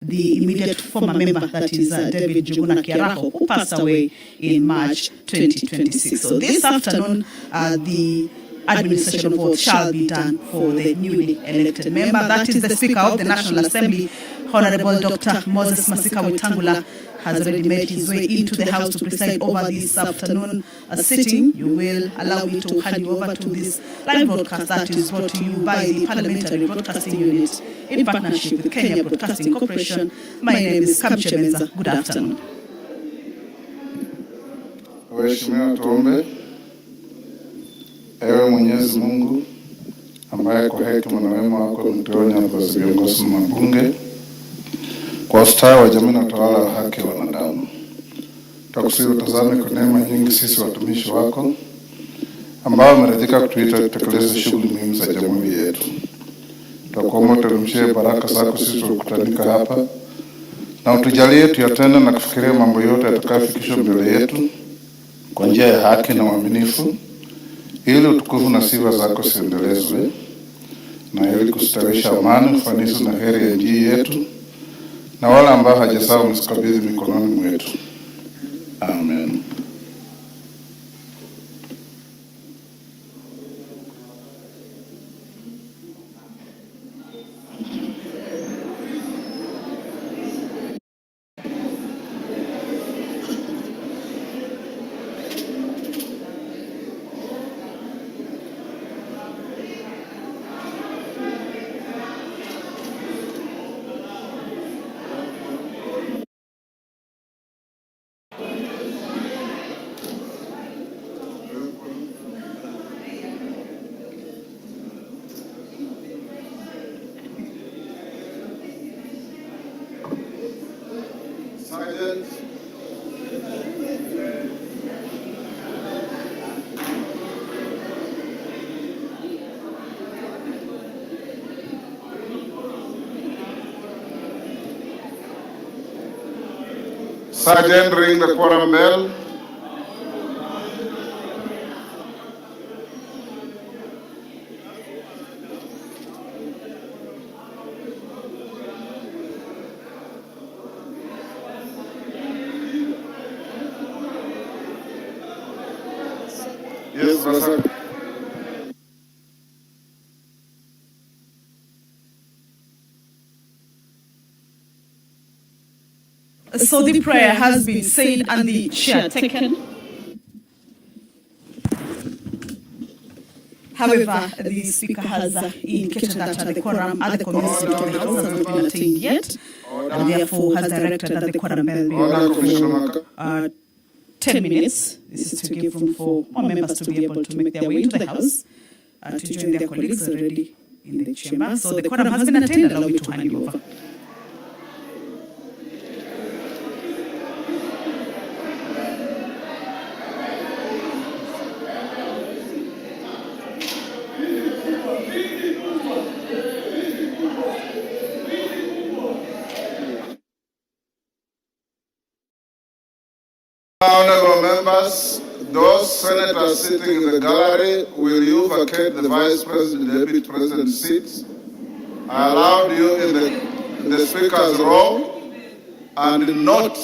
the immediate former member, that is David Juguna Kiaraho, who passed away in March 2026. So this afternoon, the administration vote shall be done for the newly elected member. That is the Speaker of the National Assembly, Honorable Dr. Moses Masika Wetangula, has already made his way into the House to preside over this afternoon sitting. You will allow me to hand you over to this live broadcast that is brought to you by the Parliamentary Broadcasting Unit in partnership with Kenya Broadcasting Corporation. My name is Kamche Menza. Good afternoon. Waheshimiwa, tuombe. Ewe Mwenyezi Mungu ambaye kwa hekima na wema wako umetuonya nafasi viongozi wa bunge kwa ustawi wa jamii na utawala wa haki wa wanadamu. Tukusihi utazame kwa neema nyingi sisi watumishi wako ambao wameridhika kutuita tutekeleze shughuli muhimu za jamii yetu. Tukuomba uteremshie baraka zako sisi tukutanika hapa na utujalie tuyatende na kufikiria mambo yote yatakayofikishwa mbele yetu kwa njia ya haki na uaminifu, ili utukufu na sifa zako siendelezwe, na ili kustawisha amani, ufanisi na heri ya nchi yetu, na wale ambao hajasahau msikabidhi mikononi mwetu. Amen. Sergeant, ring the quorum bell. Yes, Professor. So the prayer has been said and the chair taken. However, the Speaker has indicated that the quorum at the commencement of the House has not been attained yet, and therefore has directed that the quorum bell be rung for 10 minutes. This is to give room for more members to be able to make their way into the House to join their colleagues already in the chamber. So the quorum has been attained. Allow me to hand you over. Honorable members, those senators sitting in the gallery, will you vacate the Vice President, Deputy President seats? I allowed you in the Speaker's row and not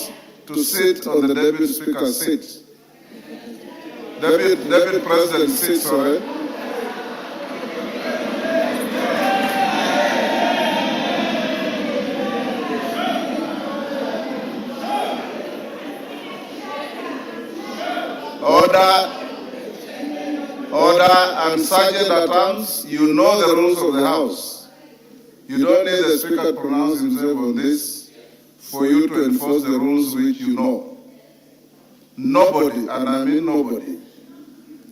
to sit on the Deputy Speaker's seat. Deputy President seat, sorry. Order, and Sergeant at Arms, you know the rules of the House. You don't need the Speaker to pronounce himself on this for you to enforce the rules which you know. Nobody, and I mean nobody,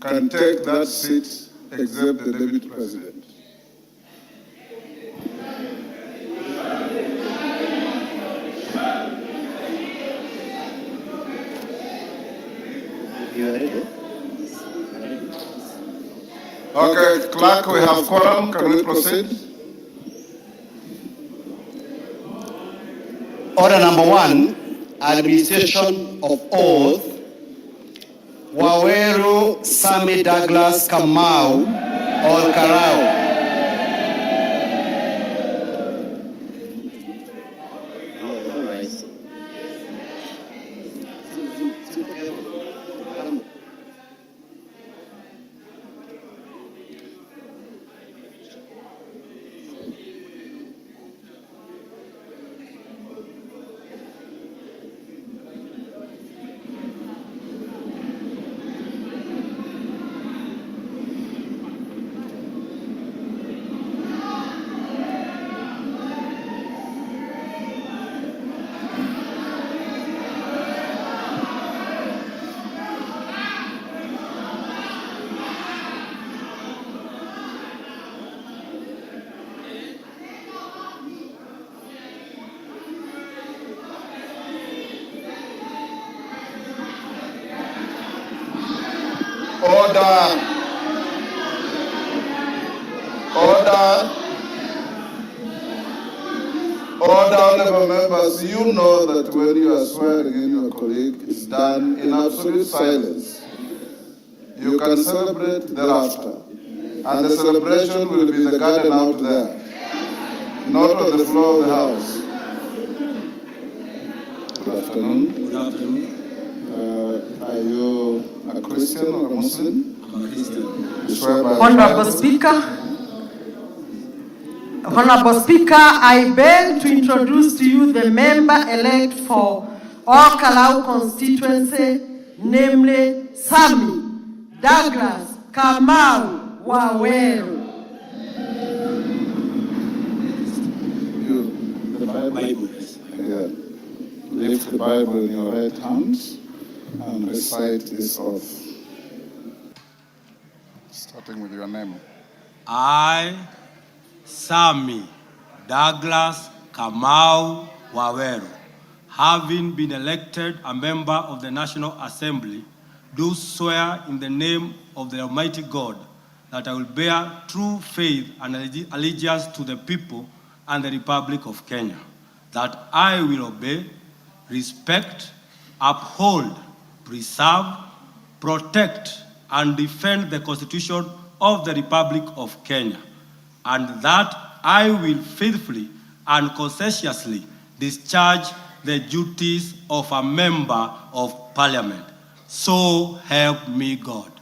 can take that seat except the Deputy President. Okay, clerk, we have quorum. Can we proceed? Order number 1, administration of oath. Waweru Sammy Douglas Kamau or Karau. Order. Order. Order, honorable members. You know that when you are swearing in your colleague, it's done in absolute silence. You can celebrate thereafter. And the celebration will be in the garden out there, not on the floor of the House. Good afternoon. Good afternoon. Are you a Christian or a Muslim? I'm a Christian. You swear by the Honorable Bible? Speaker, Honorable Speaker, I beg to introduce to you the member-elect for Orkalau constituency, namely Sammy, Douglas, Kamau, Waweru. You, the Bible? Bible. Yeah. Lift the Bible in your right hand and recite this oath. Starting with your name. I, Sammy, Douglas, Kamau, Waweru, having been elected a member of the National Assembly, do swear in the name of the Almighty God that I will bear true faith and allegiance to the people and the Republic of Kenya, that I will obey, respect, uphold, preserve, protect, and defend the Constitution of the Republic of Kenya, and that I will faithfully and conscientiously discharge the duties of a member of Parliament. So help me God.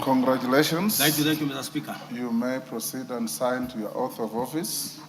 Congratulations. Thank you, Mr. Speaker. You may proceed and sign to your oath of office.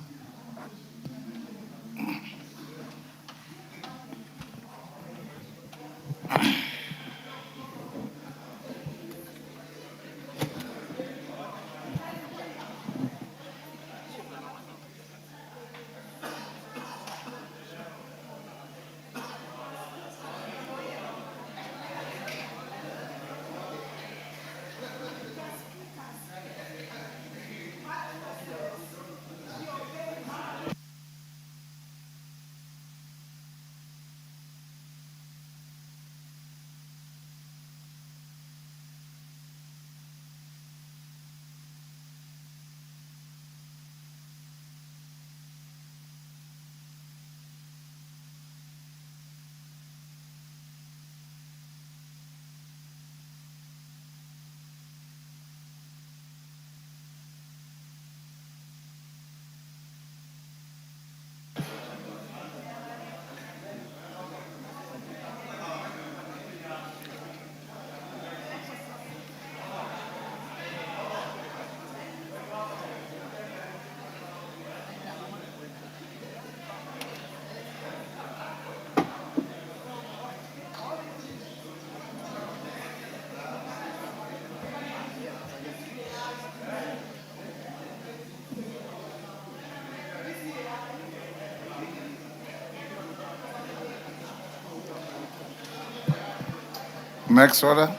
Next order.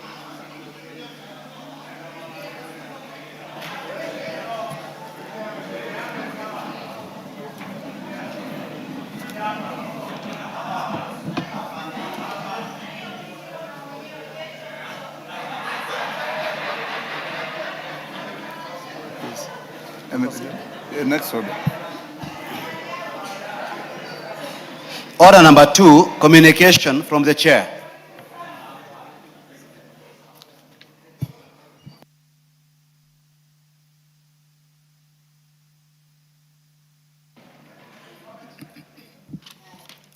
And the next order. Order number 2, communication from the chair.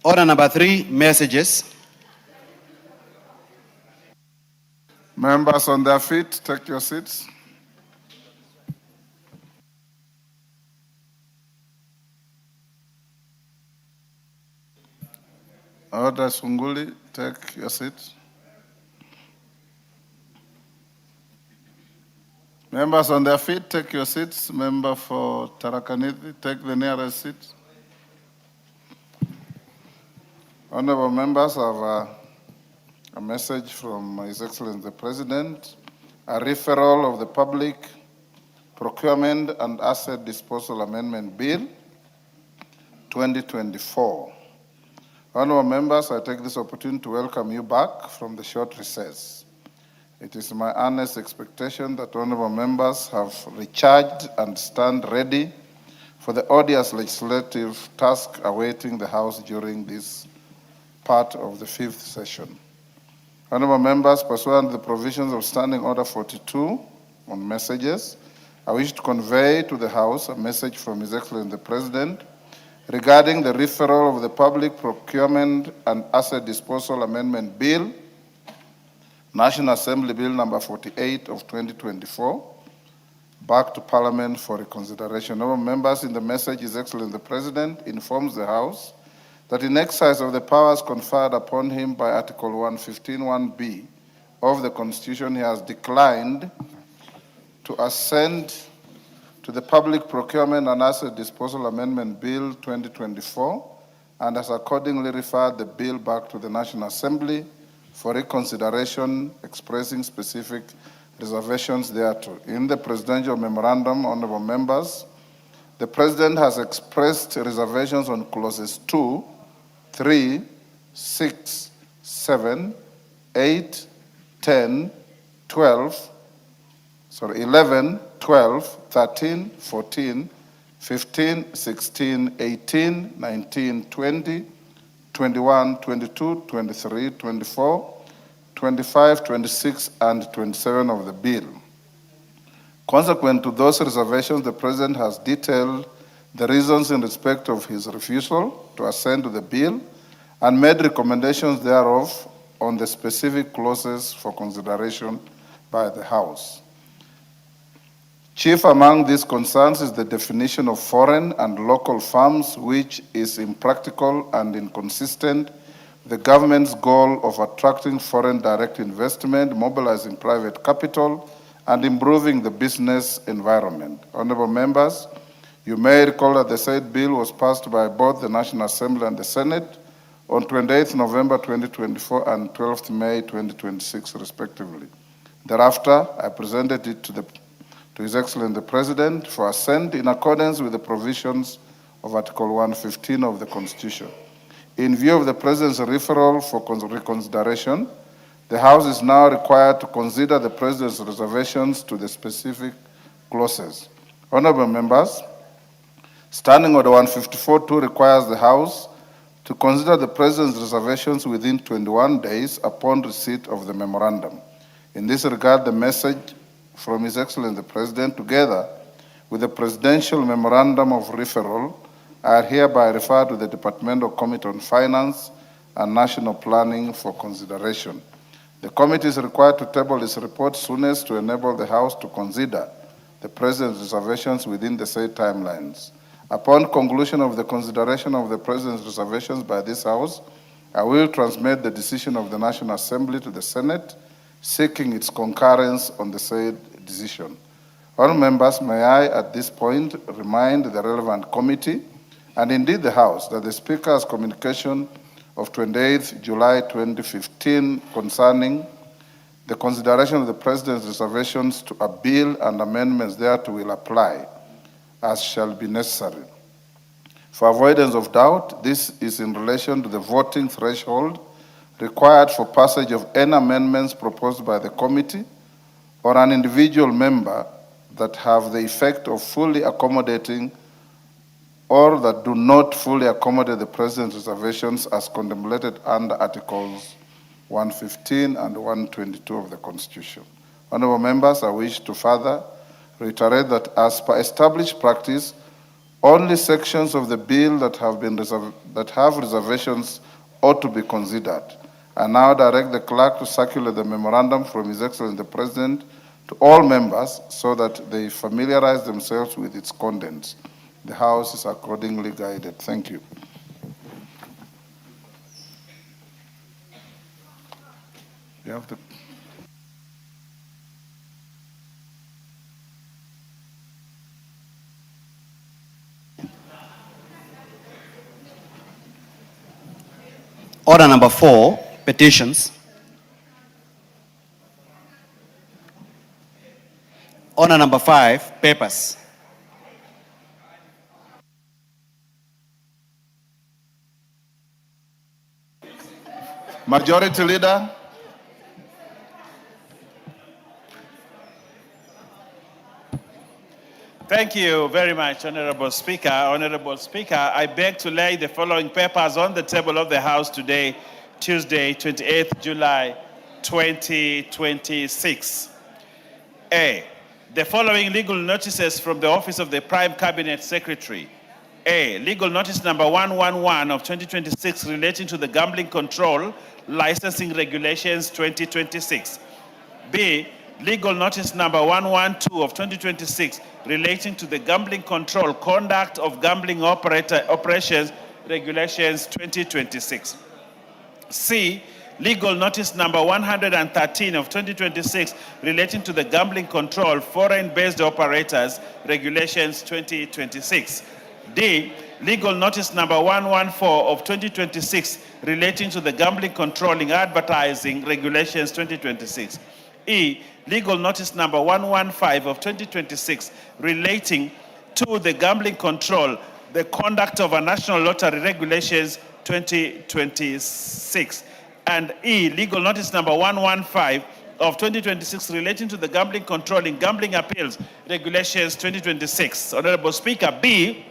Order number 3, messages. Members on their feet, take your seats. Order Sunguli, take your seat. Members on their feet, take your seats. Member for Tarakaniti, take the nearest seat. Honorable members, I have a message from His Excellency the President, a referral of the Public Procurement and Asset Disposal Amendment Bill 2024 Honorable members, I take this opportunity to welcome you back from the short recess. It is my earnest expectation that honorable members have recharged and stand ready for the odious legislative task awaiting the House during this part of the fifth session. Honorable members, pursuant to the provisions of Standing Order 42 on messages, I wish to convey to the House a message from His Excellency the President regarding the referral of the Public Procurement and Asset Disposal Amendment Bill, National Assembly Bill number 48 of 2024, back to Parliament for reconsideration. Honorable members, in the message, His Excellency the President informs the House that in exercise of the powers conferred upon him by Article 115(1)(b) of the Constitution, he has declined to assent to the Public Procurement and Asset Disposal Amendment Bill 2024 and has accordingly referred the bill back to the National Assembly for reconsideration, expressing specific reservations thereto. In the Presidential Memorandum, honorable members, the President has expressed reservations on clauses 2, 3, 6, 7, 8, 10, 12, 11, 12, 13, 14, 15, 16, 18, 19, 20, 21, 22, 23, 24, 25, 26, and 27 of the bill. Consequent to those reservations, the President has detailed the reasons in respect of his refusal to assent to the bill and made recommendations thereof on the specific clauses for consideration by the House. Chief among these concerns is the definition of foreign and local firms, which is impractical and inconsistent with the government's goal of attracting foreign direct investment, mobilizing private capital, and improving the business environment. Honorable members, you may recall that the said bill was passed by both the National Assembly and the Senate on 28th November 2024 and 12th May 2026, respectively. Thereafter, I presented it to His Excellency the President for assent in accordance with the provisions of Article 115 of the Constitution. In view of the President's referral for reconsideration, the House is now required to consider the President's reservations to the specific clauses. Honorable members, Standing Order 154.2 requires the House to consider the President's reservations within 21 days upon receipt of the memorandum. In this regard, the message from His Excellency the President, together with the Presidential Memorandum of Referral, are hereby referred to the Departmental Committee on Finance and National Planning for consideration. The committee is required to table its report soonest to enable the House to consider the President's reservations within the said timelines. Upon conclusion of the consideration of the President's reservations by this House, I will transmit the decision of the National Assembly to the Senate, seeking its concurrence on the said decision. All members, may I at this point remind the relevant committee, and indeed the House, that the Speaker's communication of 28th July 2015 concerning the consideration of the President's reservations to a bill and amendments thereto will apply as shall be necessary. For avoidance of doubt, this is in relation to the voting threshold required for passage of any amendments proposed by the committee or an individual member that have the effect of fully accommodating or that do not fully accommodate the President's reservations as contemplated under Articles 115 and 122 of the Constitution. Honorable members, I wish to further reiterate that as per established practice, only sections of the bill that have reservations ought to be considered. I now direct the clerk to circulate the memorandum from His Excellency the President to all members so that they familiarize themselves with its contents. The House is accordingly guided. Thank you. You have the Order number 4, petitions. Order number 5, papers. Majority Leader. Thank you very much, Honorable Speaker. Honorable Speaker, I beg to lay the following papers on the table of the House today, Tuesday, 28th July, 2026. A, the following legal notices from the Office of the Prime Cabinet Secretary. A, legal notice number 111 of 2026 relating to the Gambling Control Licensing Regulations 2026. B, legal notice number 112 of 2026 relating to the Gambling Control Conduct of Gambling Operations Regulations 2026. C, legal notice number 113 of 2026 relating to the Gambling Control Foreign-Based Operators Regulations 2026. D, legal notice number 114 of 2026 relating to the Gambling Controlling Advertising Regulations 2026. E, legal notice number 115 of 2026 relating to the Gambling Control, the Conduct of a National Lottery Regulations 2026. And E, legal notice number 115 of 2026 relating to the Gambling Controlling Gambling Appeals Regulations 2026. Honorable Speaker, B,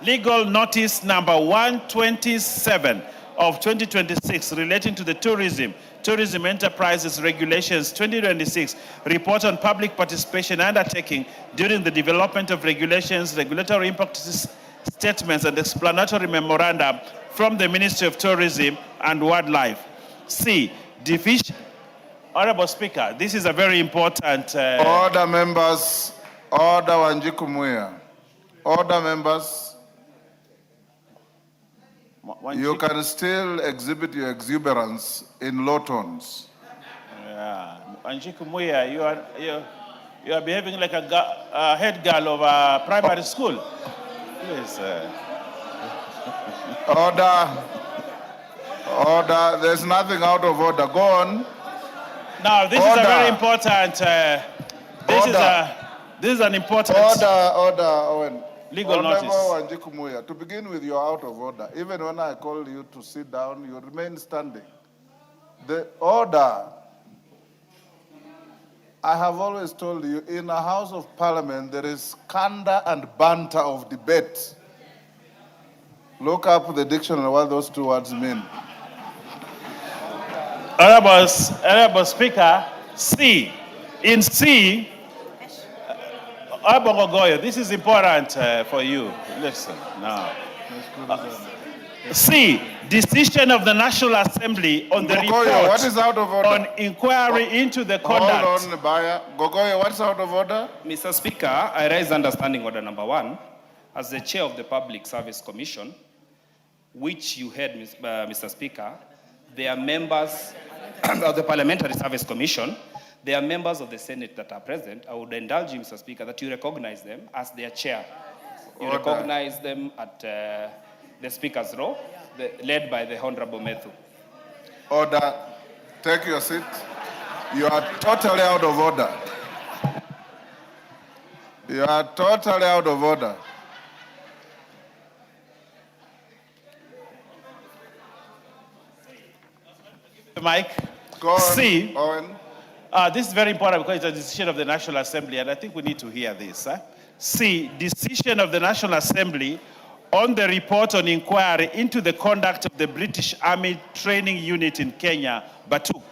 legal notice number 127 of 2026 relating to the Tourism Enterprises Regulations 2026, report on public participation undertaking during the development of regulations, regulatory impact statements, and explanatory memoranda from the Ministry of Tourism and Wildlife. C, division. Honorable Speaker, this is a very important... Order, members. Order, Wanjiku Muya. Order, members. You can still exhibit your exuberance in low tones. Yeah. Wanjiku Muya, you are behaving like a head girl of a primary school. Please. Order. There's nothing out of order. Go on. Now, this is a very important. This is an important. Order, Owen. Legal notice. Wanjiku Muya, to begin with, you're out of order. Even when I call you to sit down, you remain standing. The order, I have always told you, in a House of Parliament, there is candor and banter of debate. Look up the dictionary, what those two words mean. Honorable Speaker, C. In C, Abongogoyo, this is important for you. Listen now. C, decision of the National Assembly on the report what is out of order? on inquiry into the conduct. Hold on, Baya. Gogoyo, what's out of order? Mr. Speaker, I raise understanding order number 1. As the chair of the Public Service Commission, which you heard, Mr. Speaker, they are members of the Parliamentary Service Commission. They are members of the Senate that are present. I would indulge you, Mr. Speaker, that you recognize them as their chair. You Order. recognize them at the Speaker's row, led by the Honorable Methu. Order. Take your seat. You are totally out of order. You are totally out of order. Mike. Go on, C. Owen. This is very important because it's a decision of the National Assembly, and I think we need to hear this. C, decision of the National Assembly on the report on inquiry into the conduct of the British Army Training Unit in Kenya, Batuk.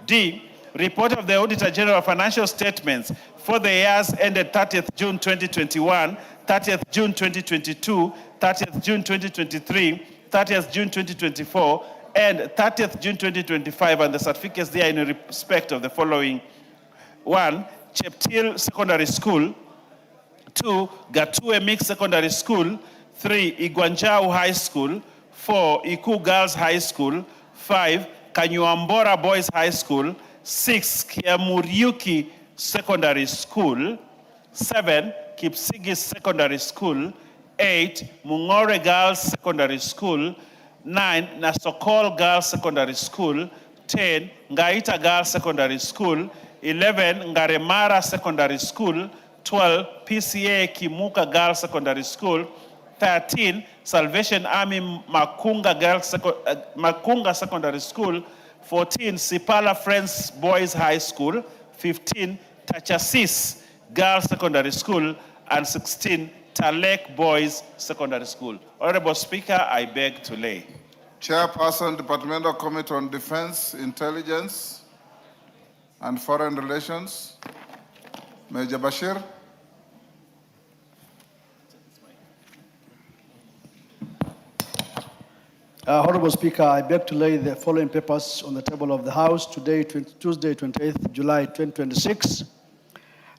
D, report of the Auditor General of Financial Statements for the years ended 30th June 2021, 30th June 2022, 30th June 2023, 30th June 2024, and 30th June 2025, and the certificates there in respect of the following. 1, Cheptil Secondary School. 2, Gatue Mixed Secondary School. 3, Igwanjau High School. 4, Iku Girls High School. 5, Kanyuambora Boys High School. 6, Kiamuriuki Secondary School. 7, Kipsigis Secondary School. 8, Mungore Girls Secondary School. 9, Nasokol Girls Secondary School. 10, Ngaita Girls Secondary School. 11, Ngaremara Secondary School. 12, PCA Kimuka Girls Secondary School. 13, Salvation Army Makunga Secondary School. 14, Sipala Friends Boys High School. 15, Tachasis Girls Secondary School. And 16, Talek Boys Secondary School. Honorable Speaker, I beg to lay. Chairperson, Departmental Committee on Defense, Intelligence, and Foreign Relations, Major Bashir. Honorable Speaker, I beg to lay the following papers on the table of the House today, Tuesday, 28th July 2026.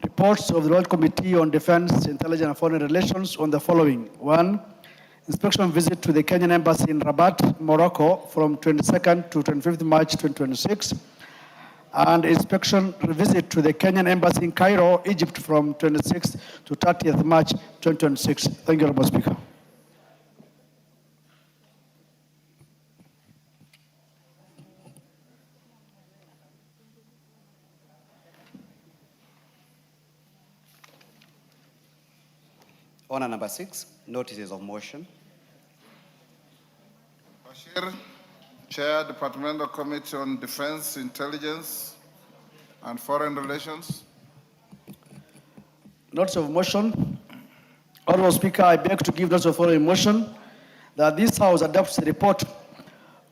Reports of the Royal Committee on Defense, Intelligence, and Foreign Relations on the following. 1. Inspection visit to the Kenyan Embassy in Rabat, Morocco from 22nd to 25th March 2026. And inspection visit to the Kenyan Embassy in Cairo, Egypt from 26th to 30th March 2026. Thank you, Honorable Speaker. Order number 6, notices of motion. Bashir, Chair, Departmental Committee on Defense, Intelligence, and Foreign Relations. Notice of motion. Honorable Speaker, I beg to give notice of following motion that this House adopts the report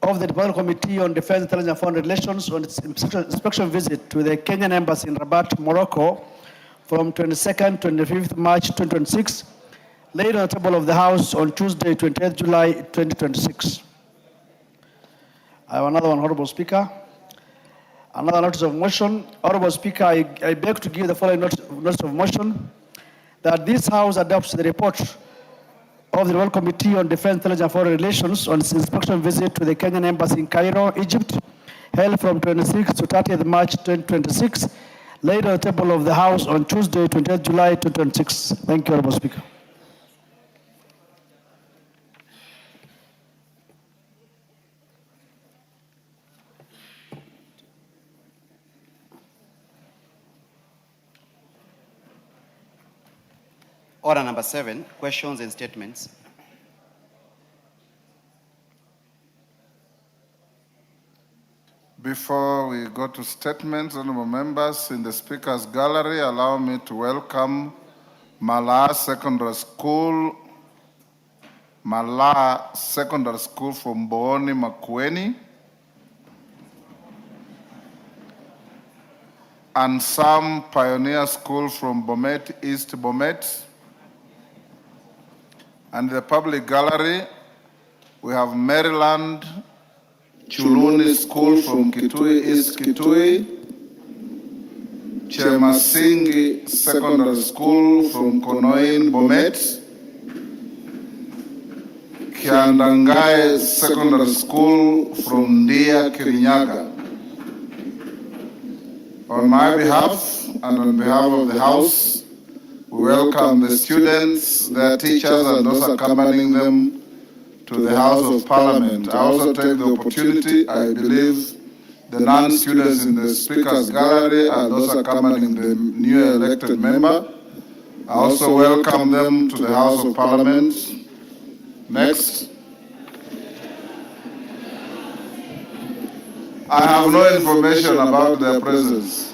of the Departmental Committee on Defense, Intelligence, and Foreign Relations on its inspection visit to the Kenyan Embassy in Rabat, Morocco from 22nd to 25th March 2026, laid on the table of the House on Tuesday, 28th July 2026. I have another one, Honorable Speaker. Another notice of motion. Honorable Speaker, I beg to give the following notice of motion that this House adopts the report of the Royal Committee on Defense, Intelligence, and Foreign Relations on its inspection visit to the Kenyan Embassy in Cairo, Egypt, held from 26th to 30th March 2026, laid on the table of the House on Tuesday, 28th July 2026. Thank you, Honorable Speaker. Order number 7, questions and statements. Before we go to statements, honorable members, in the Speaker's gallery, allow me to welcome Mala Secondary School from Booni Makueni, and Sam Pioneer School from Bomet, East Bomet. And the public gallery, we have Maryland Chuluni School from Kitui, East Kitui, Chemasingi Secondary School from Konoin, Bomet, Kiandangai Secondary School from Ndia, Kirinyaga. On my behalf and on behalf of the House, we welcome the students, their teachers, and those accompanying them to the House of Parliament. I also take the opportunity, I believe the non-students in the Speaker's gallery and those accompanying the new elected member. I also welcome them to the House of Parliament. Next. I have no information about their presence.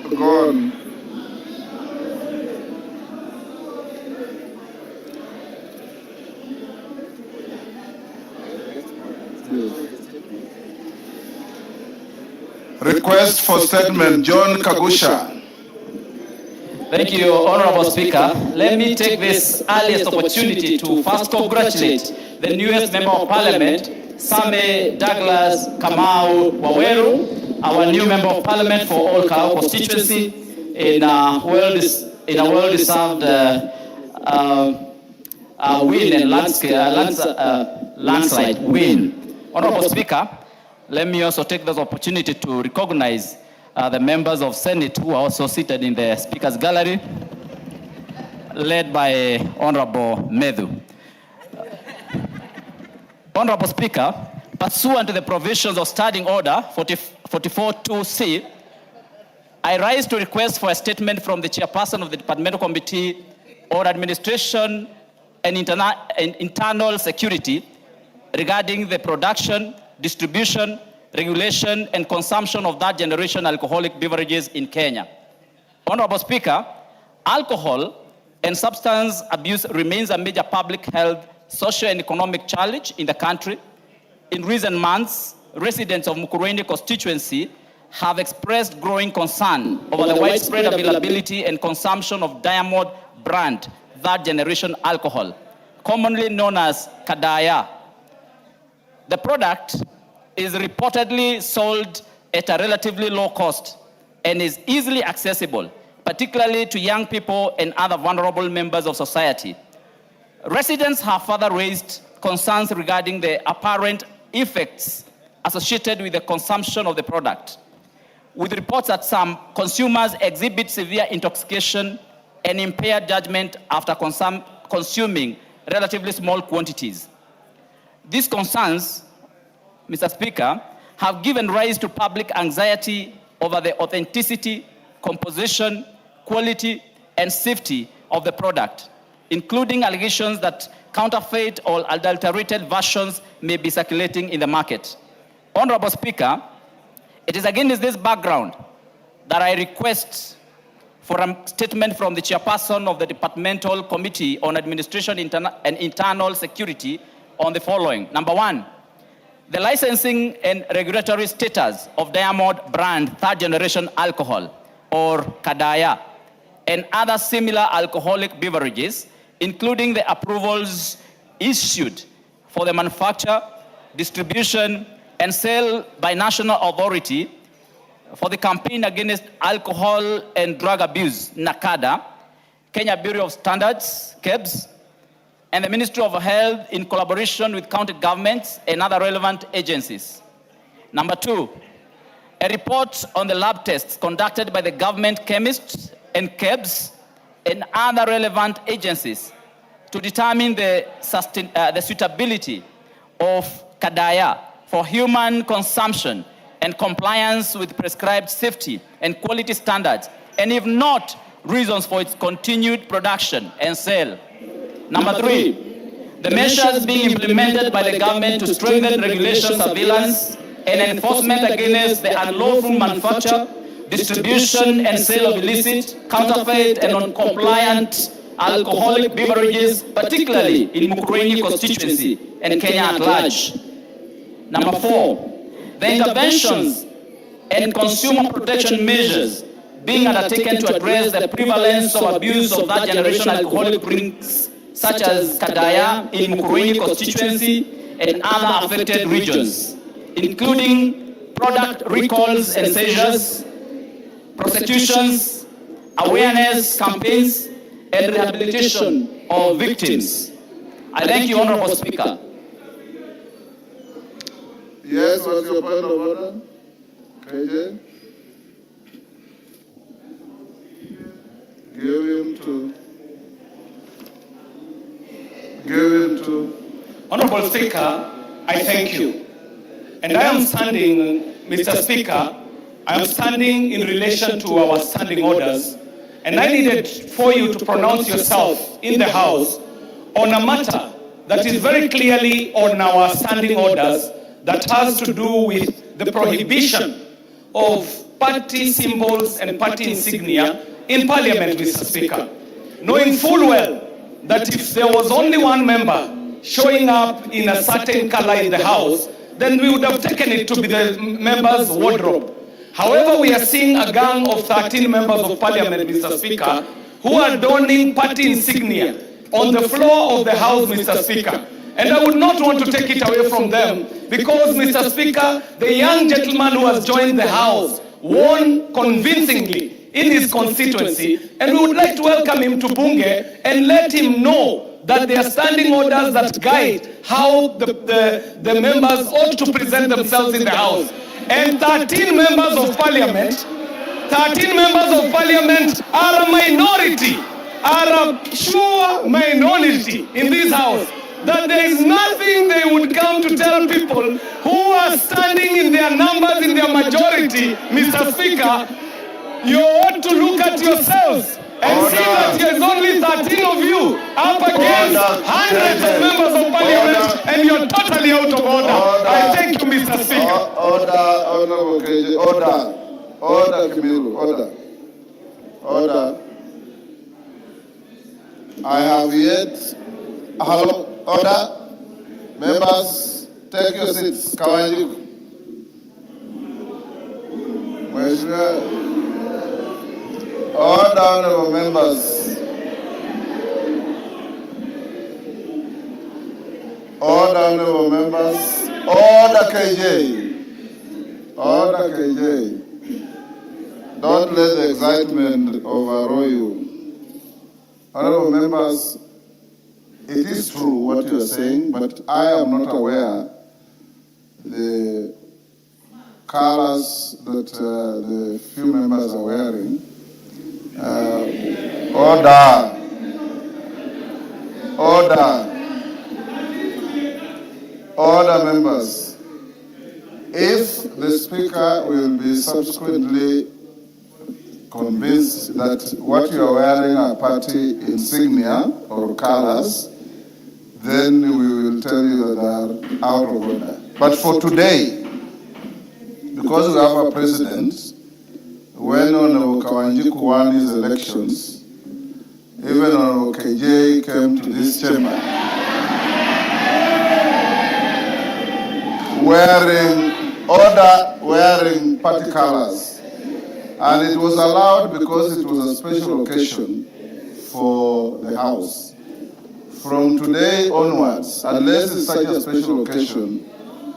Go on. Request for statement, John Kagusha. Thank you, Honorable Speaker. Let me take this earliest opportunity to first congratulate the newest Member of Parliament, Sammy Douglas Kamau Waweru, our new Member of Parliament for All Kalau constituency in a well-deserved win and landslide win. Honorable Speaker, let me also take this opportunity to recognize the members of Senate who are also seated in the Speaker's gallery, led by Honorable Medhu. Honorable Speaker, pursuant to the provisions of Standing Order 44.2c, I rise to request for a statement from the Chairperson of the Departmental Committee or administration and internal security regarding the production, distribution, regulation, and consumption of that generation alcoholic beverages in Kenya. Honorable Speaker, alcohol and substance abuse remains a major public health, social, and economic challenge in the country. In recent months, residents of Mukurweini constituency have expressed growing concern over the widespread availability and consumption of Diamond brand third generation alcohol, commonly known as Kadaya. The product is reportedly sold at a relatively low cost and is easily accessible, particularly to young people and other vulnerable members of society. Residents have further raised concerns regarding the apparent effects associated with the consumption of the product, with reports that some consumers exhibit severe intoxication and impaired judgment after consuming relatively small quantities. These concerns, Mr. Speaker, have given rise to public anxiety over the authenticity, composition, quality, and safety of the product, including allegations that counterfeit or adulterated versions may be circulating in the market. Honorable Speaker, it is against this background that I request for a statement from the chairperson of the Departmental Committee on Administration and Internal Security on the following. Number one, the licensing and regulatory status of Diamond brand third generation alcohol, or Kadaya, and other similar alcoholic beverages, including the approvals issued for the manufacture, distribution, and sale by national authority for the campaign against alcohol and drug abuse, NACADA, Kenya Bureau of Standards, KEBS, and the Ministry of Health in collaboration with county governments and other relevant agencies. Number two, a report on the lab tests conducted by the government chemists and KEBS and other relevant agencies to determine the suitability of Kadaya for human consumption and compliance with prescribed safety and quality standards, and if not, reasons for its continued production and sale. Number three, the measures being implemented by the government to strengthen regulation, surveillance, and enforcement against the unlawful manufacture, distribution, and sale of illicit, counterfeit, and non-compliant alcoholic beverages, particularly in Mukurweini constituency and Kenya at large. Number four, the interventions and consumer protection measures being undertaken to address the prevalence of abuse of that generation alcoholic drinks, such as Kadaya in Mukurweini constituency and other affected regions, including product recalls and seizures, prosecutions, awareness campaigns, and rehabilitation of victims. I thank you, Honorable Speaker. Yes, what's your point of order? KJ? Give him to. Honorable Speaker, I thank you. And I am standing, Mr. Speaker, I am standing in relation to our standing orders, and I needed for you to pronounce yourself in the House on a matter that is very clearly on our standing orders that has to do with the prohibition of party symbols and party insignia in Parliament, Mr. Speaker. Knowing full well that if there was only one member showing up in a certain color in the House, then we would have taken it to be the member's wardrobe. However, we are seeing a gang of 13 members of Parliament, Mr. Speaker, who are donning party insignia on the floor of the House, Mr. Speaker. And I would not want to take it away from them because, Mr. Speaker, the young gentleman who has joined the House won convincingly in his constituency, and we would like to welcome him to Bunge and let him know that there are standing orders that guide how the members ought to present themselves in the House. And 13 members of Parliament are a minority, are a sure minority in this House. That there is nothing they would come to tell people who are standing in their numbers, in their majority, Mr. Speaker. You ought to look at yourselves and see that there's only 13 of you up against hundreds of members of parliament, and you're totally out of order. I thank you, Mr. Speaker. Honorable KJ, order, Kimilu, order. I have yet, order. Members, take your seats. Kawanjiku. Order, honorable members. Order, honorable members. Order, KJ. Order, KJ. Don't let the excitement overrule you. Honorable members, it is true what you are saying, but I am not aware the colors that the few members are wearing. Order. Order, members. If the Speaker will be subsequently convinced that what you are wearing are party insignia or colors, then we will tell you that they are out of order. But for today, because we have a president, when Honorable Kawanjiku won his elections, even Honorable KJ came to this chamber wearing party colors. And it was allowed because it was a special occasion for the House. From today onwards, unless it's such a special occasion,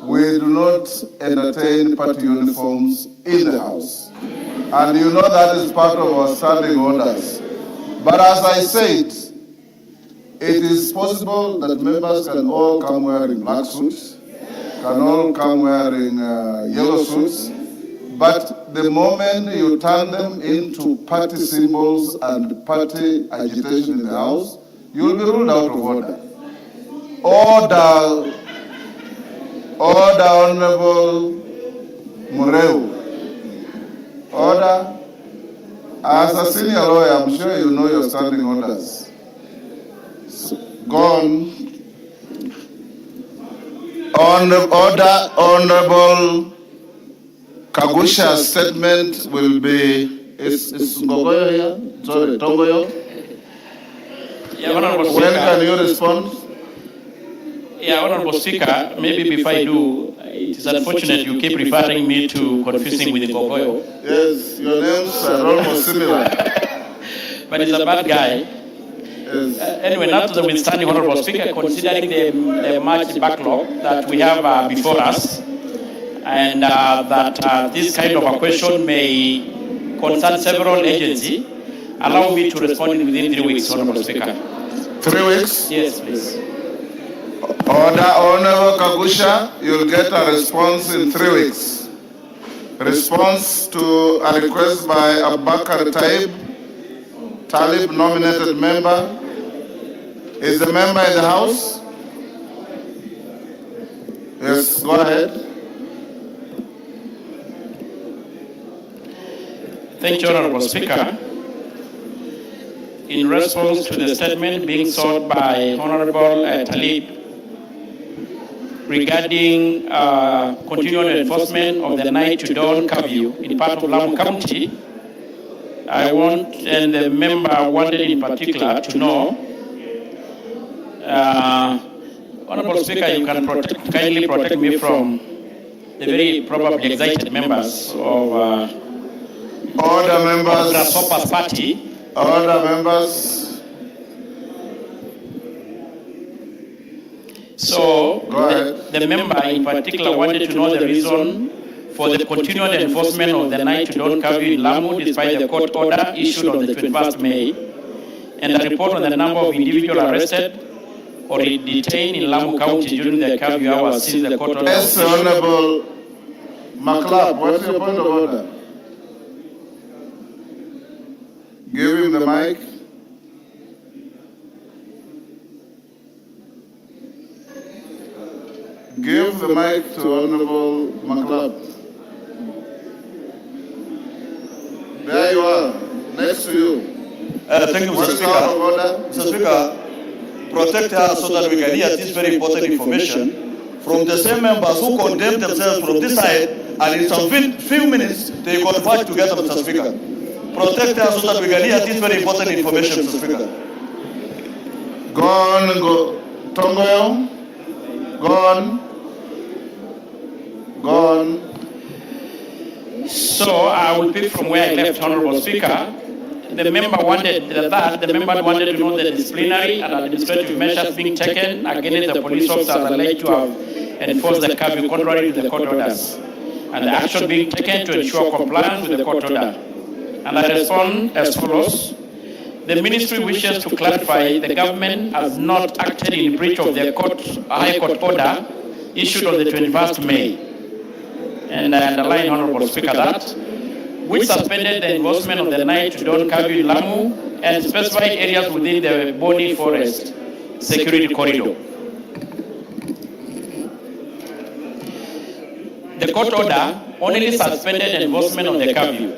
we do not entertain party uniforms in the House. And you know that is part of our standing orders. But as I said, it is possible that members can all come wearing black suits, can all come wearing yellow suits, but the moment you turn them into party symbols and party agitation in the House, you will be ruled out of order. Order, Honorable Mureu. Order. As a senior lawyer, I'm sure you know your standing orders. Go on. Order, Honorable Kagusha's statement will be, is Ngogoyo here? Sorry, Tongoyo? Yeah, Honorable Speaker. When can you respond? Yeah, Honorable Speaker, maybe before I do, it is unfortunate you keep referring me to confusing with Ngogoyo. Yes, your names are almost similar. But he's a bad guy. Yes. Anyway, notwithstanding, Honorable Speaker, considering the much backlog that we have before us, and that this kind of a question may concern several agencies, allow me to respond within 3 weeks, Honorable Speaker. 3 weeks? Yes, please. Order, Honorable Kagusha, you'll get a response in 3 weeks. Response to a request by Abubakar Talib, nominated member. Is the member in the House? Yes, go ahead. Thank you, Honorable Speaker. In response to the statement being sought by Honorable Talib regarding continued enforcement of the night to dawn curfew in part of Lamu County, I want, and the member wanted in particular to know, Honorable Speaker, you can kindly protect me from the very probably excited members of Order, members. Grasshoppers Party. Order, members. So the member in particular wanted to know the reason for the continued enforcement of the night to dawn curfew in Lamu despite the court order issued on the 21st May and a report on the number of individuals arrested or detained in Lamu County during the curfew hours since the court order. Yes, Honorable McLeod, what's your point of order? Give him the mic. Give the mic to Honorable McLeod. There you are, next to you. Thank you, Mr. Speaker. Mr. Speaker, protect us so that we can hear this very important information from the same members who condemn themselves from this side, and in some few minutes they converge together, Mr. Speaker. Protect us so that we can hear this very important information, Mr. Speaker. Go on, Tongo. Go on. Go on. So I will pick from where I left, Honorable Speaker. The member wanted to know the disciplinary and administrative measures being taken against the police officers alleged to have enforced the curfew contrary to the court orders, and the action being taken to ensure compliance with the court order. And I respond as follows. The ministry wishes to clarify the government has not acted in breach of the High Court order issued on the 21st May. And I underline, Honorable Speaker, that which suspended the enforcement of the night to dawn curfew in Lamu and specified areas within the Boni Forest security corridor. The court order only suspended enforcement of the curfew.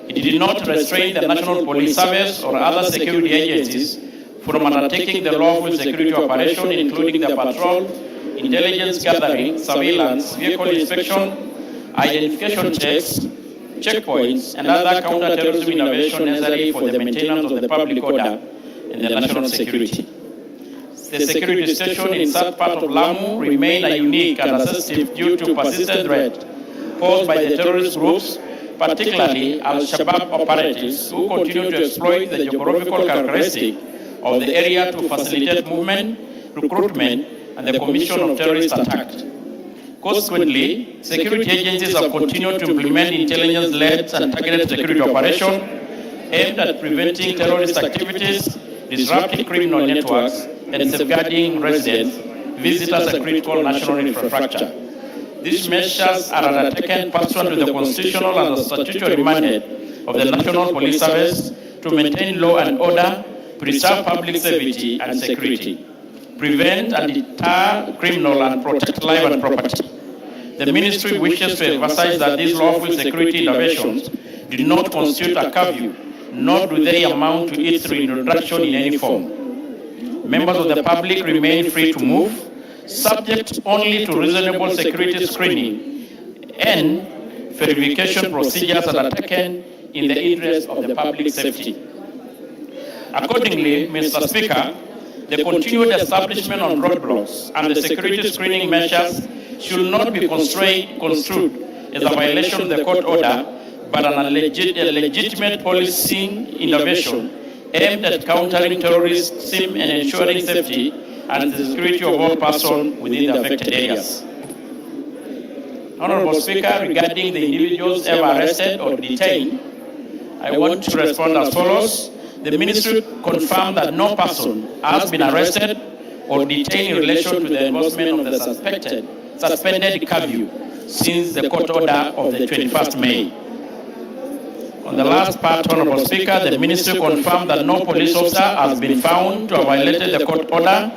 It did not restrain the National Police Service or other security agencies from undertaking the lawful security operation, including the patrol, intelligence gathering, surveillance, vehicle inspection, identification checks, checkpoints, and other counter-terrorism innovation necessary for the maintenance of the public order and the national security. The security situation in such part of Lamu remained unique and sensitive due to persistent threat posed by the terrorist groups, particularly Al-Shabaab operatives who continue to exploit the geographical characteristics of the area to facilitate movement, recruitment, and the commission of terrorist attacks. Consequently, security agencies have continued to implement intelligence-led and targeted security operations aimed at preventing terrorist activities, disrupting criminal networks, and safeguarding residents, visitors, and critical national infrastructure. These measures are undertaken pursuant to the constitutional and statutory mandate of the National Police Service to maintain law and order, preserve public safety and security, prevent and deter criminal and protect life and property. The ministry wishes to emphasize that these lawful security innovations do not constitute a curfew, nor do they amount to its reintroduction in any form. Members of the public remain free to move, subject only to reasonable security screening and verification procedures that are taken in the interest of the public safety. Accordingly, Mr. Speaker, the continued establishment of roadblocks and the security screening measures should not be construed as a violation of the court order, but a legitimate policing innovation aimed at countering terrorism and ensuring safety and the security of all persons within the affected areas. Honorable Speaker, regarding the individuals ever arrested or detained, I want to respond as follows. The ministry confirmed that no person has been arrested or detained in relation to the enforcement of the suspended curfew since the court order of the 21st May. On the last part, Honorable Speaker, the ministry confirmed that no police officer has been found to have violated the court order.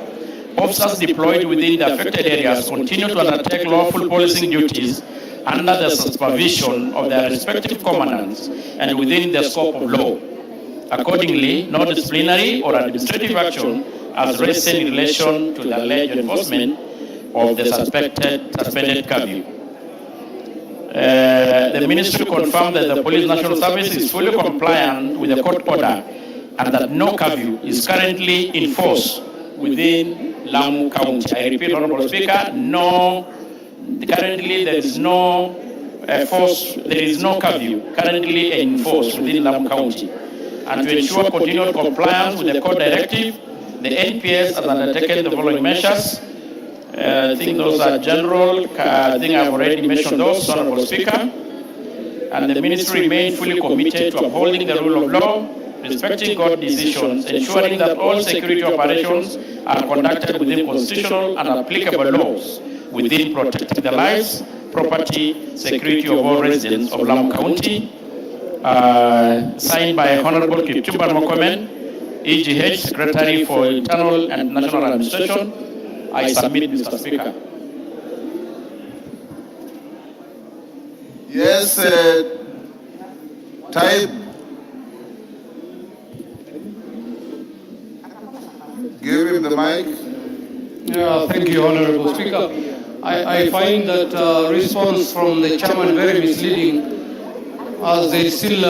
Officers deployed within the affected areas continue to undertake lawful policing duties under the supervision of their respective commandants and within the scope of law. Accordingly, no disciplinary or administrative action has arisen in relation to the alleged enforcement of the suspended curfew. The ministry confirmed that the Police National Service is fully compliant with the court order and that no curfew is currently in force within Lamu County. I repeat, Honorable Speaker, currently there is no curfew currently in force within Lamu County. And to ensure continued compliance with the court directive, the NPS has undertaken the following measures. I think those are general. I think I've already mentioned those, Honorable Speaker. And the ministry remains fully committed to upholding the rule of law, respecting court decisions, ensuring that all security operations are conducted within constitutional and applicable laws, within protecting the lives, property, security of all residents of Lamu County. Signed by Honorable Kipchumba Mokomen, EGH, Secretary for Internal and National Administration. I submit, Mr. Speaker. Yes, type. mic. Yeah, thank you, Honorable Speaker. I find that response from the chairman very misleading, as they still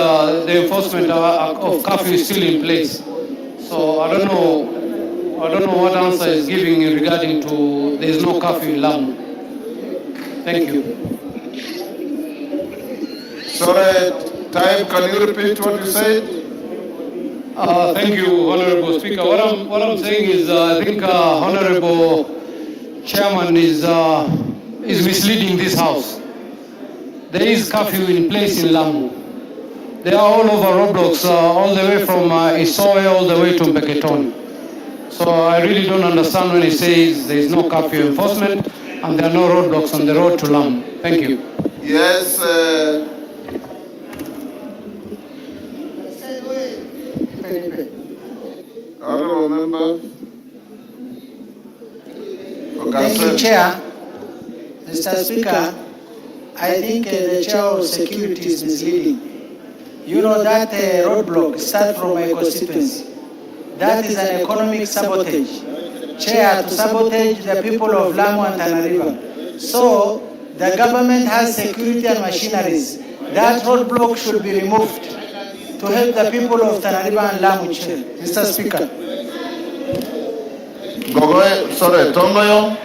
the enforcement of curfew is still in place. So I don't know what answer is giving regarding to there is no curfew in Lamu. Thank you. Sorry, Taib, can you repeat what you said? Thank you, Honorable Speaker. What I'm saying is, I think Honorable Chairman is misleading this House. There is curfew in place in Lamu. They are all over roadblocks, all the way from Isoe all the way to Mbeketoni. So I really don't understand when he says there is no curfew enforcement and there are no roadblocks on the road to Lamu. Thank you. Yes. Honorable member. Thank you, Chair. Mr. Speaker, I think the Chair of Security is misleading. You know that roadblock starts from my constituency. That is an economic sabotage. Chair, to sabotage the people of Lamu and Tana River. So, the government has security and machineries. That roadblock should be removed to help the people of Tana River and Lamu, Chair. Mr. Speaker. Tongoyo.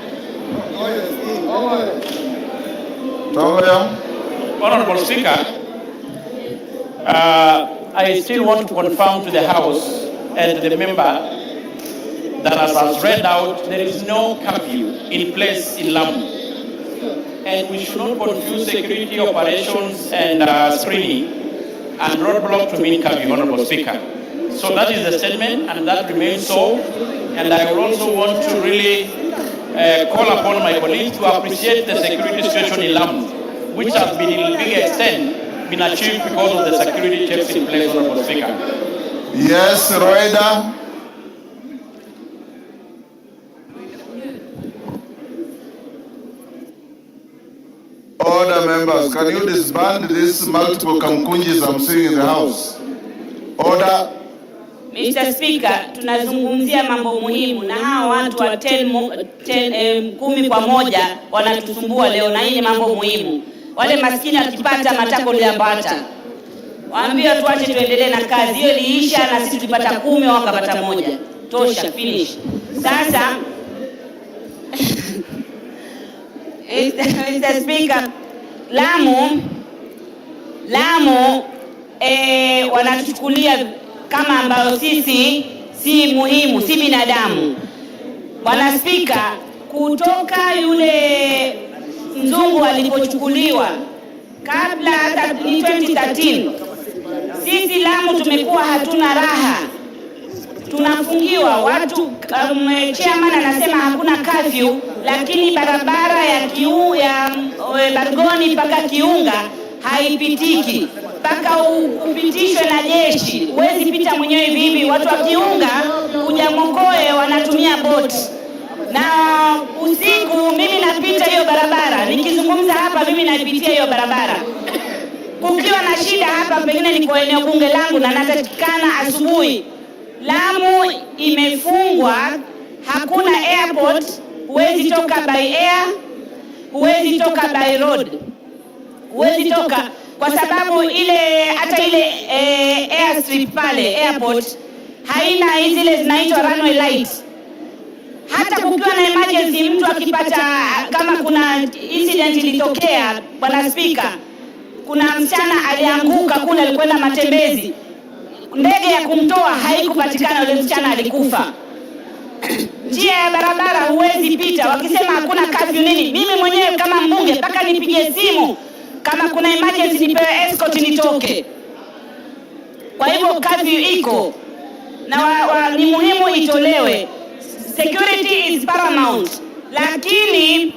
Honorable Speaker, I still want to confirm to the House and the member that as read out, there is no curfew in place in Lamu. And we should not confuse security operations and screening and roadblock to mean curfew, Honorable Speaker. So that is the statement, and that remains so. And I will also want to really call upon my colleagues to appreciate the security situation in Lamu, which has been in big extent been achieved because of the security checks in place, Honorable Speaker. Yes, Roida. Order, members, can you disband these multiple kamkunjis I'm seeing in the House? Order. Mr. Speaker, tunazungumzia mambo muhimu na hawa watu wa 10 kwa moja wanatusumbua leo, na hii ni mambo muhimu. Wale maskini wakipata matako liambata. Waambie tuache tuendelee na kazi. Hiyo iliisha na sisi tulipata 10 wakapata moja. Tosha, finish. Sasa Mr. Speaker, Lamu wanatuchukulia kama ambao sisi si muhimu, si binadamu. Bwana Speaker, kutoka yule mzungu alipochukuliwa kabla hata 2013, sisi Lamu tumekuwa hatuna raha. Tunafungiwa watu, chairman anasema hakuna curfew, lakini barabara ya Bargoni mpaka Kiunga haipitiki. Mpaka upitishwe na jeshi. Huwezi pita mwenyewe hivi. Watu wa Kiunga kuja Mokoe wanatumia boti. Na usiku mimi napita hiyo barabara. Nikizungumza hapa mimi napitia hiyo barabara. Kukiwa na shida hapa, pengine niko eneo bunge langu na natakikana asubuhi. Lamu imefungwa, hakuna airport, huwezi toka by air, huwezi toka by road. Huwezi toka kwa sababu hata ile airstrip pale airport haina zile zinaitwa runway lights. Hata kukiwa na emergency, mtu akipata, kama kuna incident ilitokea, Bwana Speaker, kuna msichana alianguka kule, alikwenda matembezi, ndege ya kumtoa haikupatikana, yule msichana alikufa. Njia ya barabara huwezi pita, wakisema hakuna curfew nini. Mimi mwenyewe kama mbunge mpaka nipige simu kama kuna emergency nipewe escort nitoke. Kwa hivyo curfew iko na ni muhimu itolewe. Security is paramount. Lakini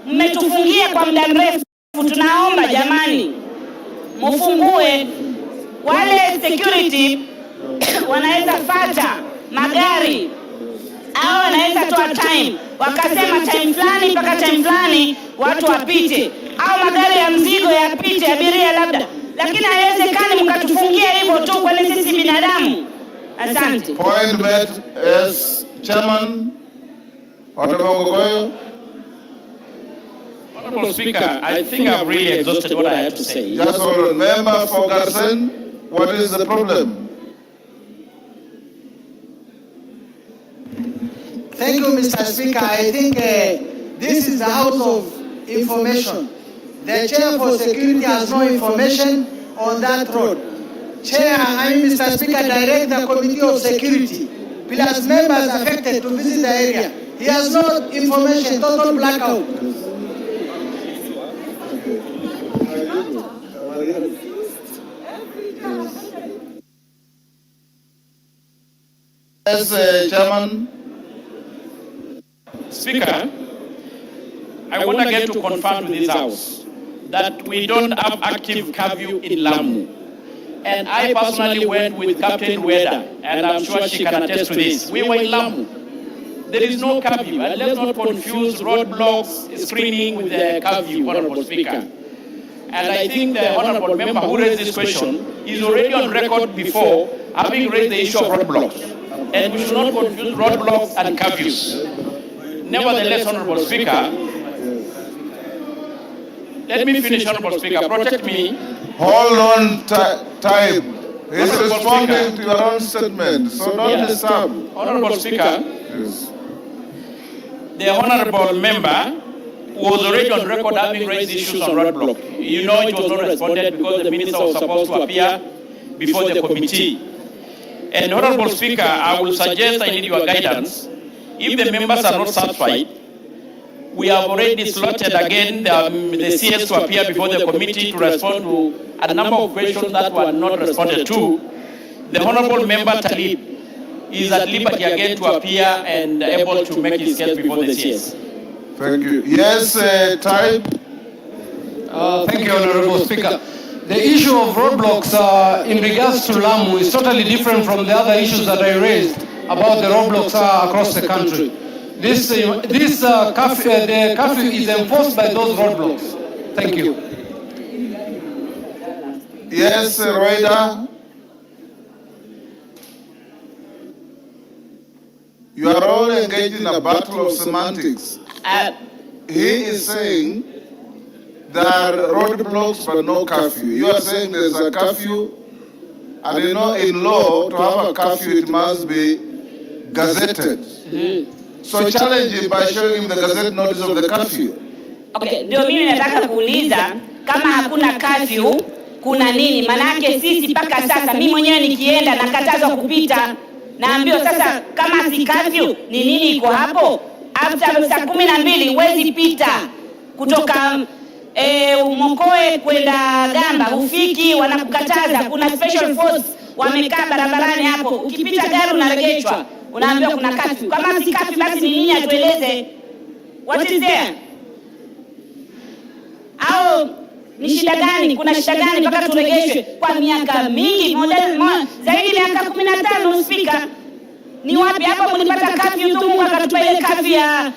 mmetufungia kwa muda mrefu. Tunaomba jamani, mfungue. Wale security wanaweza fata magari au wanaweza toa time, wakasema time fulani mpaka time fulani watu wapite, au magari ya mzigo yapite, abiria labda. Lakini haiwezekani mkatufungia hivyo tu, kwani sisi binadamu. Asante. Point made as chairman. Honorable Speaker, I think I've really exhausted what I have to say. Just hold on. Member for Garsen, what is the problem? Thank you, Mr. Speaker. I think this is the House of Information. The Chair for Security has no information on that road. Chair, Mr. Speaker, direct the Committee of Security, plus members affected to visit the area. He has no information, total blackout. Yes, Chairman. Speaker, I want again to confirm to this House that we don't have active curfew in Lamu. And I personally went with Captain Weda, and I'm sure she can attest to this. We were in Lamu. There is no curfew, and let's not confuse roadblocks screening with the curfew, Honorable Speaker. And I think the Honorable Member who raised this question is already on record before having raised the issue of roadblocks. And we should not confuse roadblocks and curfews. Nevertheless, Honorable Speaker, let me finish, Honorable Speaker. Protect me. Hold on, time. He's responding to your own statement, so don't disturb. Honorable Speaker, yes. The Honorable Member was already on record having raised issues on roadblock. You know it was not responded because the Minister was supposed to appear before the committee. And Honorable Speaker, I will suggest I need your guidance. If the members are not satisfied, we have already slotted again the CS to appear before the committee to respond to a number of questions that were not responded to. The Honorable Member Talib is at liberty again to appear and able to make his case before the CS. Thank you. Yes, Talib. Thank you, Honorable Speaker. The issue of roadblocks in regards to Lamu is totally different from the other issues that I raised about the roadblocks across the country. The curfew is enforced by those roadblocks. Thank you. Yes, Roida. You are all engaged in a battle of semantics. He is saying there are roadblocks but no curfew. You are saying there's a curfew, and you know in law to have a curfew it must be gazetted. So challenge him by showing him the gazette notice of the curfew. Okay, ndio mimi nataka kuuliza kama hakuna curfew kuna nini? Manake sisi mpaka sasa mimi mwenyewe nikienda nakatazwa kupita. Naambiwa sasa kama si curfew ni nini iko hapo? After saa 12 huwezi pita kutoka Umokoe kwenda Gamba ufiki, wanakukataza. Kuna special force wamekaa barabarani hapo, ukipita gari unaregeshwa, unaambiwa kuna curfew. Kama si curfew basi ni nini? Atueleze what is there? Au ni shida gani? Kuna shida gani mpaka turegeshwe kwa miaka mingi, zaidi ya miaka 15? Speaker, ni wapi hapo mlipata curfew tu? Mungu akatupa ile curfew ya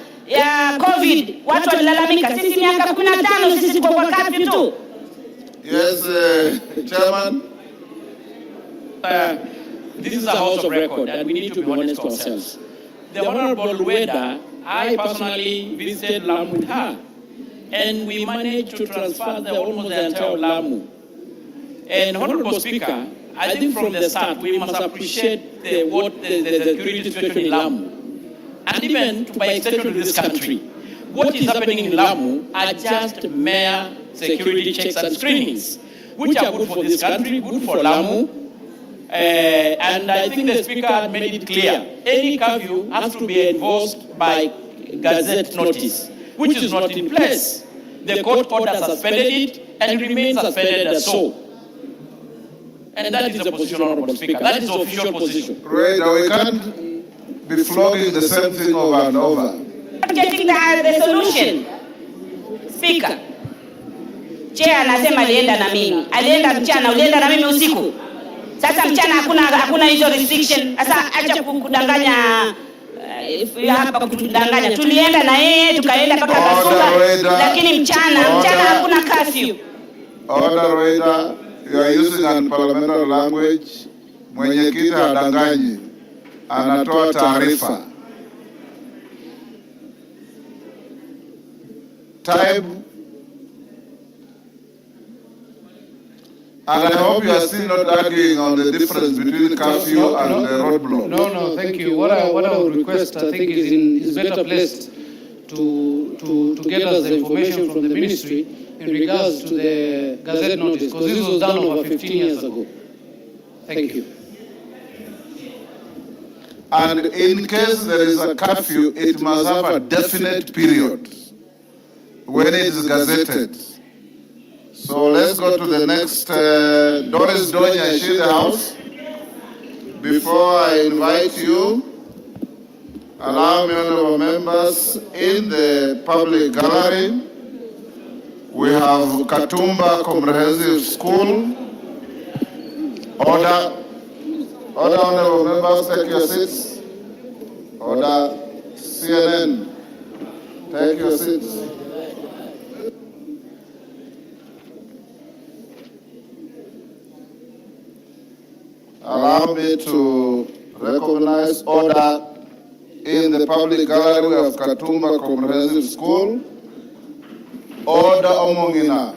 COVID, watu walilalamika. Sisi miaka 15 sisi tuko kwa curfew tu. Yes, Chairman. This is a house of record and we need to be honest to ourselves. The Honorable Weda, I personally visited Lamu with her, and we managed to transfer almost the entire Lamu. And Honorable Speaker, I think from the start we must appreciate the security situation in Lamu, and even by extension to this country. What is happening in Lamu are just mere security checks and screenings, which are good for this country, good for Lamu. And I think the Speaker had made it clear, any curfew has to be enforced by gazette notice, which is not in place. The court order suspended it and it remains suspended as so. And that is the position, Honorable Speaker. That is the official position. Right, now we can't be flogging the same thing over and over. Not getting the solution. Speaker, Chair anasema alienda na mimi. Alienda mchana, ulienda na mimi usiku. Sasa mchana hakuna hizo restriction. Sasa acha kudanganya hapa kutudanganya. Tulienda na yeye tukaenda mpaka Kasuba, lakini mchana hakuna curfew. Order, Raider. You are using unparliamentary language. Mwenyekiti hadanganyi, anatoa taarifa. time. And I hope you are still not arguing on the difference between curfew and the roadblock. No, thank you. What I would request, I think, is better placed to get us the information from the ministry in regards to the Gazette notice, because this was done over 15 years ago. Thank you. And in case there is a curfew, it must have a definite period when it is gazetted. So let's go to the next. Doris Donya, is she in the house? Before I invite you, allow me, honorable members, in the public gallery, we have Katumba Comprehensive School. Order, honorable members, take your seats. Order, CNN, take your seats. Allow me to recognize order in the public gallery of Katumba Comprehensive School. Order Omongina.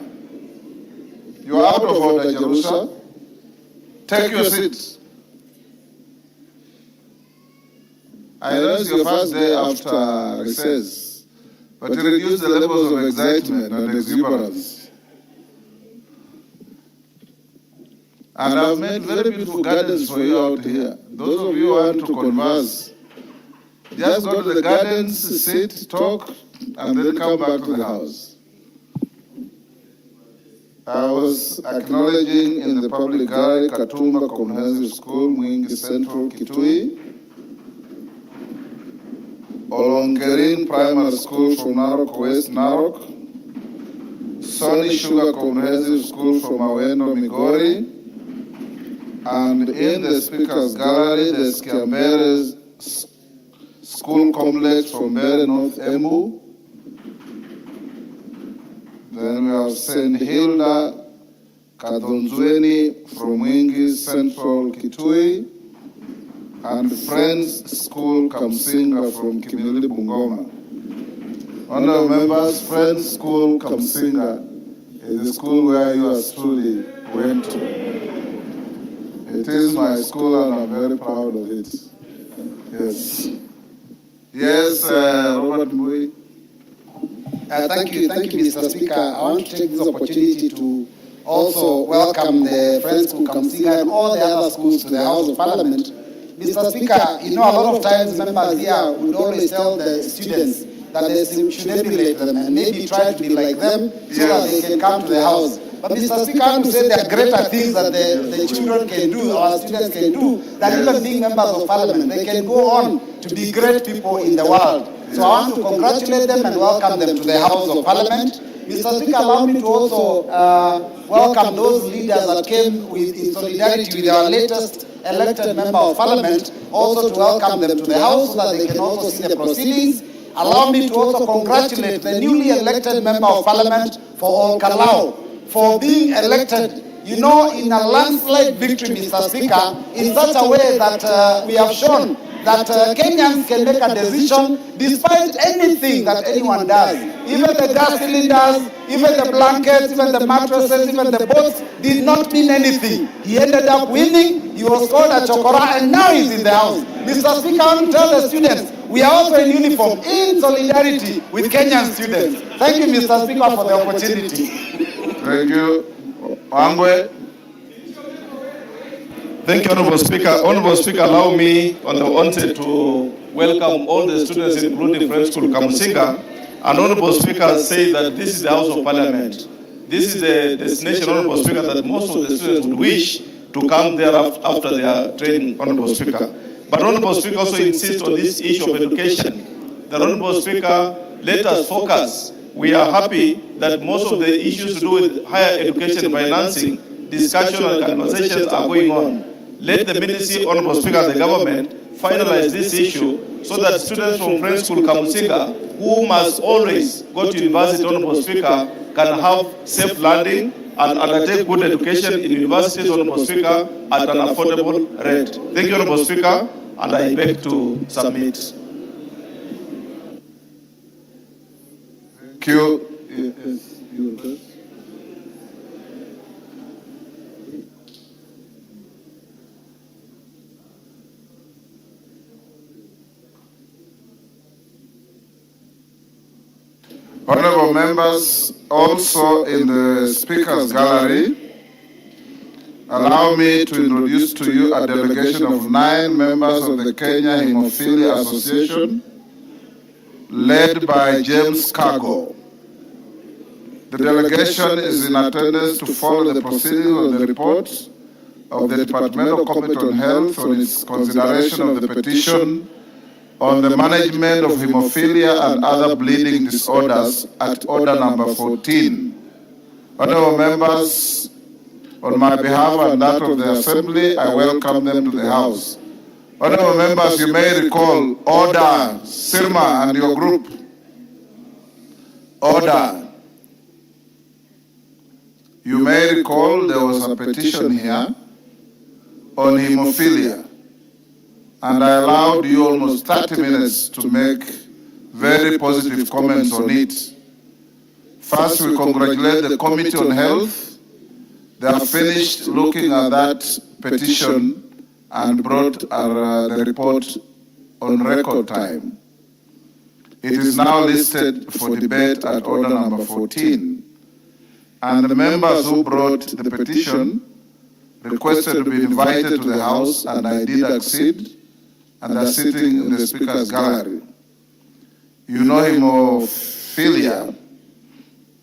You are out of order, Jerusalem. Take your seats. I know it's your first day after recess, but to reduce the levels of excitement and exuberance. And I've made very beautiful gardens for you out here. Those of you who want to converse, just go to the gardens, sit, talk, and then come back to the house. I was acknowledging in the public gallery Katumba Comprehensive School, Mwingi Central, Kitui, Olongerin Primary School from Narok West, Narok, Sony Sugar Comprehensive School from Aweno, Migori, and in the Speaker's Gallery, the Skiambere School Complex from Bere North Embu. Then we have St. Hilda Kadonzweni from Mwingi Central, Kitui, and Friends School Kamsinga from Kimilili, Bungoma. Honorable members, Friends School Kamsinga is the school where yours truly went to. It is my school and I'm very proud of it. Yes. Yes, Robert Mui. Thank you, Mr. Speaker. I want to take this opportunity to also welcome the Friends School Kamsinga and all the other schools to the House of Parliament. Mr. Speaker, you know, a lot of times members here would always tell the students that they should emulate them and maybe try to be like them so that they can come to the House. But Mr. Speaker, I want to say there are greater things that the children can do, our students can do, than even being members of Parliament. They can go on to be great people in the world. So I want to congratulate them and welcome them to the House of Parliament. Mr. Speaker, allow me to also welcome those leaders that came in solidarity with our latest elected member of Parliament, also to welcome them to the House so that they can also see the proceedings. Allow me to also congratulate the newly elected member of Parliament for Olkalau for being elected, you know, in a landslide victory, Mr. Speaker, in such a way that we have shown that Kenyans can make a decision despite anything that anyone does. Even the gas cylinders, even the blankets, even the mattresses, even the boats did not mean anything. He ended up winning, he was called a chokora, and now he's in the House. Mr. Speaker, I want to tell the students, we are also in uniform, in solidarity with Kenyan students. Thank you, Mr. Speaker, for the opportunity. Thank you. Wangwe. Thank you, Honorable Speaker. Honorable Speaker, allow me on the onset to welcome all the students, including Friends School Kamsinga. And Honorable Speaker said that this is the House of Parliament. This is the destination, Honorable Speaker, that most of the students would wish to come there after their training, Honorable Speaker. But Honorable Speaker also insists on this issue of education. The Honorable Speaker, let us focus. We are happy that most of the issues to do with higher education financing, discussion and conversations are going on. Let the Ministry, Honorable Speaker, the government finalize this issue so that students from Friends School Kamsinga, who must always go to university, Honorable Speaker, can have safe landing and undertake good education in universities, Honorable Speaker, at an affordable rate. Thank you, Honorable Speaker, and I beg to submit. Thank you. Yes, you first. Honorable members, also in the Speaker's Gallery, allow me to introduce to you a delegation of 9 members of the Kenya Hemophilia Association, led by James Cargo. The delegation is in attendance to follow the proceedings of the report of the Departmental Committee on Health on its consideration of the petition on the management of hemophilia and other bleeding disorders at order number 14. Honorable members, on my behalf and that of the Assembly, I welcome them to the House. Honorable members, you may recall, order, Sirma and your group. Order. You may recall there was a petition here on hemophilia, and I allowed you almost 30 minutes to make very positive comments on it. First, we congratulate the Committee on Health. They have finished looking at that petition and brought the report on record time. It is now listed for debate at order number 14. And the members who brought the petition requested to be invited to the House, and I did accede, and they're sitting in the Speaker's Gallery. You know, hemophilia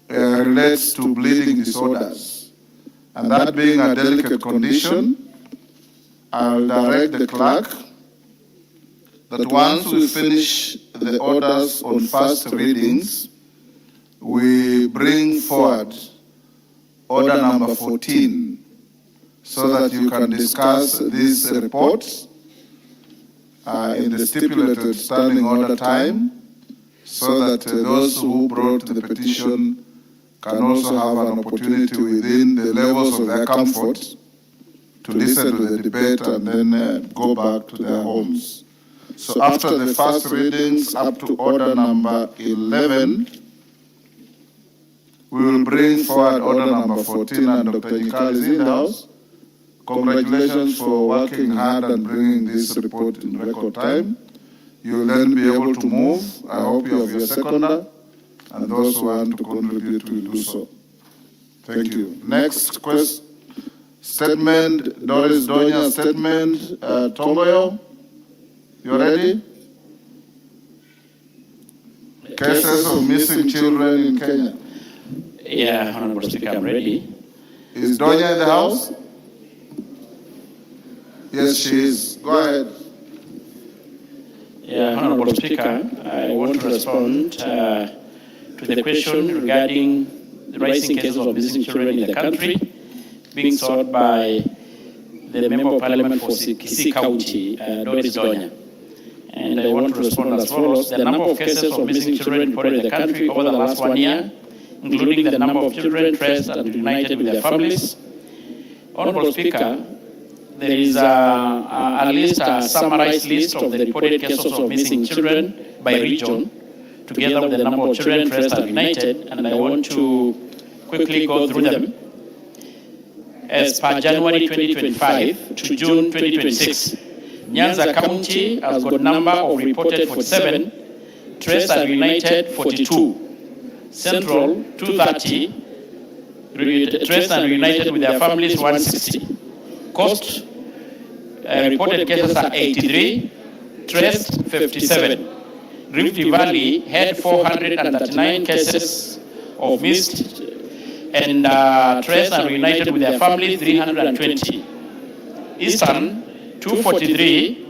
relates to bleeding disorders, and that being a delicate condition, I'll direct the clerk that once we finish the orders on first readings, we bring forward order number 14 so that you can discuss this report in the stipulated standing order time, so that those who brought the petition can also have an opportunity within the levels of their comfort to listen to the debate and then go back to their homes. So after the first readings up to order number 11, we will bring forward order number 14, and Dr. Nyikal is in the House. Congratulations for working hard and bringing this report in record time. You will then be able to move. I hope you have your seconder, and those who want to contribute will do so. Thank you. Next question. Statement, Doris Donya statement. Tomboyo, you ready? Cases of missing children in Kenya. Yeah, Honorable Speaker, I'm ready. Is Donya in the House? Yes, she is. Go ahead. Yeah, Honorable Speaker, I want to respond to the question regarding the rising cases of missing children in the country being sought by the Member of Parliament for Kisii County, Doris Donya. And I want to respond as follows. The number of cases of missing children reported in the country over the last 1 year, including the number of children traced and reunited with their families. Honorable Speaker, there is a list, a summarized list of the reported cases of missing children by region, together with the number of children traced and reunited, and I want to quickly go through them. As per January 2025 to June 2026, Nyanza County has got number of reported 47, traced and reunited 42, Central 230, traced and reunited with their families 160, Coast reported cases are 83, traced 57. Rift Valley had 439 cases of missed and traced and reunited with their families 320. Eastern 243,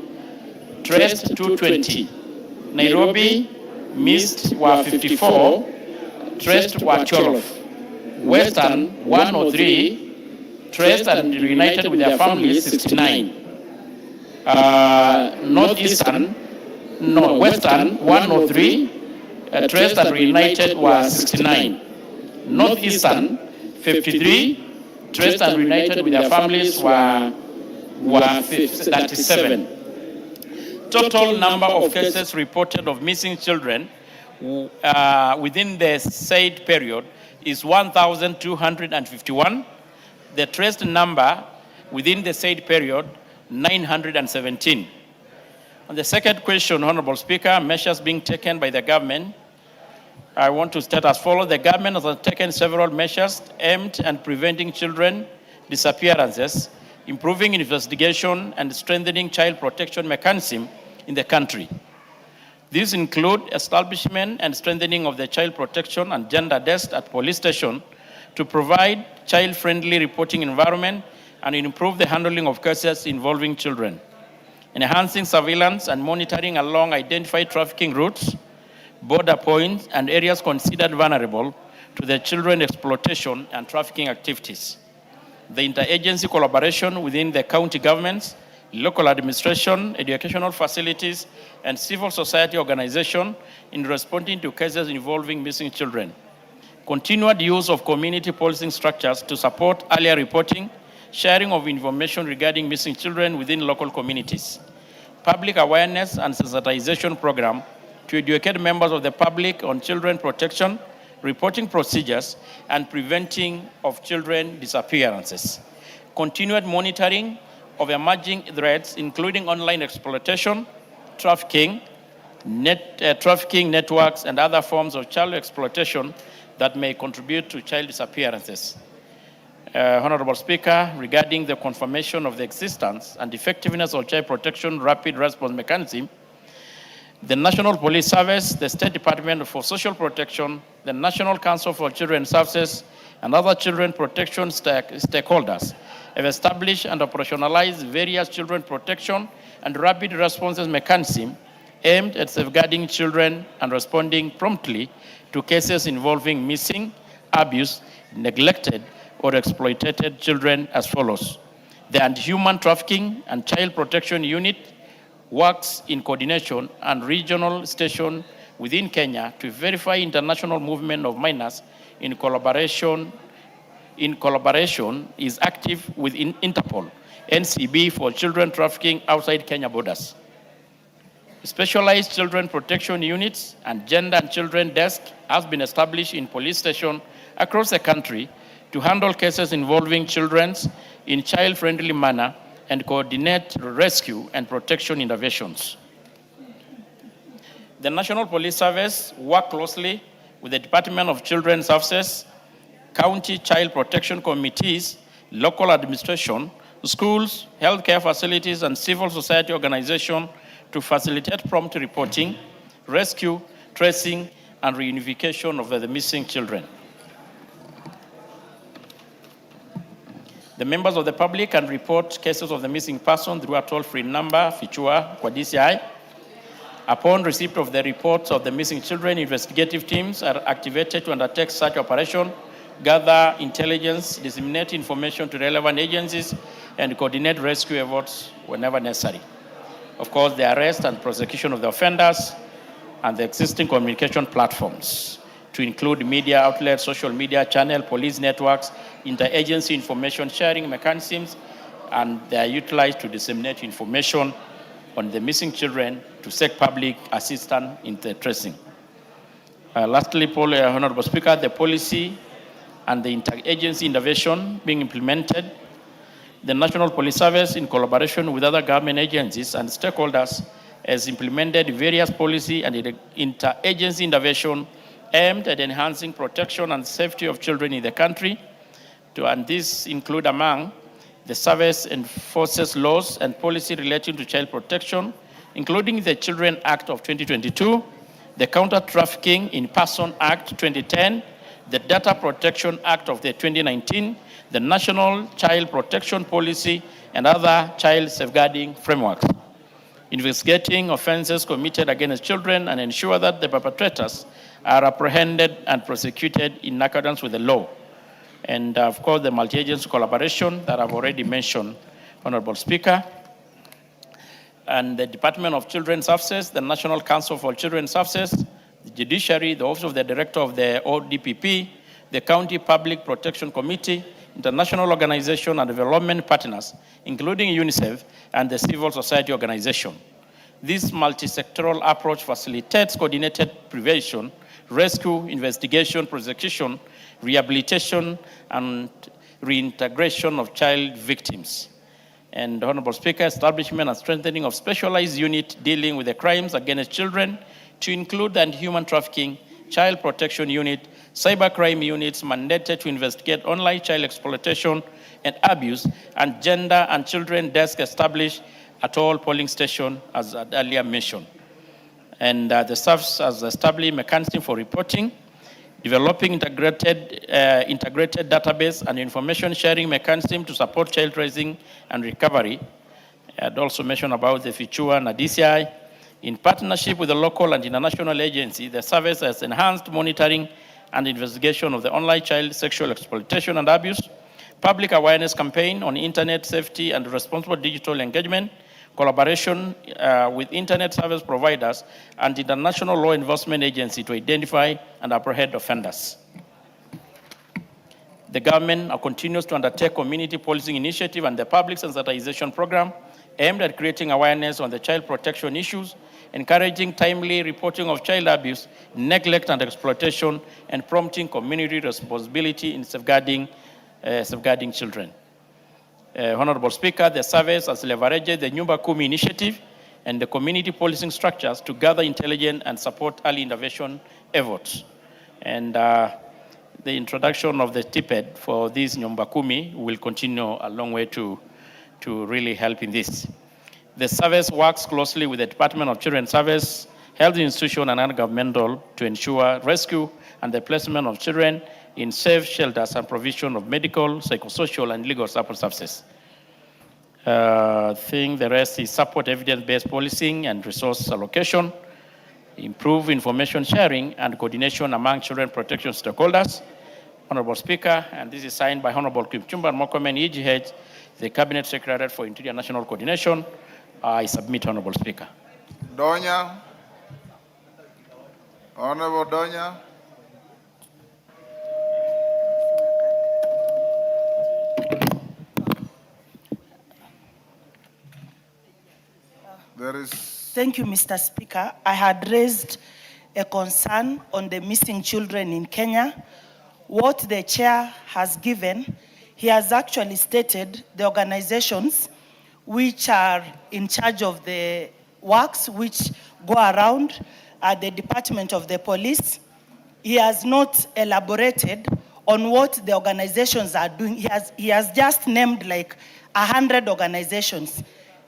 traced 220. Nairobi missed were 54, traced were 12. Western 103, traced and reunited with their families 69. Northeastern, no, Western 103, traced and reunited were 69. Northeastern 53, traced and reunited with their families were 37. Total number of cases reported of missing children within the said period is 1,251. The traced number within the said period, 917. On the second question, Honorable Speaker, measures being taken by the government, I want to state as follows. The government has taken several measures aimed at preventing children disappearances, improving investigation, and strengthening child protection mechanism in the country. These include establishment and strengthening of the child protection and gender desk at police station to provide child-friendly reporting environment and improve the handling of cases involving children, enhancing surveillance and monitoring along identified trafficking routes, border points, and areas considered vulnerable to the children exploitation and trafficking activities. The interagency collaboration within the county governments, local administration, educational facilities, and civil society organizations in responding to cases involving missing children. Continued use of community policing structures to support earlier reporting, sharing of information regarding missing children within local communities. Public awareness and sensitization program to educate members of the public on children protection, reporting procedures, and preventing of children disappearances. Continued monitoring of emerging threats, including online exploitation, trafficking, trafficking networks, and other forms of child exploitation that may contribute to child disappearances. Honorable Speaker, regarding the confirmation of the existence and effectiveness of child protection rapid response mechanism, the National Police Service, the State Department for Social Protection, the National Council for Children Services, and other children protection stakeholders have established and operationalized various children protection and rapid responses mechanisms aimed at safeguarding children and responding promptly to cases involving missing, abused, neglected, or exploited children as follows. The Anti-Human Trafficking and Child Protection Unit works in coordination and regional station within Kenya to verify international movement of minors in collaboration is active with Interpol, NCB for children trafficking outside Kenya borders. Specialized children protection units and gender and children desk has been established in police stations across the country to handle cases involving children in child-friendly manner and coordinate rescue and protection interventions. The National Police Service works closely with the Department of Children's Services, county child protection committees, local administration, schools, healthcare facilities, and civil society organizations to facilitate prompt reporting, rescue, tracing, and reunification of the missing children. The members of the public can report cases of the missing person through a toll-free number, Fichua, kwa DCI. Upon receipt of the reports of the missing children, investigative teams are activated to undertake such operation, gather intelligence, disseminate information to relevant agencies, and coordinate rescue efforts whenever necessary. Of course, the arrest and prosecution of the offenders and the existing communication platforms, to include media outlets, social media channel, police networks, interagency information sharing mechanisms, and they are utilized to disseminate information on the missing children to seek public assistance in the tracing. Lastly, Honorable Speaker, the policy and the interagency intervention being implemented, the National Police Service, in collaboration with other government agencies and stakeholders, has implemented various policy and interagency intervention aimed at enhancing protection and safety of children in the country. And these include, among the service enforces laws and policy relating to child protection, including the Children Act of 2022, the Counter Trafficking in Person Act 2010, the Data Protection Act of the 2019, the National Child Protection Policy, and other child safeguarding frameworks. Investigating offenses committed against children and ensure that the perpetrators are apprehended and prosecuted in accordance with the law. And of course, the multi-agency collaboration that I've already mentioned, Honorable Speaker, and the Department of Children's Services, the National Council for Children's Services, the Judiciary, the Office of the Director of the ODPP, the County Public Protection Committee, international organization and development partners, including UNICEF and the civil society organization. This multi-sectoral approach facilitates coordinated prevention, rescue, investigation, prosecution, rehabilitation, and reintegration of child victims. And Honorable Speaker, establishment and strengthening of specialized unit dealing with the crimes against children to include the human trafficking, child protection unit, cybercrime units mandated to investigate online child exploitation and abuse, and gender and children desk established at all polling stations, as earlier mentioned. And the staff has established mechanism for reporting, developing integrated database and information sharing mechanism to support child raising and recovery. I'd also mentioned about the FICHUA and DCI. In partnership with the local and international agency, the service has enhanced monitoring and investigation of the online child sexual exploitation and abuse, public awareness campaign on internet safety and responsible digital engagement, collaboration with internet service providers and international law enforcement agency to identify and apprehend offenders. The government continues to undertake community policing initiative and the public sensitization program aimed at creating awareness on the child protection issues, encouraging timely reporting of child abuse, neglect and exploitation, and prompting community responsibility in safeguarding children. Honorable Speaker, the service has leveraged the Nyumba Kumi initiative and the community policing structures to gather intelligence and support early intervention efforts. And the introduction of the TPED for this Nyumba Kumi will continue a long way to really help in this. The service works closely with the Department of Children's Service, health institution, and non-governmental to ensure rescue and the placement of children in safe shelters and provision of medical, psychosocial, and legal support services. I think the rest is support evidence-based policing and resource allocation, improve information sharing and coordination among children protection stakeholders. Honorable Speaker, and this is signed by Honorable Kipchumba Murkomen, EGH, the Cabinet Secretary for Interior National Coordination. I submit, Honorable Speaker. Donya. Honorable Donya. Thank you, Mr. Speaker. I had raised a concern on the missing children in Kenya. What the chair has given, he has actually stated the organizations which are in charge of the works which go around at the Department of the Police. He has not elaborated on what the organizations are doing. He has just named like 100 organizations.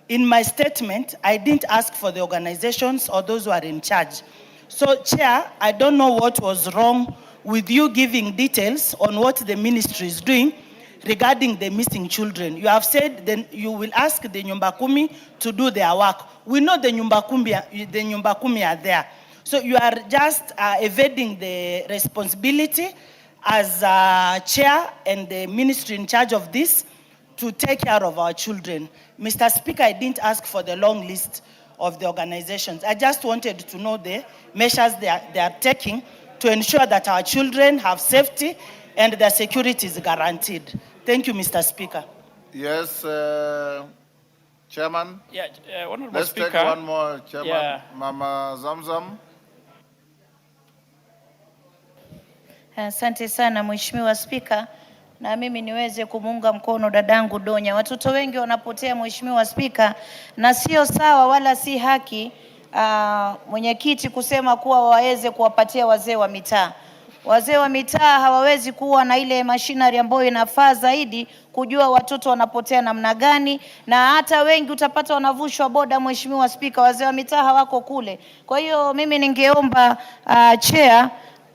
In my statement, I didn't ask for the organizations or those who are in charge. So, Chair, I don't know what was wrong with you giving details on what the ministry is doing regarding the missing children. You have said then you will ask the Nyumba Kumi to do their work. We know the Nyumba Kumi are there. So you are just evading the responsibility as chair and the ministry in charge of this to take care of our children. Mr. Speaker, I didn't ask for the long list of the organizations. I just wanted to know the measures they are taking to ensure that our children have safety and their security is guaranteed. Thank you, Mr. Speaker. Yes, Chairman. Yeah, Honorable Let's Speaker. take one more, Chairman. Yeah. Mama Zamzam. Asante sana Mheshimiwa Spika, na mimi niweze kumuunga mkono dadangu Donya. Watoto wengi wanapotea Mheshimiwa Spika, na sio sawa wala si haki mwenyekiti kusema kuwa waweze kuwapatia wazee wa mitaa. Wazee wa mitaa hawawezi kuwa na ile machinery ambayo inafaa zaidi kujua watoto wanapotea namna gani, na hata wengi utapata wanavushwa boda Mheshimiwa Spika, wazee wa mitaa hawako kule. Kwa hiyo mimi ningeomba chair,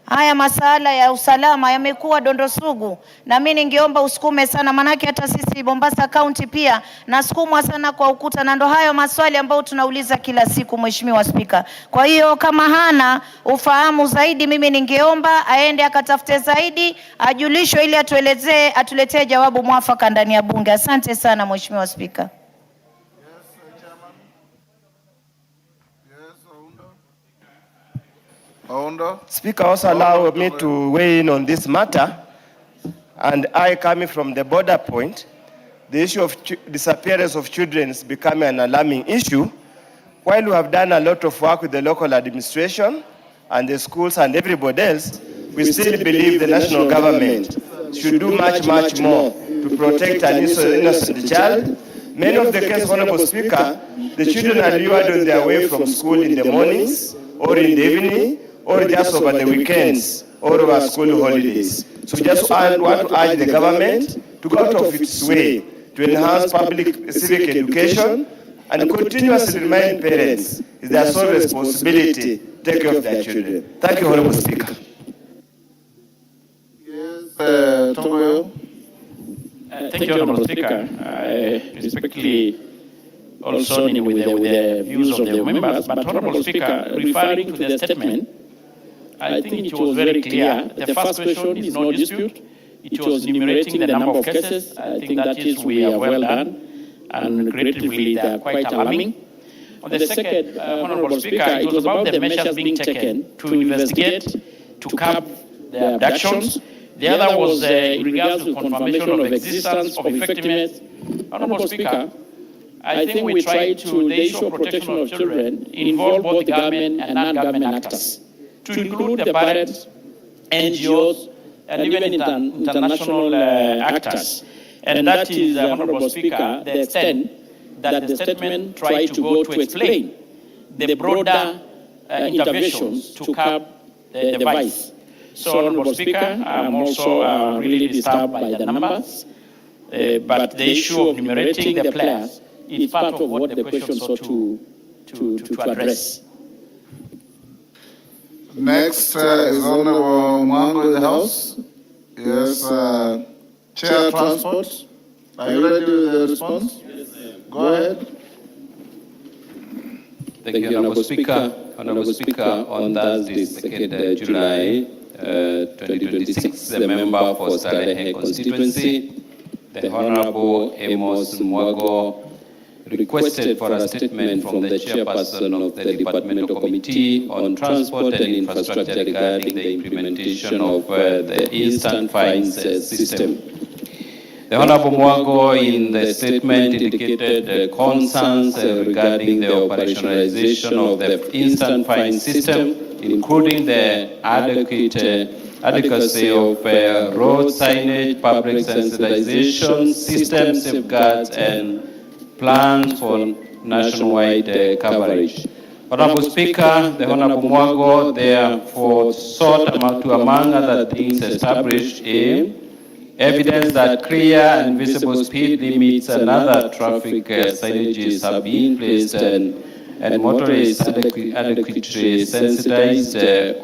haya masala ya usalama yamekuwa dondo sugu, na mimi ningeomba usukume sana, manake hata sisi Mombasa County pia nasukumwa sana kwa ukuta, na ndo hayo maswali ambayo tunauliza kila siku Mheshimiwa Spika. Kwa hiyo kama hana ufahamu zaidi, mimi ningeomba aende akatafute zaidi, ajulishwe ili atuletee jawabu mwafaka ndani ya bunge. Asante sana Mheshimiwa Spika. Speaker, also allow me to weigh in on this matter. And I, coming from the border point, the issue of disappearance of children is becoming an alarming issue. while we have done a lot of work with the local administration and the schools and everybody else, we still believe the national government should do much, much more to protect an innocent child. Many of the cases, Honorable Speaker, the children are lured on their way from school in the mornings or in the evening or just over the weekends or over school holidays. So we just want to urge the government to go out of its way to enhance public civic education and continuously remind parents it's their sole responsibility to take care of their children. Thank you, Honorable Speaker. Tongoyo. Thank you, Honorable Speaker. I respectfully also with the views of the members, but Honorable Speaker, referring to the statement, I think it was very clear. The first question is no dispute. It was enumerating the number of cases. I think that is we are well done, and creatively they are quite alarming. On the second, Honorable Speaker, it was about the measures being taken to investigate, to curb the abductions. The other was in regards to confirmation of existence of effectiveness. Honorable Speaker, I think we try to, the issue of protection of children involve both government and non-government actors, to include the parents, NGOs, and even international actors. And that is, Honorable Speaker, the extent that the statement tried to go to explain the broader interventions to curb the vice. So, Honorable Speaker, I'm also really disturbed by the numbers, but the issue of enumerating the players is part of what the question sought to address. Next is Honorable Mwango in the House. Yes, Chair Transport. Are you ready with the response? Go ahead. Thank you, Honorable Speaker. Honorable Speaker, on Thursday, 2nd July 2026, the member for Salehe constituency, the Honorable Amos Mwago, requested for a statement from the chairperson of the Departmental Committee on Transport and Infrastructure regarding the implementation of the instant fines system. The Honorable Mwago in the statement indicated concerns regarding the operationalization of the instant fine system, including the adequacy of road signage, public sensitization, system safeguards, and plans for nationwide coverage. Honorable Speaker, the Honorable Mwago therefore sought to, among other things, establish evidence that clear and visible speed limits and other traffic signages have been placed and motorists adequately sensitized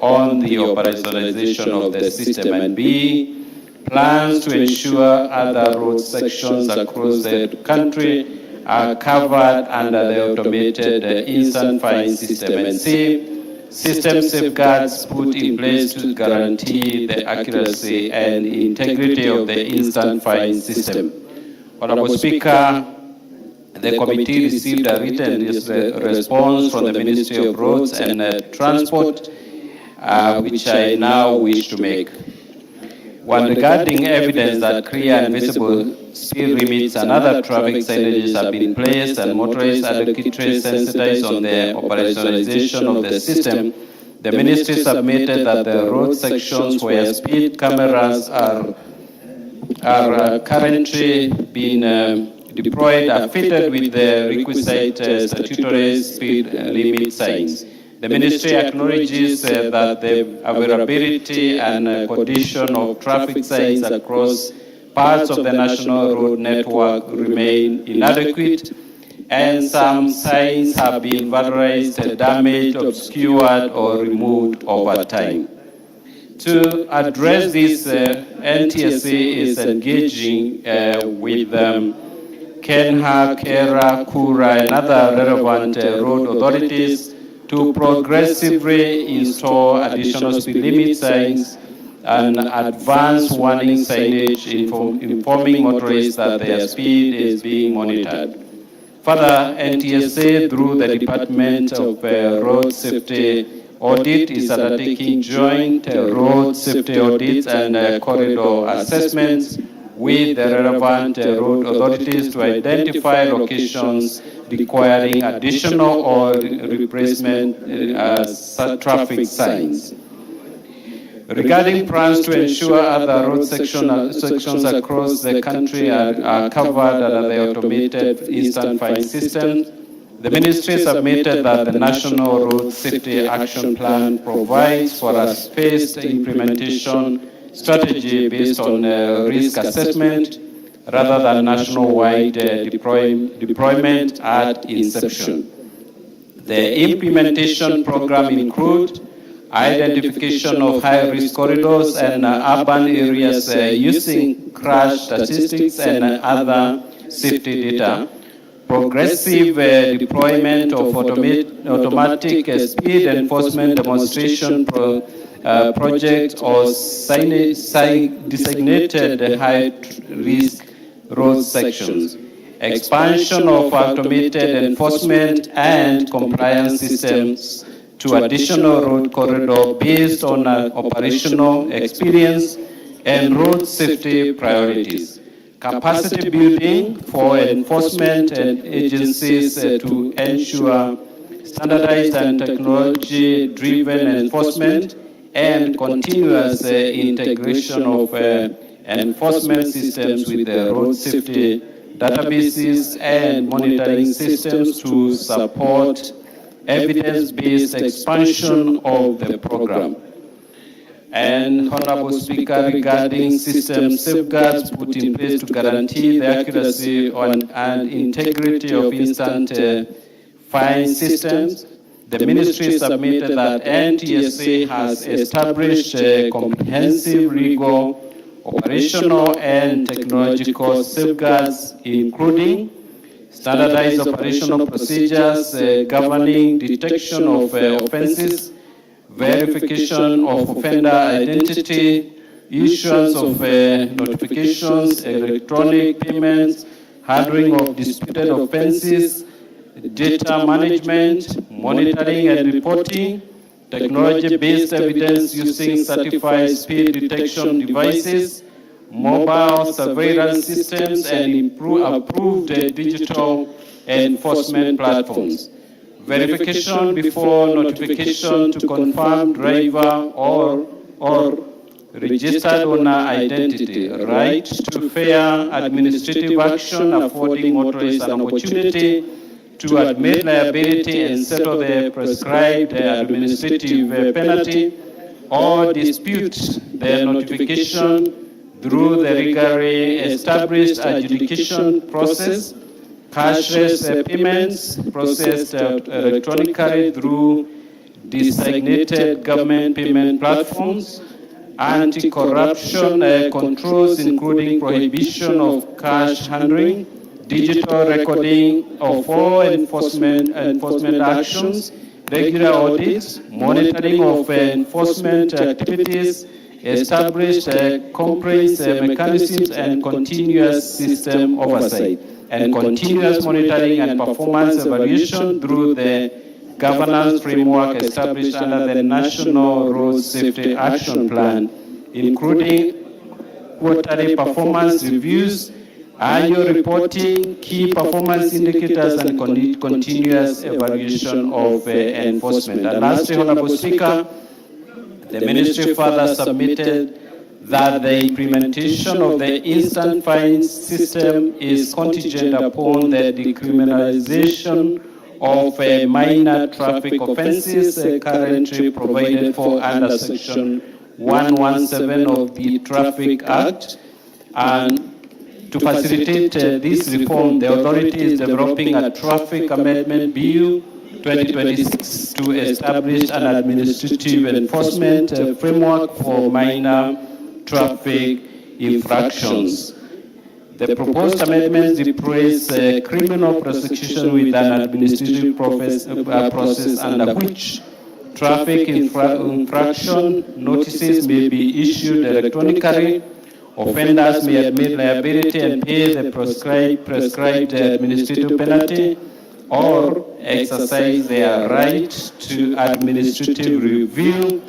on the operationalization of the system, and B, plans to ensure other road sections across the country are covered under the automated instant fine system, and C, system safeguards put in place to guarantee the accuracy and integrity of the instant fine system. Honorable Speaker, the committee received a written response from the Ministry of Roads and Transport, which I now wish to make. One, regarding evidence that clear and visible speed limits and other traffic signages have been placed and motorists adequately sensitized on the operationalization of the system, the ministry submitted that the road sections where speed cameras are currently being deployed are fitted with the requisite statutory speed limit signs. The ministry acknowledges that the availability and condition of traffic signs across parts of the national road network remain inadequate, and some signs have been vandalized, damaged, obscured, or removed over time. To address this, NTSA is engaging with Kenha, Kera, Kura, and other relevant road authorities to progressively install additional speed limit signs and advanced warning signage informing motorists that their speed is being monitored. Further, NTSA, through the Department of Road Safety Audit, is undertaking joint road safety audits and corridor assessments with the relevant road authorities to identify locations requiring additional or replacement traffic signs. Regarding plans to ensure other road sections across the country are covered under the automated instant fine system, the ministry submitted that the National Road Safety Action Plan provides for a phased implementation strategy based on risk assessment rather than nationwide deployment at inception. The implementation program includes identification of high-risk corridors and urban areas using crash statistics and other safety data, progressive deployment of automatic speed enforcement demonstration project or designated high-risk road sections, expansion of automated enforcement and compliance systems to additional road corridor based on operational experience and road safety priorities. Capacity building for enforcement and agencies to ensure standardized and technology-driven enforcement and continuous integration of enforcement systems with the road safety databases and monitoring systems to support evidence-based expansion of the program. And Honorable Speaker, regarding system safeguards put in place to guarantee the accuracy and integrity of instant fine systems, the ministry submitted that NTSA has established comprehensive legal, operational and technological safeguards, including standardized operational procedures governing detection of offenses, verification of offender identity, issuance of notifications, electronic payments, handling of disputed offenses, data management, monitoring and reporting, technology-based evidence using certified speed detection devices, mobile surveillance systems, and approved digital enforcement platforms. Verification before notification to confirm driver or registered owner identity, right to fair administrative action affording motorists an opportunity to admit liability and settle the prescribed administrative penalty or dispute the notification through the legally established adjudication process, cashless payments processed electronically through designated government payment platforms, anti-corruption controls including prohibition of cash handling, digital recording of all enforcement actions, regular audits, monitoring of enforcement activities, established complaints mechanisms and continuous system oversight, and continuous monitoring and performance evaluation through the governance framework established under the National Road Safety Action Plan, including quarterly performance reviews, annual reporting, key performance indicators, and continuous evaluation of enforcement. And lastly, Honorable Speaker, the ministry further submitted that the implementation of the instant fines system is contingent upon the decriminalization of minor traffic offenses currently provided for under Section 117 of the Traffic Act. And to facilitate this reform, the authority is developing a Traffic Amendment Bill 2026 to establish an administrative enforcement framework for minor traffic infractions. The proposed amendments replace criminal prosecution with an administrative process under which traffic infraction notices may be issued electronically. Offenders may admit liability and pay the prescribed administrative penalty or exercise their right to administrative review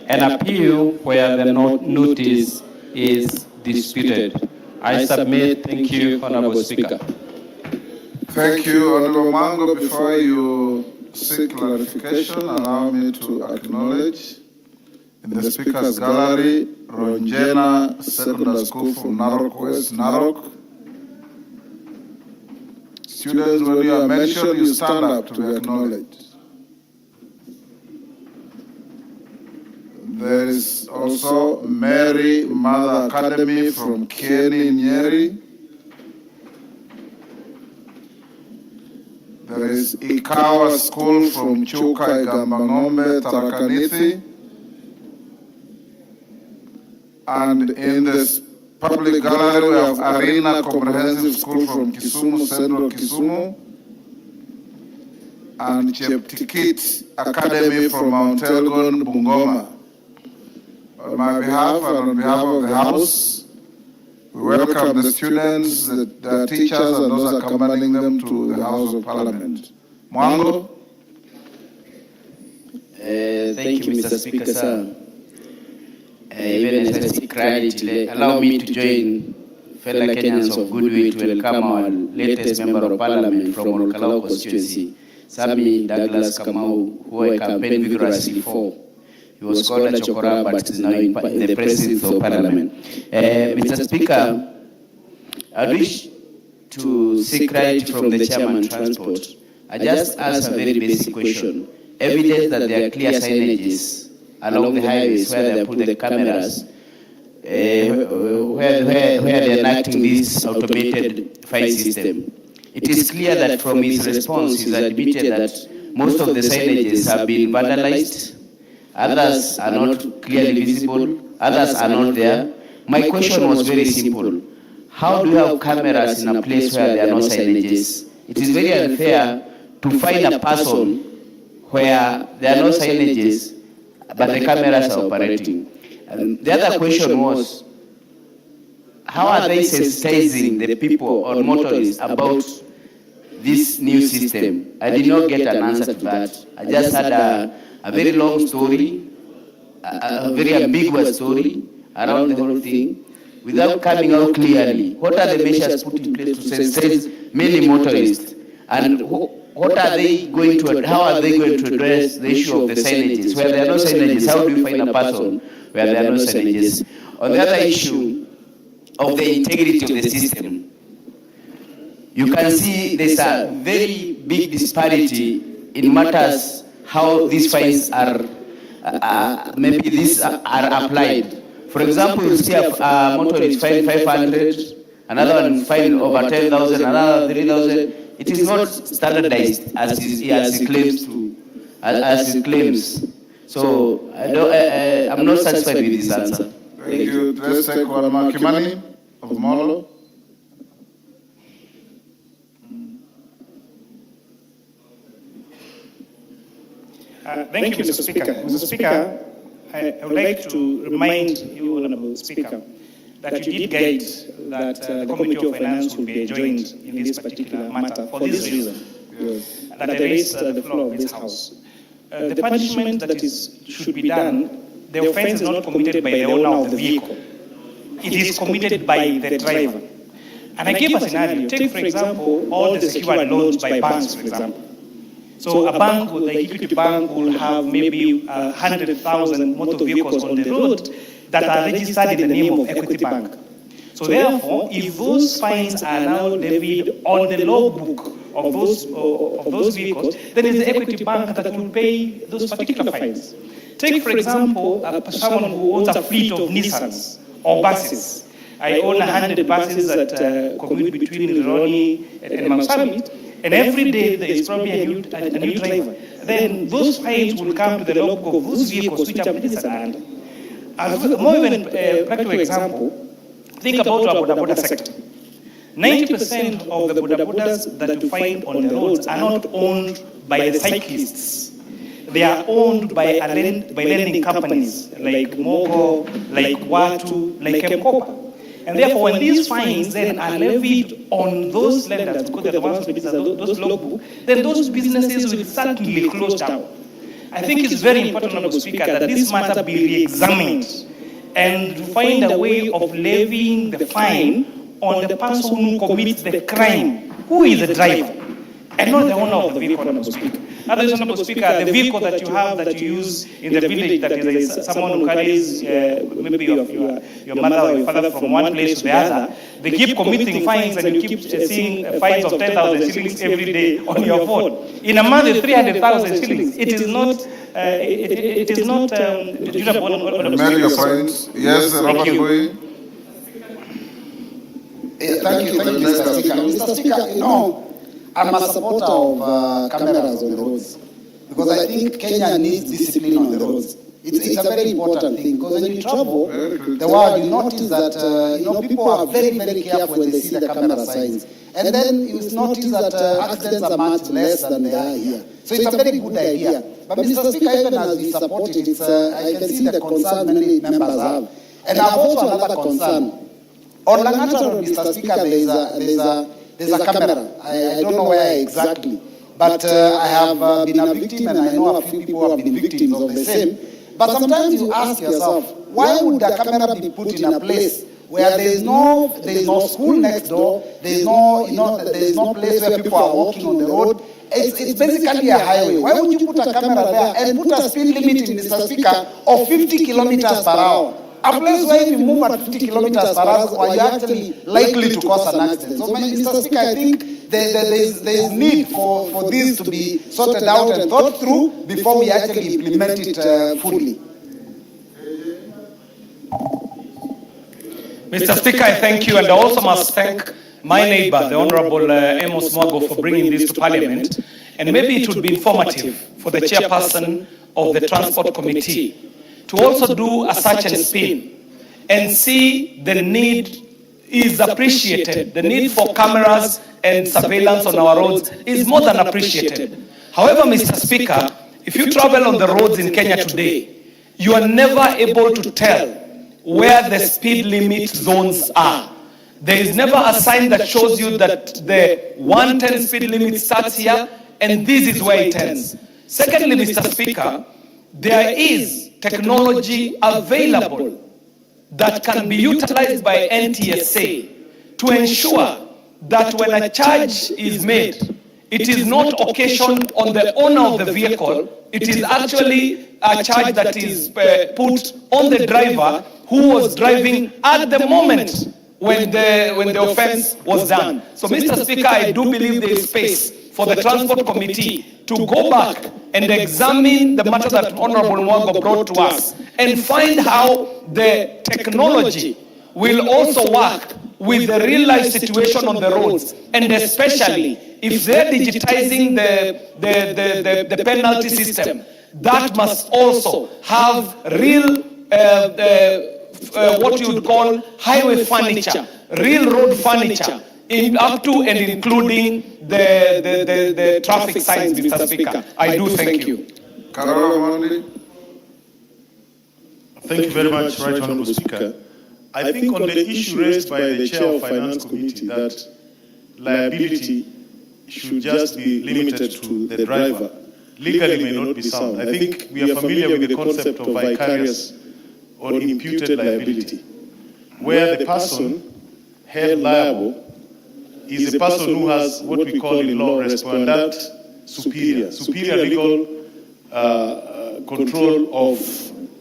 and appeal where the notice is disputed. I submit. Thank you, Honorable Speaker. Thank you, Honorable Mango. Before you seek clarification, allow me to acknowledge in the Speaker's Gallery, Ronjena Secondary School from Narok West, Narok. Students, when you are mentioned, you stand up to be acknowledged. There is also Mary Mother Academy from Kieni, Nyeri. There is Ikawa School from Chuka, Igambangombe, Tharaka-Nithi. And in this public gallery, we have Arena Comprehensive School from Kisumu, Central Kisumu. And Cheptikit Academy from Mount Elgon, Bungoma. On my behalf and on behalf of the House, we welcome the students, the teachers, and those accompanying them to the House of Parliament. Mwango? Thank you, Mr. Speaker, sir. Even as I seek credit, allow me to join fellow Kenyans of goodwill to welcome our latest Member of Parliament from Olkalau constituency, Sammy Douglas Kamau, who I campaigned vigorously for. He was called a Chokora, but is now in the presence of Parliament. Mr. Speaker, I wish to seek credit from the Chairman Transport. I just asked a very basic question. Evidence that there are clear signages along the highways where they put the cameras, where they are enacting this automated fine system. It is clear that from his response, he's admitted that most of the signages have been vandalized. Others are not clearly visible, others are not there. My question was very simple. How do you have cameras in a place where there are no signages? It is very unfair to find a person where there are no signages, but the cameras are operating. The other question was, how are they sensitizing the people or motorists about this new system? I did not get an answer to that. I just had a very long story, a very ambiguous story around the whole thing, without coming out clearly. What are the measures put in place to sensitize many motorists? And what are they going to, how are they going to address the issue of the signages? Where there are no signages, how do you find a person where there are no signages? On the other issue of the integrity of the system, you can see there's a very big disparity in matters how these fines are, maybe these are applied. For example, you see a motorist fined 500, another one fined over 10,000, another 3,000. It is not standardized as it claims to, as it claims. So I'm not satisfied with this answer. Thank you. Let's take one more. Kimani of Molo. Thank you, Mr. Speaker. Mr. Speaker, I would like to remind you, Honourable Speaker, that you did guide that the Committee of Finance will be joined in this particular matter for this reason, that I raised the floor of this House. The punishment that should be done, the offence is not committed by the owner of the vehicle. It is committed by the driver. And I gave a scenario. Take, for example, all the secured loans by banks, for example. So a bank, the Equity Bank, will have maybe 100,000 motor vehicles on the road that are registered in the name of Equity Bank. So therefore, if those fines are now levied on the logbook of those vehicles, then it's the Equity Bank that will pay those particular fines. Take, for example, someone who owns a fleet of Nissans or buses. I own 100 buses that commute between Rironi and Mount Summit. And every day there is probably a new driver. Then those fines will come to the logbook of those vehicles which are registered under. As a more even practical example, think about our boda sector. 90% of the bodas that you find on the roads are not owned by the cyclists. They are owned by lending companies like Mogo, like Watu, like Mkopa. And therefore, when these fines then are levied on those lenders, because they're the ones who register those logbook, then those businesses will certainly close down. I think it's very important, Honourable Speaker, that this matter be re-examined and to find a way of levying the fine on the person who commits the crime, who is the driver, and not the owner of the vehicle, Honorable Speaker. Other Honorable Speaker, the vehicle that you have, that you use in the village, that is someone who carries maybe your mother or your father from one place to the other, they keep committing fines and you keep seeing fines of 10,000 shillings every day on your phone. In a month, 300,000 shillings. It is not. It is not. Many your points. Yes, Robert Boy. Thank you, Mr. Speaker. Mr. Speaker, you know, I'm a supporter of cameras on the roads because I think Kenya needs discipline on the roads. It's a very important thing because when you travel the world, you notice that people are very, very careful when they see the camera signs. And then you notice that accidents are much less than they are here. So it's a very good idea. But Mr. Speaker, even as we support it, I can see the concern many members have. And I have also another concern. On Langata Road, Mr. Speaker, there's a camera. I don't know where exactly. But I have been a victim, and I know a few people have been victims of the same. But sometimes you ask yourself, why would a camera be put in a place where there is no school next door, there is no place where people are walking on the road? It's basically a highway. Why would you put a camera there and put a speed limit, Mr. Speaker, of 50 kilometers per hour? A place where if you move at 50 kilometers per hour, you're actually likely to cause an accident. So, Mr. Speaker, I think there is need for this to be sorted out and thought through before we actually implement it fully. Mr. Speaker, I thank you, and I also must thank my neighbor, the Honorable Amos Mwago, for bringing this to Parliament. And maybe it would be informative for the chairperson of the Transport Committee to also do a search and spin and see the need is appreciated. The need for cameras and surveillance on our roads is more than appreciated. However, Mr. Speaker, if you travel on the roads in Kenya today, you are never able to tell where the speed limit zones are. There is never a sign that shows you that the 110 speed limit starts here and this is where it ends. Secondly, Mr. Speaker, there is technology available that can be utilized by NTSA to ensure that when a charge is made, it is not occasioned on the owner of the vehicle, it is actually a charge that is put on the driver who was driving at the moment when the offense was done. So, Mr. Speaker, I do believe there is space for the Transport Committee to go back and examine the matter that Honorable Mwago brought to us and find how the technology will also work with the real life situation on the roads, and especially if they're digitizing the penalty system, that must also have real what you would call highway furniture, real road furniture, up to and including the traffic signs, Mr. Speaker. I do thank you. Thank you very much, Right Honourable Speaker. I think on the issue raised by the Chair of Finance Committee that liability should just be limited to the driver, legally may not be sound. I think we are familiar with the concept of vicarious or imputed liability, where the person held liable is a person who has what we call in law respondent superior legal control of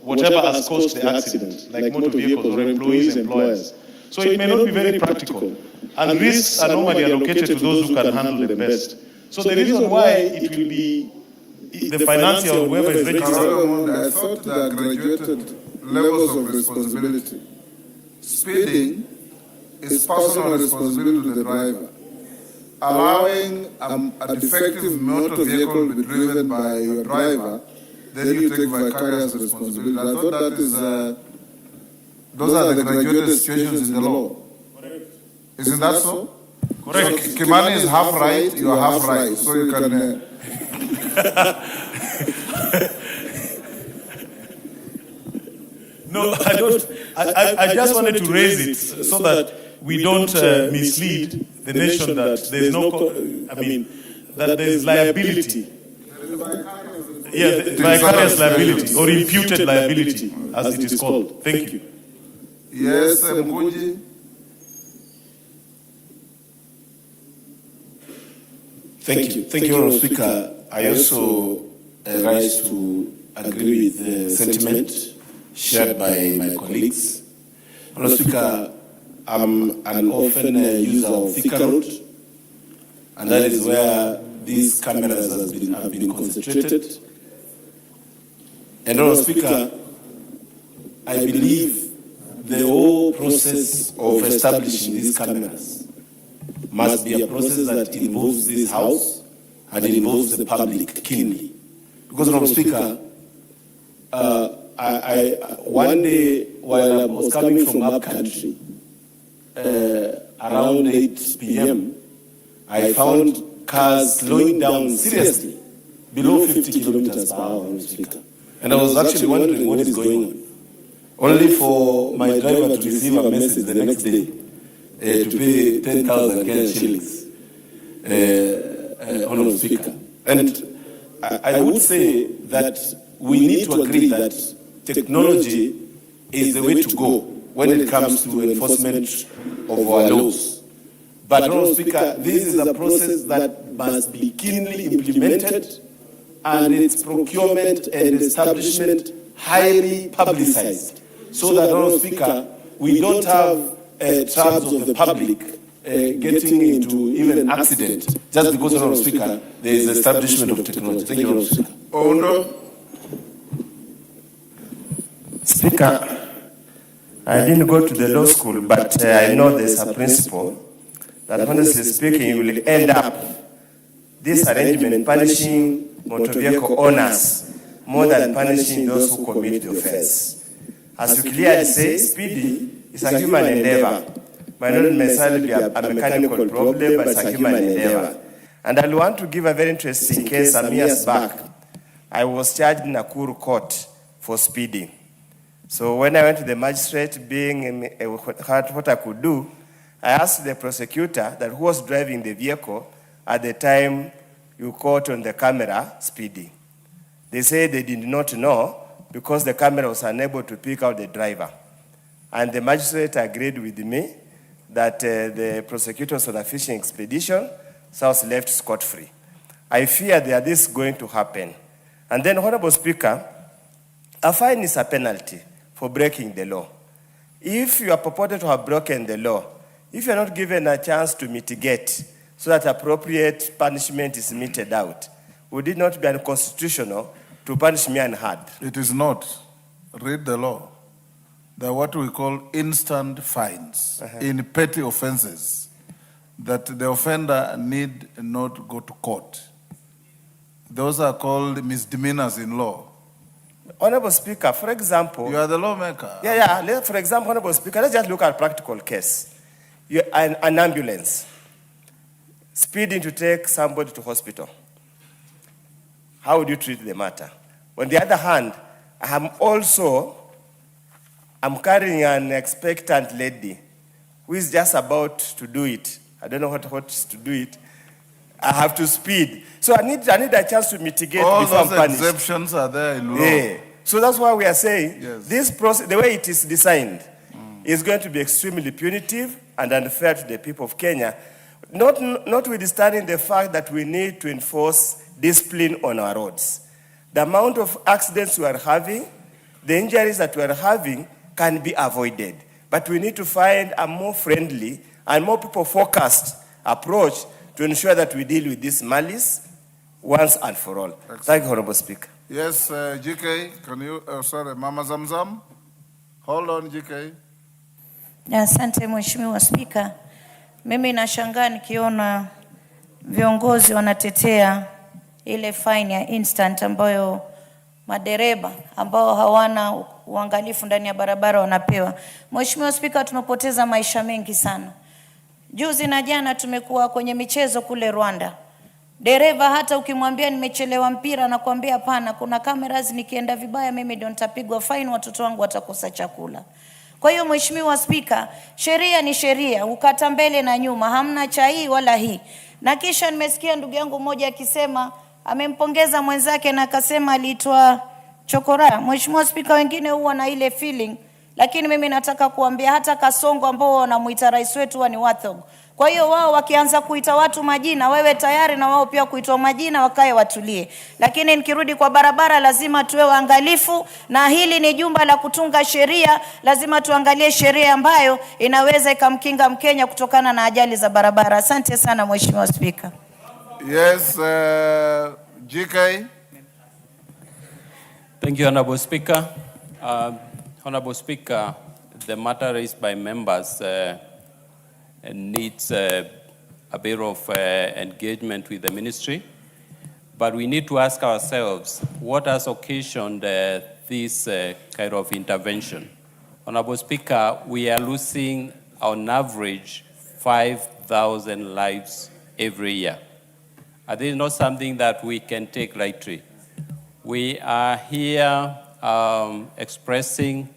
whatever has caused the accident, like motor vehicles or employers. So it may not be very practical, and risks are normally allocated to those who can handle them best. So the reason why it will be the financial, whoever is registered. I thought there are graduated levels of responsibility. Speeding is personal responsibility to the driver. Allowing a defective motor vehicle to be driven by your driver, then you take vicarious responsibility. I thought that is, those are the graduated situations in the law. Isn't that so? Correct. So Kimani is half right, you are half right. So you can... No, I don't. I just wanted to raise it so that we don't mislead the nation that there is no, that there is liability. Yeah, vicarious liability or imputed liability, as it is called. Thank you. Yes, Mkuji. Thank you. Thank you, Honourable Speaker. I also rise to agree with the sentiment shared by my colleagues. Honourable Speaker, I'm an often user of Thika Road, and that is where these cameras have been concentrated. And Honourable Speaker, I believe the whole process of establishing these cameras must be a process that involves this House and involves the public keenly. Because, Honourable Speaker, one day while I was coming from up country, around 8 p.m., I found cars slowing down seriously, below 50 kilometers per hour, Honourable Speaker. And I was actually wondering what is going on. Only for my driver to receive a message the next day to pay 10,000 Kenyan shillings, Honourable Speaker. And I would say that we need to agree that technology is the way to go when it comes to enforcement of our laws. But, Honourable Speaker, this is a process that must be keenly implemented, and its procurement and establishment highly publicized, so that, Honourable Speaker, we don't have tribes of the public getting into even an accident just because, Honourable Speaker, there is establishment of technology. Thank you, Honourable Speaker. Order. Speaker, I didn't go to the law school, but I know there's a principle that, honestly speaking, you will end up this arrangement punishing motor vehicle owners more than punishing those who commit the offense. As you clearly say, speeding is a human endeavor. Might not necessarily be a mechanical problem, but it's a human endeavor. And I want to give a very interesting case. Some years back, I was charged in Nakuru court for speeding. So when I went to the magistrate, being what I could do, I asked the prosecutor that who was driving the vehicle at the time you caught on the camera speeding. They said they did not know because the camera was unable to pick out the driver. And the magistrate agreed with me that the prosecutor was on a fishing expedition, so I was left scot-free. I fear that this is going to happen. And then, Honourable Speaker, a fine is a penalty for breaking the law. If you are purported to have broken the law, if you are not given a chance to mitigate so that appropriate punishment is meted out, would it not be unconstitutional to punish me unheard? It is not. Read the law. There are what we call instant fines in petty offenses that the offender need not go to court. Those are called misdemeanors in law. Honourable Speaker, for example... You are the lawmaker. Yeah. For example, Honourable Speaker, let's just look at a practical case. An ambulance speeding to take somebody to hospital. How would you treat the matter? On the other hand, I'm carrying an expectant lady who is just about to do it. I don't know what to do it. I have to speed. So I need a chance to mitigate before I'm punished. All those exceptions are there in law. Yeah. So that's why we are saying this process, the way it is designed, is going to be extremely punitive and unfair to the people of Kenya, notwithstanding the fact that we need to enforce discipline on our roads. The amount of accidents we are having, the injuries that we are having can be avoided. But we need to find a more friendly and more people-focused approach to ensure that we deal with this malice once and for all. Thank you, Honourable Speaker. Yes, GK, can you, sorry, Mama Zamzam? Hold on, GK. Asante Mheshimiwa Spika. Mimi nashangaa nikiona viongozi wanatetea ile fine ya instant ambayo madereba ambao hawana uangalifu ndani ya barabara wanapewa. Mheshimiwa Spika, tumepoteza maisha mengi sana. Juzi na jana tumekuwa kwenye michezo kule Rwanda. Dereva hata ukimwambia nimechelewa mpira na kuambia hapana, kuna cameras, nikienda vibaya mimi ndio nitapigwa fine, watoto wangu watakosa chakula. Kwa hiyo Mheshimiwa Spika, sheria ni sheria, ukata mbele na nyuma, hamna cha hii wala hii. Na kisha nimesikia ndugu yangu mmoja akisema amempongeza mwenzake na akasema aliitwa chokora. Mheshimiwa Spika, wengine huwa na ile feeling Lakini mimi nataka kuambia hata Kasongo ambao wanamuita rais wetu wa ni Wathogu. Kwa hiyo wao wakianza kuita watu majina, wewe tayari na wao pia kuitwa majina, wakae watulie. Lakini nikirudi kwa barabara, lazima tuwe waangalifu, na hili ni jumba la kutunga sheria. Lazima tuangalie sheria ambayo inaweza ikamkinga Mkenya kutokana na ajali za barabara. Asante sana Mheshimiwa Spika. Yes, GK. Thank you, Honorable Speaker. Honorable Speaker, the matter raised by members needs a bit of engagement with the ministry, but we need to ask ourselves what has occasioned this kind of intervention. Honorable Speaker, we are losing on average 5,000 lives every year. This is not something that we can take lightly. We are here expressing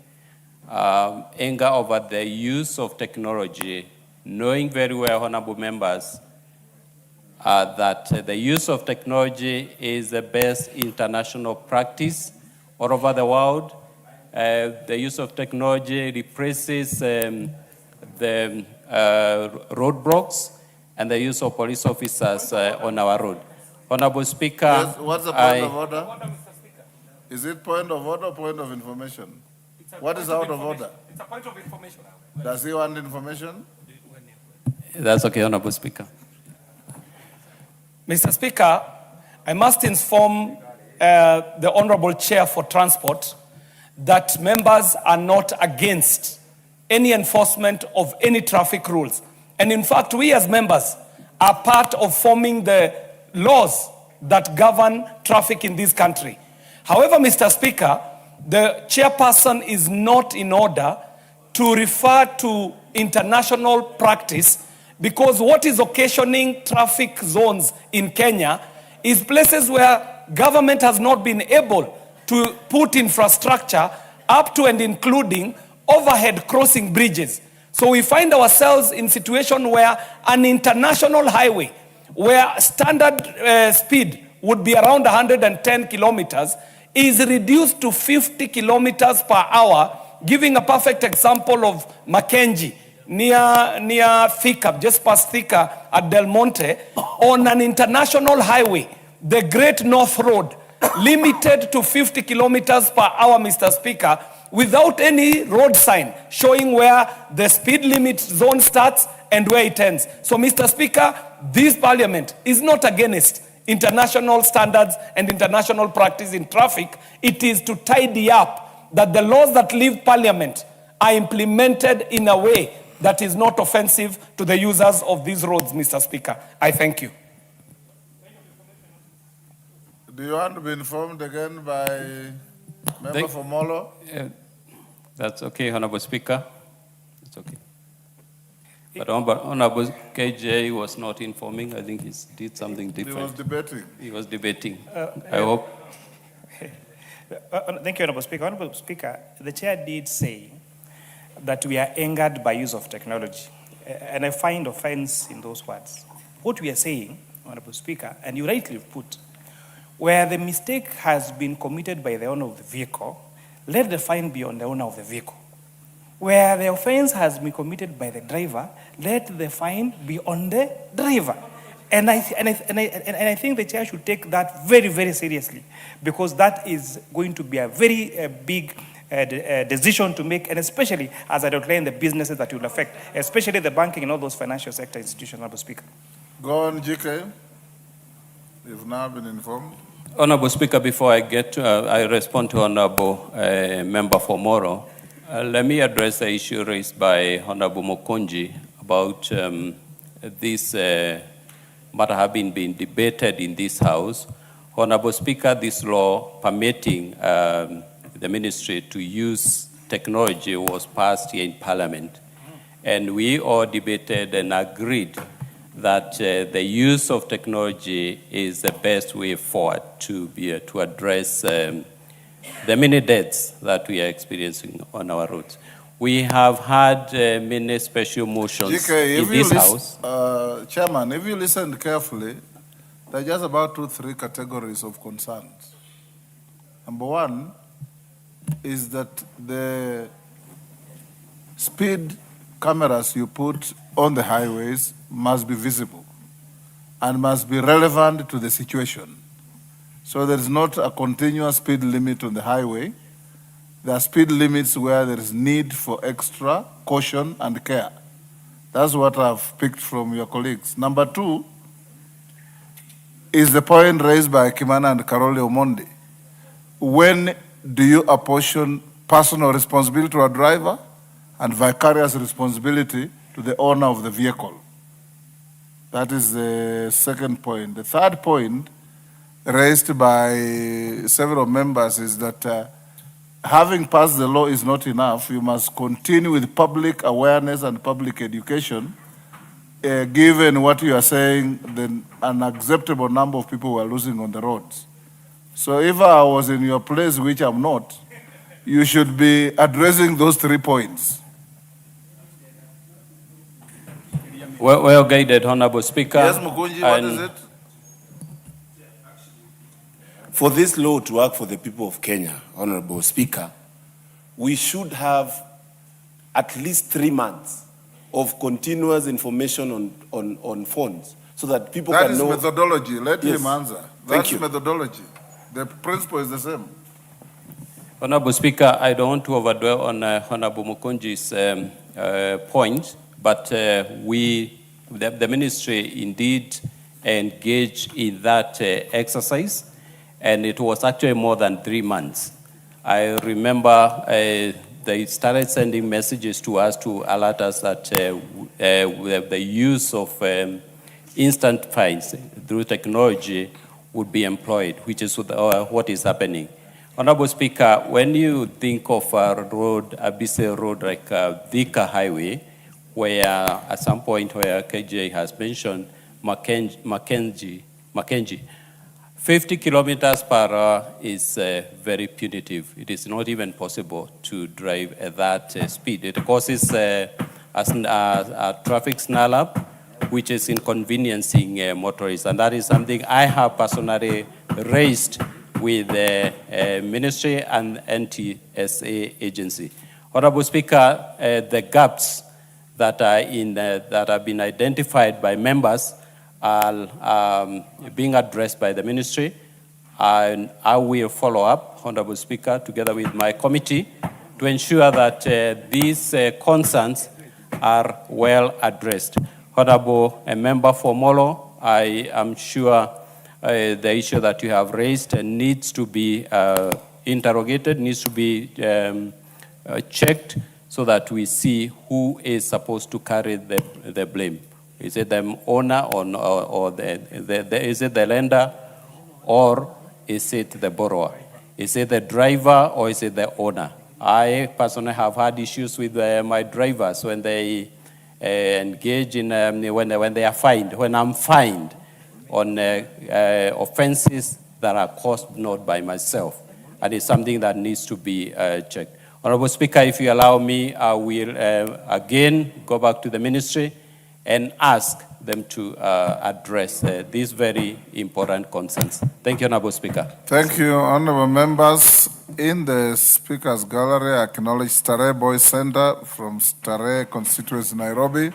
anger over the use of technology, knowing very well, honorable members, that the use of technology is the best international practice all over the world. The use of technology replaces the roadblocks and the use of police officers on our road. Honorable Speaker, Yes, what's the point of order? Is it point of order or point of information? What is out of order? It's a point of information. Does he want information? That's okay, Honorable Speaker. Mr. Speaker, I must inform the Honorable Chair for Transport that members are not against any enforcement of any traffic rules. And in fact, we as members are part of forming the laws that govern traffic in this country. However, Mr. Speaker, the chairperson is not in order to refer to international practice, because what is occasioning traffic zones in Kenya is places where government has not been able to put infrastructure up to and including overhead crossing bridges. So we find ourselves in a situation where an international highway, where standard speed would be around 110 kilometers, is reduced to 50 kilometers per hour, giving a perfect example of Mackenzie, near Thika, just past Thika at Del Monte, on an international highway, the Great North Road, limited to 50 kilometers per hour, Mr. Speaker, without any road sign showing where the speed limit zone starts and where it ends. So, Mr. Speaker, this parliament is not against international standards and international practice in traffic. It is to tidy up that the laws that leave parliament are implemented in a way that is not offensive to the users of these roads, Mr. Speaker. I thank you. Do you want to be informed again by Member for Molo? That's okay, Honorable Speaker. It's okay. But Honorable KJ was not informing. I think he did something different. He was debating. He was debating. I hope. Thank you, Honorable Speaker. Honorable Speaker, the chair did say that we are angered by use of technology. And I find offense in those words. What we are saying, Honorable Speaker, and you rightly put, where the mistake has been committed by the owner of the vehicle, let the fine be on the owner of the vehicle. Where the offense has been committed by the driver, let the fine be on the driver. And I think the chair should take that very, very seriously, because that is going to be a very big decision to make, and especially as I outline the businesses that will affect, especially the banking and all those financial sector institutions, Honorable Speaker. Go on, GK. You've now been informed. Honorable Speaker, before I get to, I respond to Honorable Member for Moro, let me address the issue raised by Honorable Mokonji about this matter having been debated in this House. Honorable Speaker, this law permitting the ministry to use technology was passed here in Parliament. And we all debated and agreed that the use of technology is the best way forward to address the many deaths that we are experiencing on our roads. We have had many special motions in this House. Chairman, if you listen carefully, there are just about 2-3 categories of concerns. Number one is that the speed cameras you put on the highways must be visible and must be relevant to the situation. So there is not a continuous speed limit on the highway. There are speed limits where there is need for extra caution and care. That's what I've picked from your colleagues. Number two is the point raised by Kimana and Karoli Omondi. When do you apportion personal responsibility to a driver and vicarious responsibility to the owner of the vehicle? That is the second point. The third point raised by several members is that having passed the law is not enough. You must continue with public awareness and public education. Given what you are saying, then an unacceptable number of people were losing on the roads. So if I was in your place, which I'm not, you should be addressing those 3 points. Well guided, Honorable Speaker. Yes, Mukunji, what is it? For this law to work for the people of Kenya, Honorable Speaker, we should have at least 3 months of continuous information on phones so that people That can is know. methodology. Let Yes. him answer. Thank That's you. methodology. The principle is the same. Honorable Speaker, I don't want to overdwell on Honorable Mukunji's point, but the ministry indeed engaged in that exercise, and it was actually more than 3 months. I remember they started sending messages to us to alert us that the use of instant fines through technology would be employed, which is what is happening. Honorable Speaker, when you think of a busy road like Thika Highway, where at some point where KJ has mentioned Mackenzie, 50 kilometers per hour is very punitive. It is not even possible to drive at that speed. It causes a traffic snarl-up, which is inconveniencing motorists. And that is something I have personally raised with the ministry and NTSA agency. Honorable Speaker, the gaps that are that have been identified by members are being addressed by the ministry, and I will follow up, Honorable Speaker, together with my committee, to ensure that these concerns are well addressed. Honorable Member for Molo, I am sure the issue that you have raised needs to be interrogated, needs to be checked, so that we see who is supposed to carry the blame. Is it the owner or is it the lender, or is it the borrower? Is it the driver or is it the owner? I personally have had issues with my drivers when they engage in, when they are fined, when I'm fined on offenses that are caused not by myself. And it's something that needs to be checked. Honorable Speaker, if you allow me, I will again go back to the ministry and ask them to address these very important concerns. Thank you, Honorable Speaker. Thank you, honorable members. In the Speaker's Gallery, I acknowledge Starehe Boys Center from Starehe constituency, Nairobi.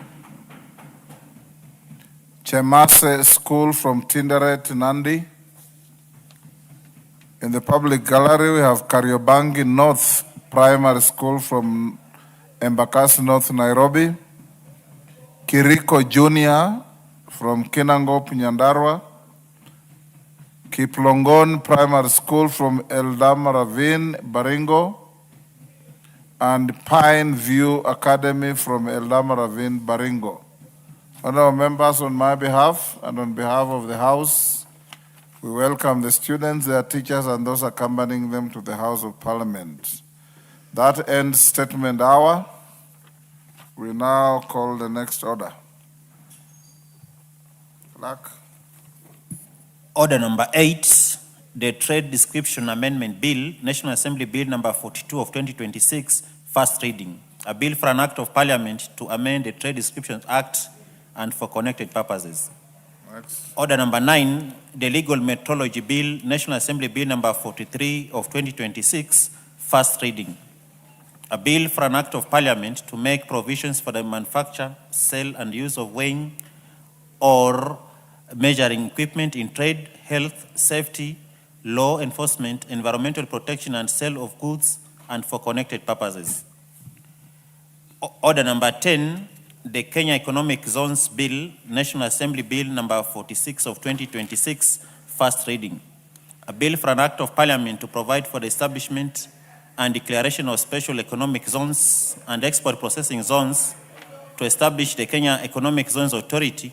Chemase School from Tinderet, Nandi. In the public gallery, we have Kariobangi North Primary School from Embakasi North, Nairobi. Kiriko Junior from Kinangop, Nyandarua. Kiplongon Primary School from Eldama Ravine, Baringo. And Pine View Academy from Eldama Ravine, Baringo. Honorable members, on my behalf and on behalf of the House, we welcome the students, their teachers, and those accompanying them to the House of Parliament. That ends statement hour. We now call the next order. Clerk. Order number 8, the Trade Description Amendment Bill, National Assembly Bill number 42 of 2026, first reading. A bill for an act of Parliament to amend the Trade Descriptions Act and for connected purposes. Next. Order number 9, the Legal Metrology Bill, National Assembly Bill number 43 of 2026, first reading. a bill for an act of parliament to make provisions for the manufacture, sale, and use of weighing or measuring equipment in trade, health, safety, law enforcement, environmental protection, and sale of goods, and for connected purposes. Order number 10, the Kenya Economic Zones Bill, National Assembly Bill number 46 of 2026, first reading. A bill for an act of parliament to provide for the establishment and declaration of special economic zones and export processing zones, to establish the Kenya Economic Zones Authority,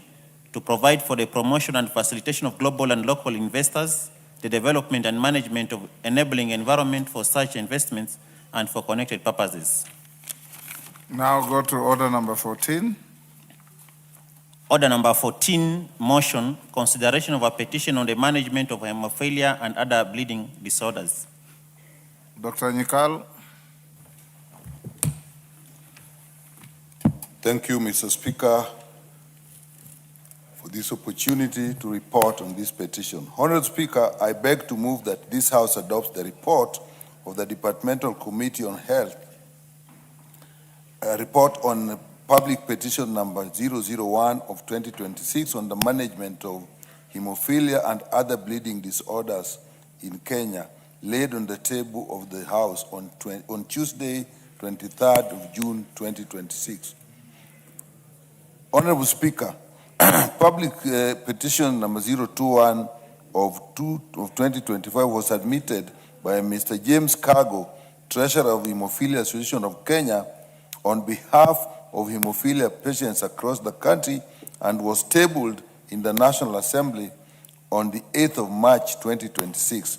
to provide for the promotion and facilitation of global and local investors, the development and management of enabling environment for such investments, and for connected purposes. Now go to order number 14. Order number 14, motion, consideration of a petition on the management of hemophilia and other bleeding disorders. Dr. Nyikal. Thank you, Mr. Speaker, for this opportunity to report on this petition. Honourable Speaker, I beg to move that this House adopts the report of the Departmental Committee on Health, a report on public petition number 001 of 2026 on the management of hemophilia and other bleeding disorders in Kenya, laid on the table of the House on Tuesday, 23rd of June 2026. Honourable Speaker, public petition number 021 of 2025 was submitted by Mr. James Cargo, Treasurer of Hemophilia Association of Kenya, on behalf of hemophilia patients across the country, and was tabled in the National Assembly on the 8th of March 2026.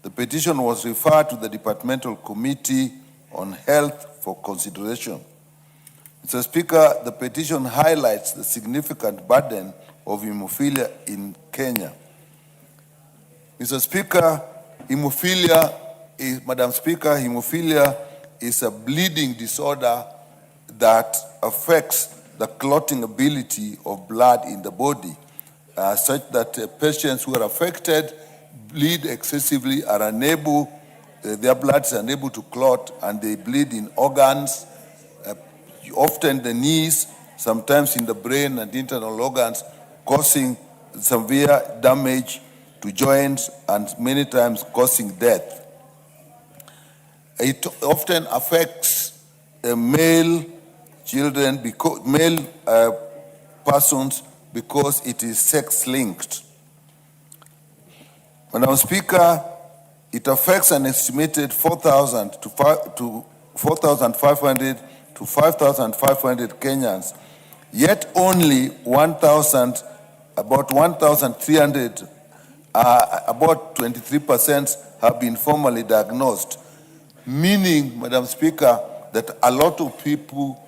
The petition was referred to the Departmental Committee on Health for consideration. Mr. Speaker, the petition highlights the significant burden of hemophilia in Kenya. Mr. Speaker, Madam Speaker, hemophilia is a bleeding disorder that affects the clotting ability of blood in the body, such that patients who are affected bleed excessively, are unable, their blood is unable to clot, and they bleed in organs, often the knees, sometimes in the brain and internal organs, causing severe damage to joints and many times causing death. It often affects male children, male persons, because it is sex-linked. Madam Speaker, it affects an estimated 4,000 to 4,500 to 5,500 Kenyans, yet only about 1,300, about 23% have been formally diagnosed, meaning, Madam Speaker, that a lot of people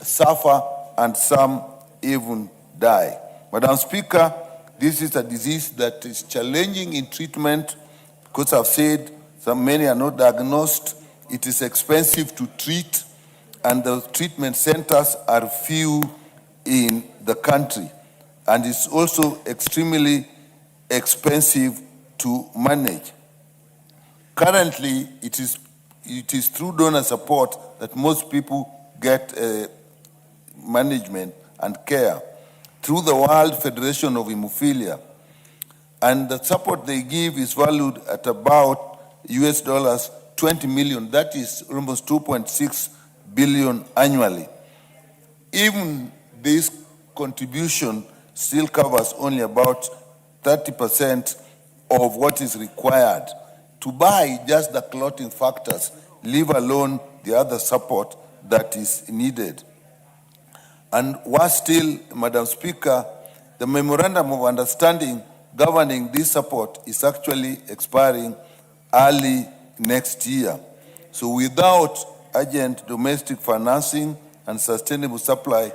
suffer, and some even die. Madam Speaker, this is a disease that is challenging in treatment because I've said many are not diagnosed. It is expensive to treat, and the treatment centers are few in the country. And it's also extremely expensive to manage. Currently, it is through donor support that most people get management and care, through the World Federation of Hemophilia. And the support they give is valued at about US $20 million. That is almost 2.6 billion annually. Even this contribution still covers only about 30% of what is required to buy just the clotting factors, leave alone the other support that is needed. And worse still, Madam Speaker, the memorandum of understanding governing this support is actually expiring early next year. So without urgent domestic financing and sustainable supply,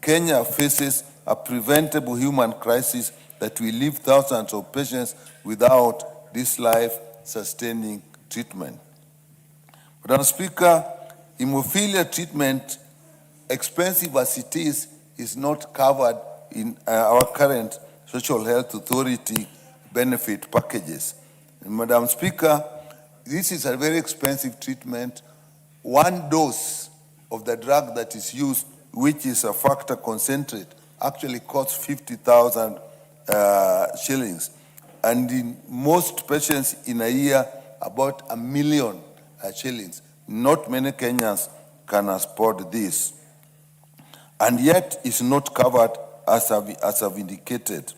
Kenya faces a preventable human crisis that will leave thousands of patients without this life-sustaining treatment. Madam Speaker, hemophilia treatment, expensive as it is not covered in our current Social Health Authority benefit packages. And Madam Speaker, this is a very expensive treatment. one dose of the drug that is used, which is a factor concentrate, actually costs 50,000 shillings. And in most patients in a year, about 1 million shillings. Not many Kenyans can afford this. And yet it's not covered as I've indicated.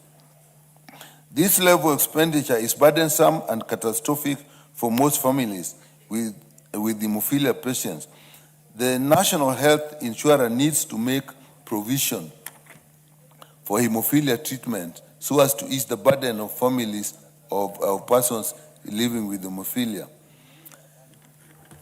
This level of expenditure is burdensome and catastrophic for most families with hemophilia patients. The National Health Insurer needs to make provision for hemophilia treatment so as to ease the burden of families of persons living with hemophilia.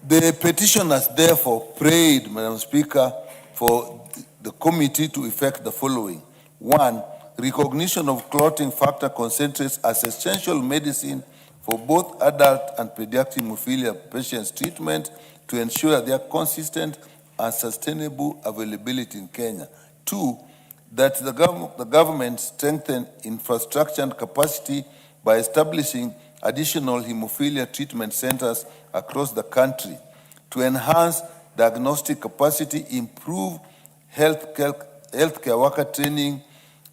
The petitioners therefore prayed, Madam Speaker, for the committee to effect the following. 1, recognition of clotting factor concentrates as essential medicine for both adult and pediatric hemophilia patients' treatment to ensure their consistent and sustainable availability in Kenya. 2, that the government strengthen infrastructure and capacity by establishing additional hemophilia treatment centers across the country to enhance diagnostic capacity, improve healthcare worker training,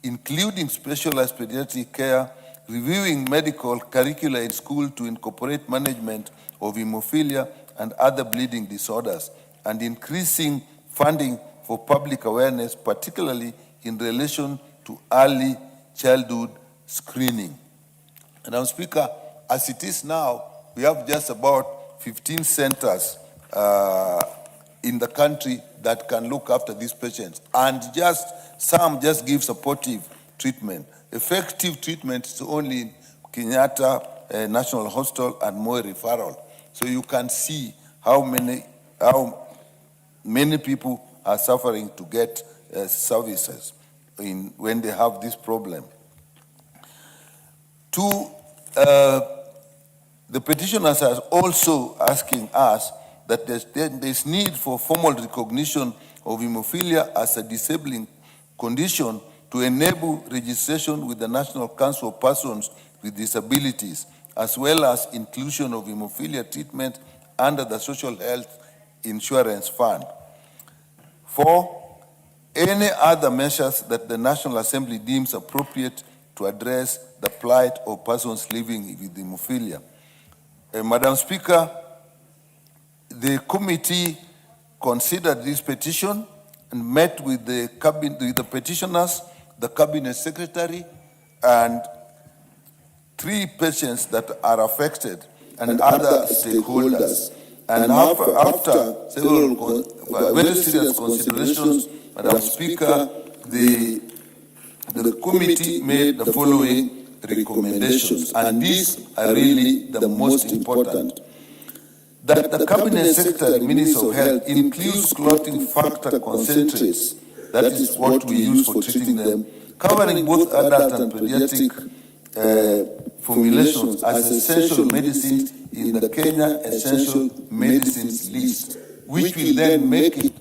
including specialized pediatric care, reviewing medical curricula in school to incorporate management of hemophilia and other bleeding disorders, and increasing funding for public awareness, particularly in relation to early childhood screening. Madam Speaker, as it is now, we have just about 15 centers in the country that can look after these patients, and some just give supportive treatment. Effective treatment is only in Kenyatta National Hospital and Moi Referral. So you can see how many people are suffering to get services when they have this problem. 2, the petitioners are also asking us that there's need for formal recognition of hemophilia as a disabling condition to enable registration with the National Council of Persons with Disabilities, as well as inclusion of hemophilia treatment under the Social Health Insurance Fund. 4, any other measures that the National Assembly deems appropriate to address the plight of persons living with hemophilia. Madam Speaker, the committee considered this petition and met with the petitioners, the cabinet secretary, and 3 patients that are affected and other stakeholders. And after several very serious considerations, Madam Speaker, the committee made the following recommendations, and these are really the most important. That the Cabinet Secretary, Minister of Health, includes clotting factor concentrates, that is what we use for treating them, covering both adult and pediatric formulations as essential medicines in the Kenya Essential Medicines List, which will then make it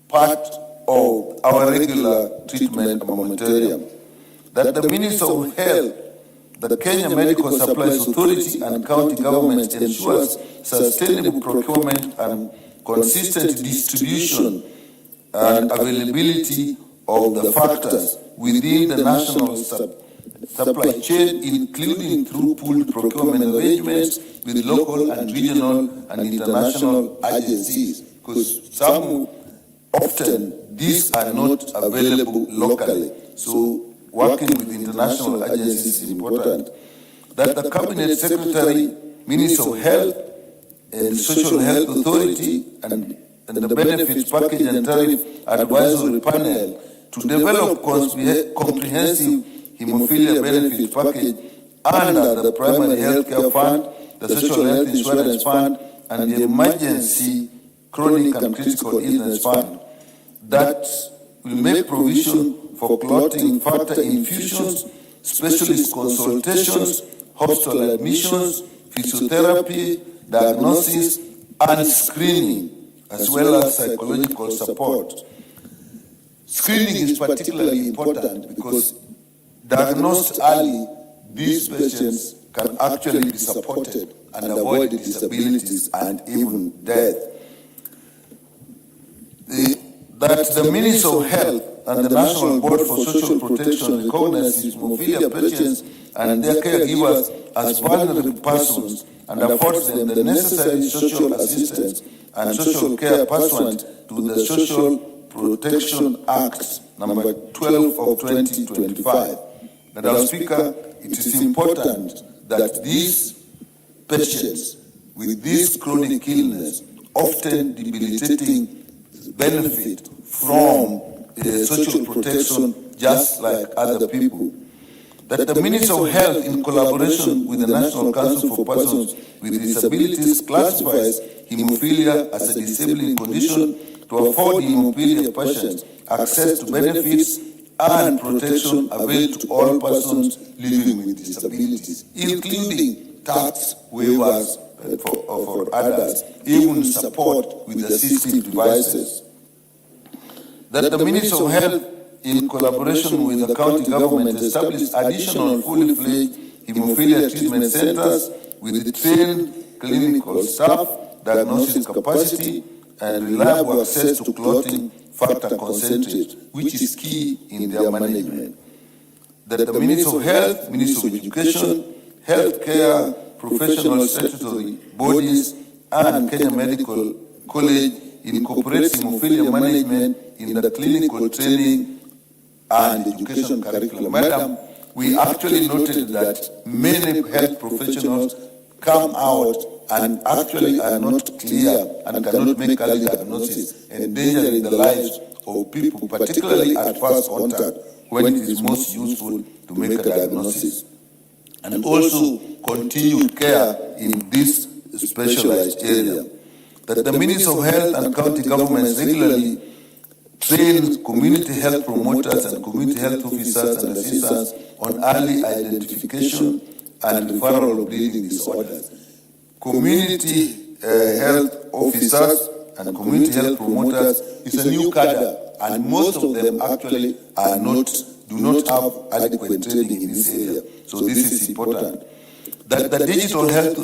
part of our regular treatment armamentarium. That the Minister of Health, the Kenya Medical Supplies Authority and county governments ensures sustainable procurement and consistent distribution and availability of the factors within the national supply chain, including through pooled procurement arrangements with local and regional and international agencies, because often these are not available locally. So working with international agencies is important. That the Cabinet Secretary, Minister of Health, and Social Health Authority, and the Benefits Package and Tariff Advisory Panel to develop comprehensive hemophilia benefits package under the Primary Health Care Fund, the Social Health Insurance Fund, and the Emergency Chronic and Critical Illness Fund that will make provision for clotting factor infusions, specialist consultations, hospital admissions, physiotherapy, diagnosis, and screening, as well as psychological support. Screening is particularly important because diagnosed early, these patients can actually be supported and avoid disabilities and even death. that the Ministry of Health and the National Board for Social Protection recognizes hemophilia patients and their caregivers as vulnerable persons and affords them the necessary social assistance and social care pursuant to the Social Protection Act number 12 of 2025. Madam Speaker, it is important that these patients with this chronic illness, often debilitating, benefit from social protection just like other people. That the Ministry of Health, in collaboration with the National Council for Persons with Disabilities, classifies hemophilia as a disabling condition to afford hemophilia patients access to benefits and protection available to all persons living with disabilities, including tax waivers for adults, even support with assistive devices. That the Ministry of Health, in collaboration with the county government, established additional fully fledged hemophilia treatment centers with trained clinical staff, diagnosis capacity, and reliable access to clotting factor concentrate, which is key in their management. That the Ministry of Health, Ministry of Education, Healthcare, professional statutory bodies, and Kenya Medical College incorporates hemophilia management in the clinical training and education curriculum. Madam, we actually noted that many health professionals come out and actually are not clear and cannot make early diagnosis, endangering the lives of people, particularly at first contact, when it is most useful to make a diagnosis. And also continued care in this specialized area. That the Ministry of Health and county governments regularly train community health promoters and community health officers and assistants on early identification and referral of bleeding disorders. Community health officers and community health promoters is a new cadre, and most of them actually do not have adequate training in this area. So this is important. That the Digital Health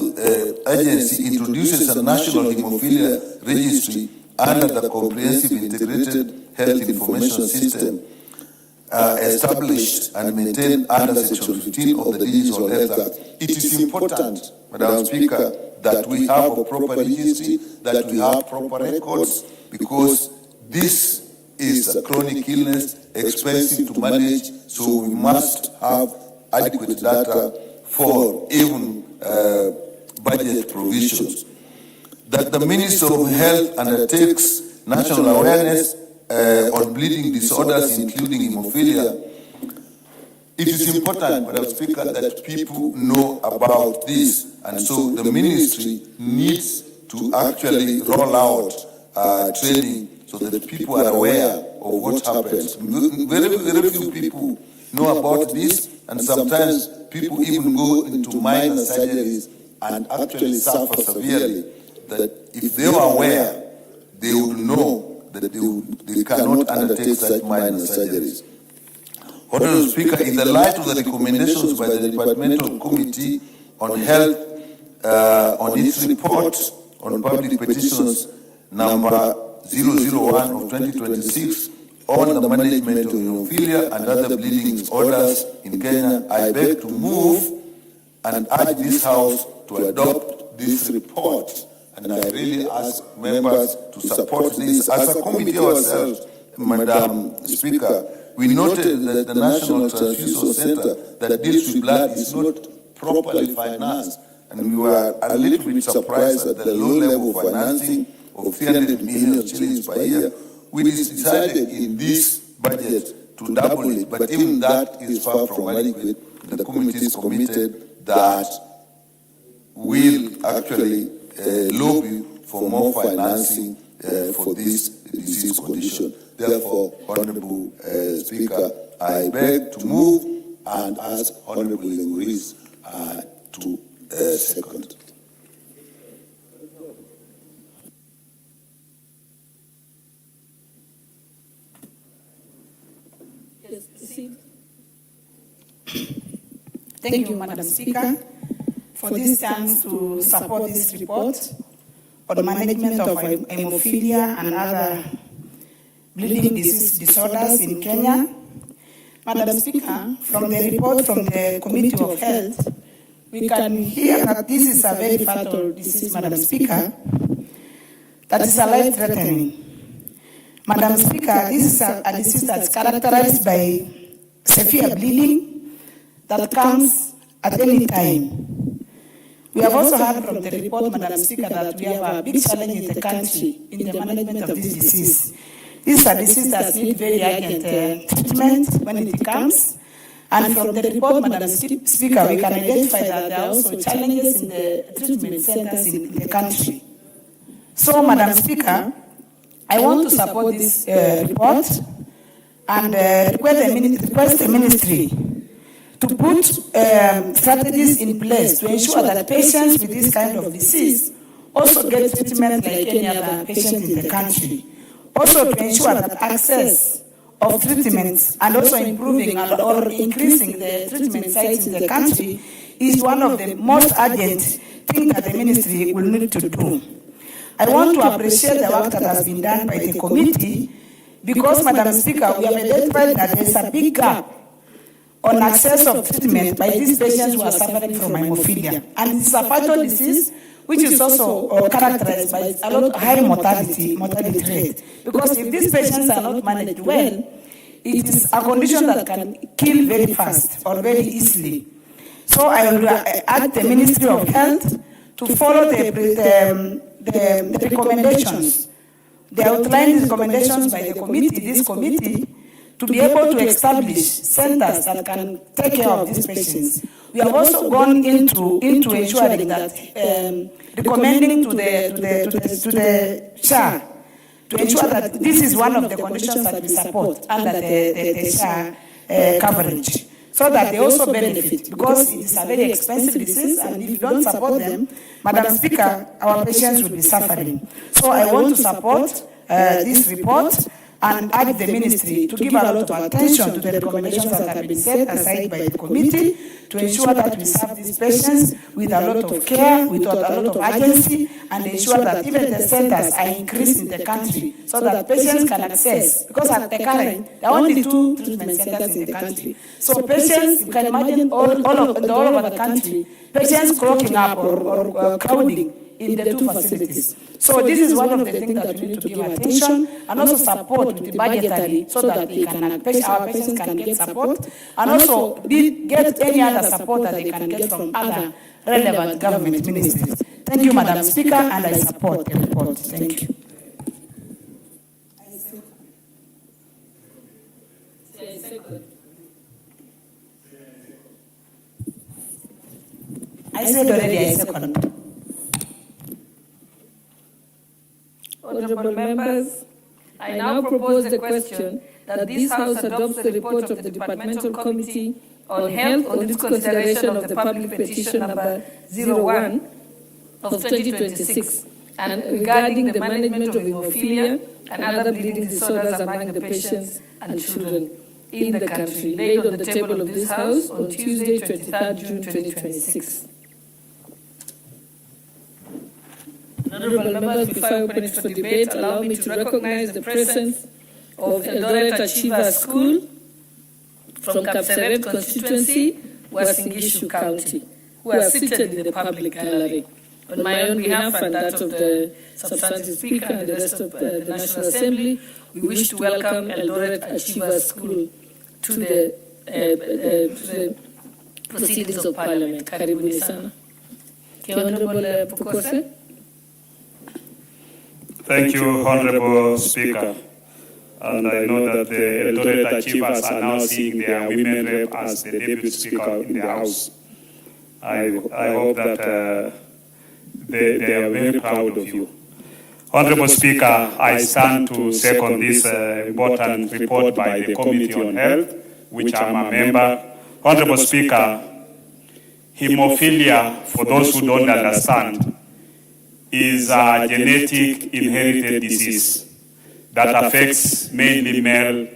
Agency introduces a national hemophilia registry under the Comprehensive Integrated Health Information System established and maintained under Section 15 of the Digital Health Act. It is important, Madam Speaker, that we have a proper registry, that we have proper records, because this is a chronic illness, expensive to manage, so we must have adequate data for even budget provisions. That the Ministry of Health undertakes national awareness on bleeding disorders, including hemophilia. It is important, Madam Speaker, that people know about this, and so the ministry needs to actually roll out training so that people are aware of what happens. Very few people know about this, and sometimes people even go into minor surgeries and actually suffer severely. That if they were aware, they would know that they cannot undertake such minor surgeries. Honorable Speaker, in the light of the recommendations by the Departmental Committee on Health on its report on public petitions number 001 of 2026 on the management of hemophilia and other bleeding disorders in Kenya, I beg to move and urge this House to adopt this report. And I really ask members to support this. As a committee ourselves, Madam Speaker, we noted that the National Transfusion Center that deals with blood is not properly financed, and we were a little bit surprised at the low level of financing of 300 million shillings per year. We decided in this budget to double it, but even that is far from adequate. The committee is committed that we'll actually lobby for more financing for this disease condition. Therefore, Honourable Speaker, I beg to move and ask Honourable Lenguis to second. Thank you, Madam Speaker, for this chance to support this report on the management of hemophilia and other bleeding disease disorders in Kenya. Madam Speaker, from the report from the Committee of Health, we can hear that this is a very fatal disease, Madam Speaker, that is a life-threatening. Madam Speaker, this is a disease that's characterized by severe bleeding that comes at any time. We have also heard from the report, Madam Speaker, that we have a big challenge in the country in the management of this disease. This is a disease that needs very urgent treatment when it comes. And from the report, Madam Speaker, we can identify that there are also challenges in the treatment centers in the country. So, Madam Speaker, I want to support this report and request the ministry to put strategies in place to ensure that patients with this kind of disease also get treatment like any other patient in the country. Also to ensure that access of treatments and also improving or increasing the treatment sites in the country is one of the most urgent things that the ministry will need to do. I want to appreciate the work that has been done by the committee because, Madam Speaker, we have identified that there is a big gap on access of treatment by these patients who are suffering from hemophilia. And it's a fatal disease which is also characterized by a lot of high mortality rate. Because if these patients are not managed well, it is a condition that can kill very fast or very easily. So I will ask the Ministry of Health to follow the recommendations, the outlined recommendations by this committee, to be able to establish centers that can take care of these patients. We have also gone into ensuring that, recommending to the SHA to ensure that this is one of the conditions that we support under the SHA coverage, so that they also benefit, because it is a very expensive disease, and if you don't support them, Madam Speaker, our patients will be suffering. So I want to support this report and urge the ministry to give a lot of attention to the recommendations that have been set aside by the committee to ensure that we serve these patients with a lot of care, with a lot of urgency, and ensure that even the centers are increased in the country so that patients can access, because at the current, there are only 2 treatment centers in the country. So patients, you can imagine all over the country, patients clogging up or crowding in the 2 facilities. So this is one of the things that we need to give attention and also support with the budgetary so that our patients can get support and also get any other support that they can get from other relevant government ministries. Thank you, Madam Speaker, and I support the report. Thank you. I said already I second. Honourable members, I now propose the question that this House adopts the report of the Departmental Committee on Health on its consideration of the public petition number 01 of 2026 and regarding the management of hemophilia and other bleeding disorders among the patients and children in the country, laid on the table of this House on Tuesday, 23rd June 2026. Honourable members, before I open it for debate, allow me to recognize the presence of Eldoret Achievers School from Kapseret constituency, Uasin County, who are seated in the public gallery. On my own behalf and that of the substantive speaker and the rest of the National Assembly, we wish to welcome Eldoret Achievers School to the proceedings of Parliament. Karibuni sana. Honourable Pukose. Thank you, Honourable Speaker. And I know that the Eldoret Achievers are now seeing their women rep as the deputy speaker in the House. I hope that they are very proud of you. Honourable Speaker, I stand to second this important report by the Committee on Health, which I'm a member. Honourable Speaker, hemophilia, for those who don't understand, is a genetic inherited disease that affects mainly male,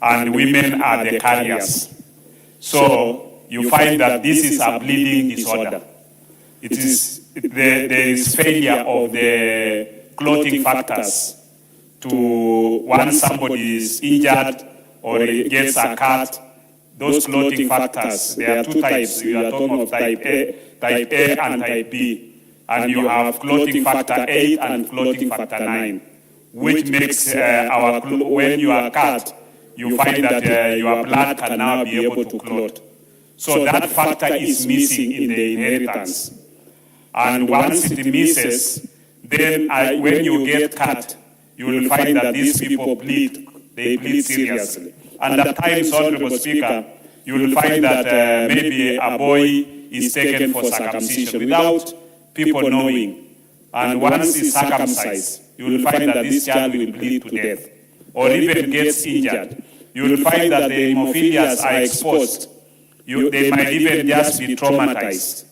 and women are the carriers. So you find that this is a bleeding disorder. There is failure of the clothing factors to once somebody is injured or he gets a cut. Those clothing factors, there are two types. You are talking of type A and type B. And you have clothing factor 8 and clothing factor 9, which makes when you are cut, you find that your blood can now be able to clot. So that factor is missing in the inheritance. And once it misses, then when you get cut, you will find that these people bleed. They bleed seriously. And at times, Honorable Speaker, you will find that maybe a boy is taken for circumcision without people knowing. And once he's circumcised, you will find that this child will bleed to death or even gets injured. You will find that the hemophilias are exposed. They might even just be traumatized.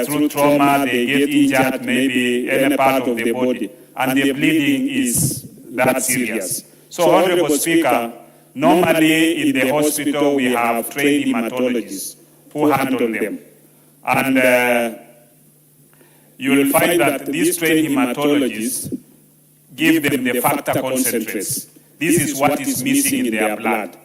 Through trauma, they get injured, maybe any part of the body, and the bleeding is that serious. So, Honorable Speaker, normally in the hospital we have trained hematologists who handle them. And you will find that these trained hematologists give them the factor concentrates. This is what is missing in their blood,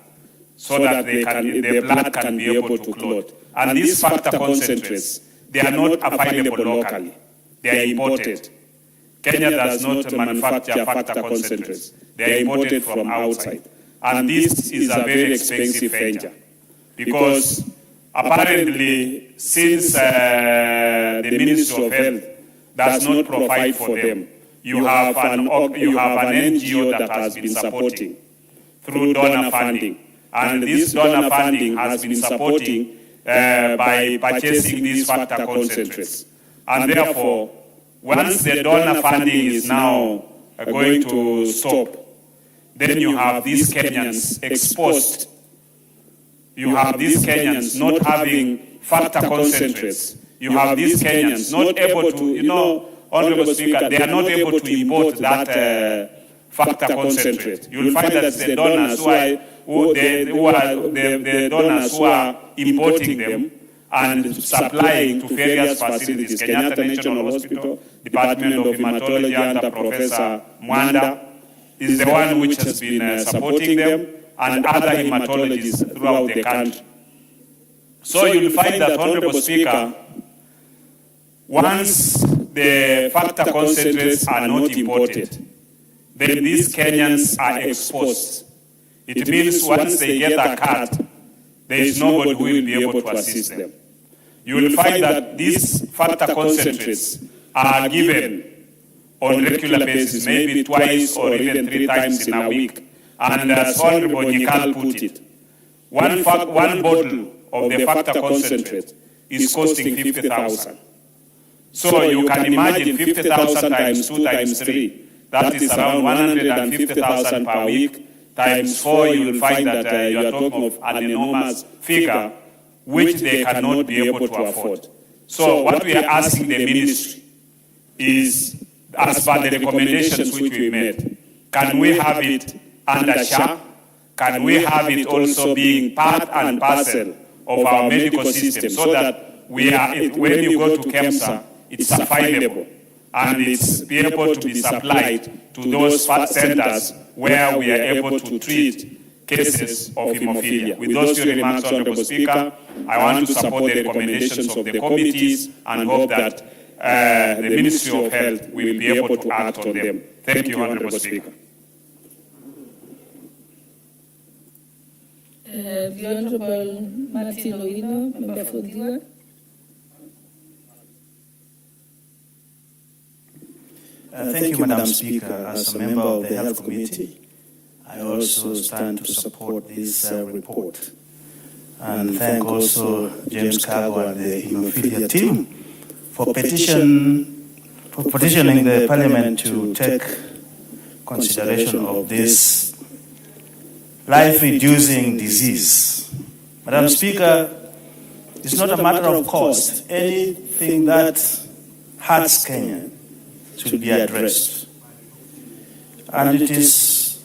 so that the blood can be able to clot. And these factor concentrates, they are not available locally. They are imported. Kenya does not manufacture factor concentrates. They are imported from outside. And this is a very expensive venture, because apparently, since the Ministry of Health does not provide for them, you have an NGO that has been supporting through donor funding. And this donor funding has been supporting by purchasing these factor concentrates. And therefore, once the donor funding is now going to stop, then you have these Kenyans exposed. You have these Kenyans not having factor concentrates. You have these Kenyans not able to, Honorable Speaker, they are not able to import that factor concentrate. You will find that the donors the donors who are importing them and supplying to various facilities. Kenyatta National Hospital, Department of Hematology under Professor Mwanda is the one which has been supporting them, and other hematologists throughout the country. So you'll find that, Honorable Speaker, once the factor concentrates are not imported, then these Kenyans are exposed. It means once they get a cut, there is nobody who will be able to assist them. You will find that these factor concentrates are given on regular basis, maybe twice or even 3 times in a week. And as Honorable Nyikal put it, one bottle of the factor concentrate is costing 50,000. So you can imagine 50,000 times 2 times 3, that is around 150,000 per week. Times 4, you will find that you are talking of an enormous figure which they cannot be able to afford. So what we are asking the ministry is, as per the recommendations which we made, can we have it under SHA? Can we have it also being part and parcel of our medical system, so that when you go to KEMSA, it's available and it's be able to be supplied to those centers where we are able to treat cases of hemophilia. With those few remarks, Honorable Speaker, I want to support the recommendations of the committees and hope that the Ministry of Health will be able to act on them. Thank you, Honorable Speaker. The Honorable Martin Owino, Member for Diwa. Thank you, Madam Speaker. As a member of the Health Committee, I also stand to support this report. And thank also James Kago and the hemophilia team for petitioning the Parliament to take consideration of this life-reducing disease. Madam Speaker, it's not a matter of cost. Anything that hurts Kenya should be addressed. And it's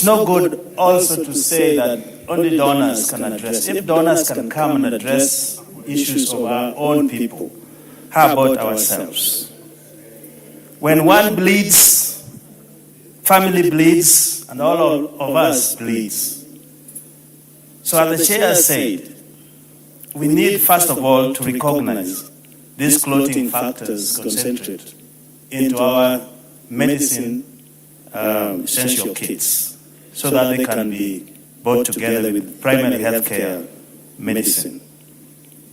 no good also to say that only donors can address. If donors can come and address issues of our own people, how about ourselves? When one bleeds, family bleeds, and all of us bleeds. So as the chair said, we need first of all to recognize these clotting factors concentrate into our medicine essential kits so that they can be brought together with primary healthcare medicine.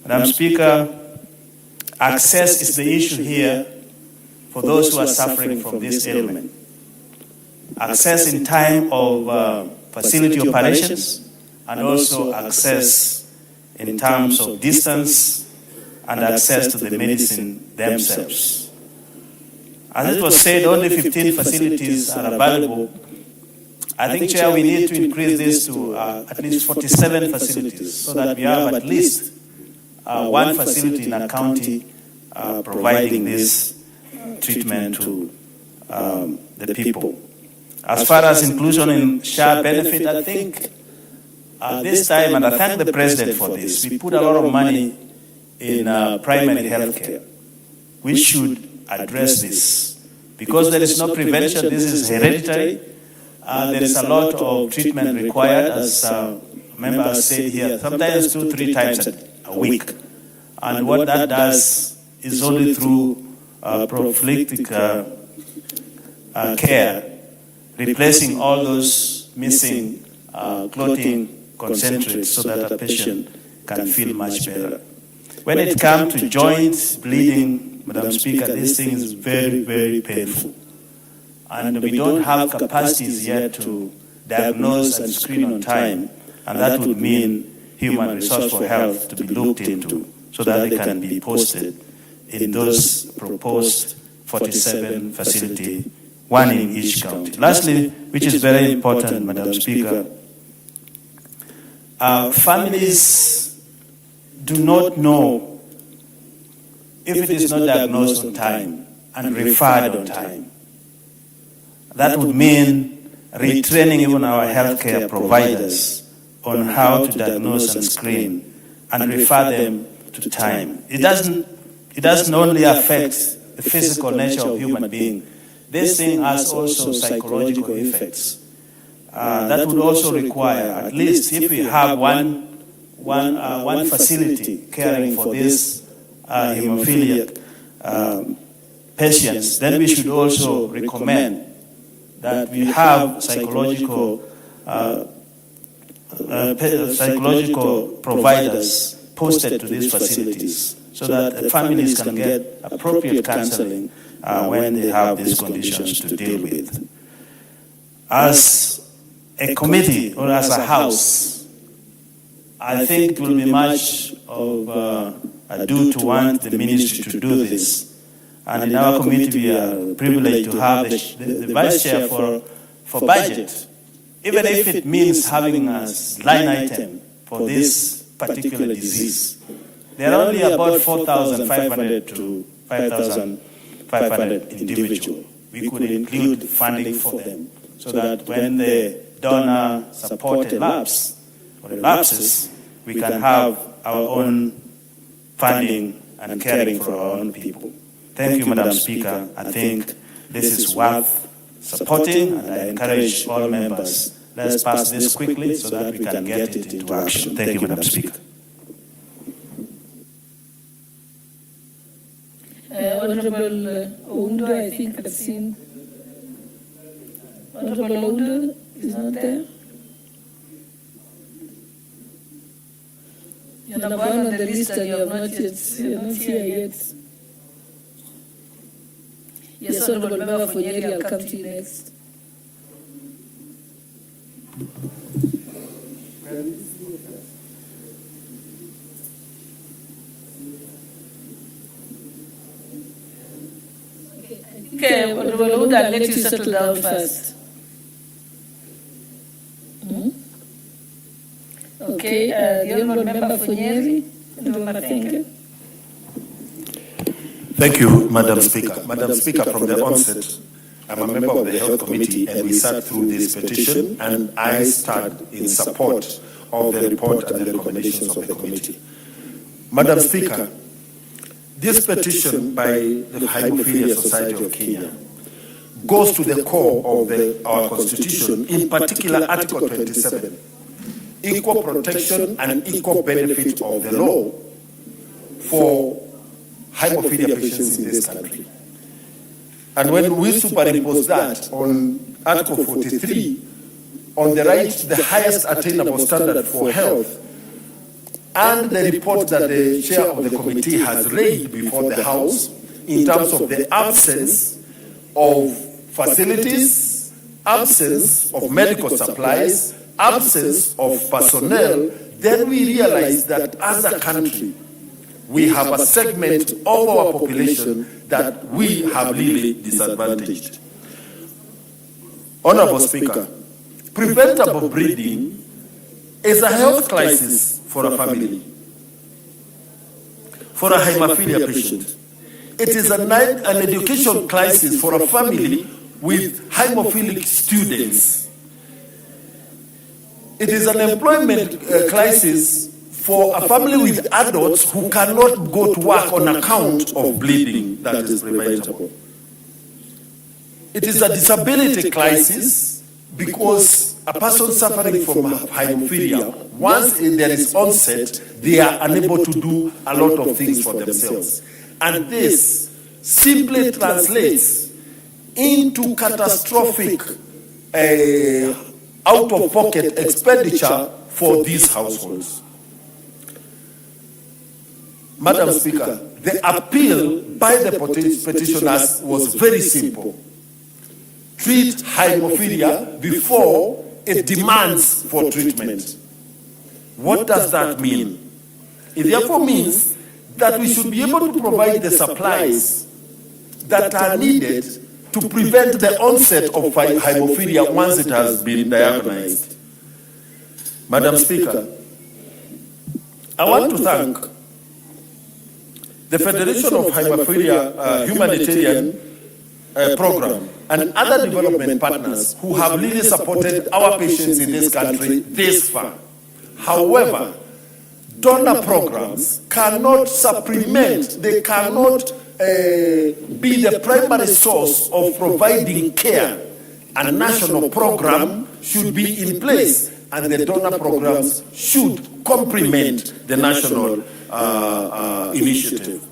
Madam Speaker, access is the issue here for those who are suffering from this ailment. Access in time of facility operations and also access in terms of distance and access to the medicine themselves. As it was said, only 15 facilities are available. I think, Chair, we need to increase this to at least 47 facilities so that we have at least one facility in a county providing this treatment to the people. As far as inclusion in SHA benefit, I think this time, and I thank the President for this, we put a lot of money in primary health care. We should address this. Because there is no prevention, this is hereditary. There is a lot of treatment required, as members said here, sometimes 2-3 times a week. And what that does is only through prophylactic care, replacing all those missing clotting concentrates so that a patient can feel much better. When it comes to joint bleeding, Madam Speaker, this thing is very, very painful. And we don't have capacities yet to diagnose and screen on time, and that would mean human resource for health to be looked into so that they can be posted in those proposed 47 facilities, one in each county. Lastly, which is very important, Madam Speaker, families do not know if it is not diagnosed on time and referred on time. That would mean retraining even our healthcare providers on how to diagnose and screen and refer them to time. It doesn't only affect the physical nature of human being. This thing has also psychological effects. That would also require, at least if we have one facility caring for these hemophilia patients, then we should also recommend that we have psychological providers posted to these facilities so that the families can get appropriate counseling when they have these conditions to deal with. As a committee or as a house, I think it will be much of a due to want the ministry to do this. And in our committee, we are privileged to have the vice chair for budget, even if it means having a line item for this particular disease. There are only about 4,500 to 5,500 individuals. We could include funding for them so that when the donor supported lapses, we can have our own funding and caring for our own people. Thank you, Madam Speaker. I think this is worth supporting, and I encourage all members, let's pass this quickly so that we can get it into action. Thank you, Madam Speaker. Honorable Oundo, I think I've seen. Honorable Oundo is not there. You're number one on the list and you're not here yet. Yes, Honorable Member for Nyeri, I'll come to you next. Okay, Honorable Oundo, I'll let you settle down first. Okay, the Honorable Member for Nyeri, thank you. Thank you, Madam Speaker. Madam Speaker, from the onset, I'm a member of the Health Committee and we sat through this petition and I stand in support of the report and the recommendations of the committee. Madam Speaker, This petition by the Hemophilia Society of Kenya goes to the core of our constitution, in particular Article 27, equal protection and equal benefit of the law for hemophilia patients in this country. And when we superimpose that on Article 43, on the right to the highest attainable standard for health, and the report that the chair of the committee has laid before the House in terms of the absence of facilities, absence of medical supplies, absence of personnel, then we realize that as a country, we have a segment of our population that we have really disadvantaged. Honorable Speaker, preventable breeding is a health crisis for a family, for a hemophilia patient. It is an education crisis for a family with hemophilic students. It is an employment crisis for a family with adults who cannot go to work on account of bleeding that is preventable. It is a disability crisis because a person suffering from hemophilia, once there is onset, they are unable to do a lot of things for themselves. And this simply translates into catastrophic out-of-pocket expenditure for these households. Madam Speaker, the appeal by the petitioners was very simple. Treat hemophilia before it demands for treatment. What does that mean? It therefore means that we should be able to provide the supplies that are needed to prevent the onset of hemophilia once it has been diagnosed. Madam Speaker, I want to thank the Federation of Hemophilia Humanitarian Program and other development partners who have really supported our patients in this country this far. However, donor programs cannot supplement, they cannot be the primary source of providing care. A national program should be in place, and the donor programs should complement the national initiative.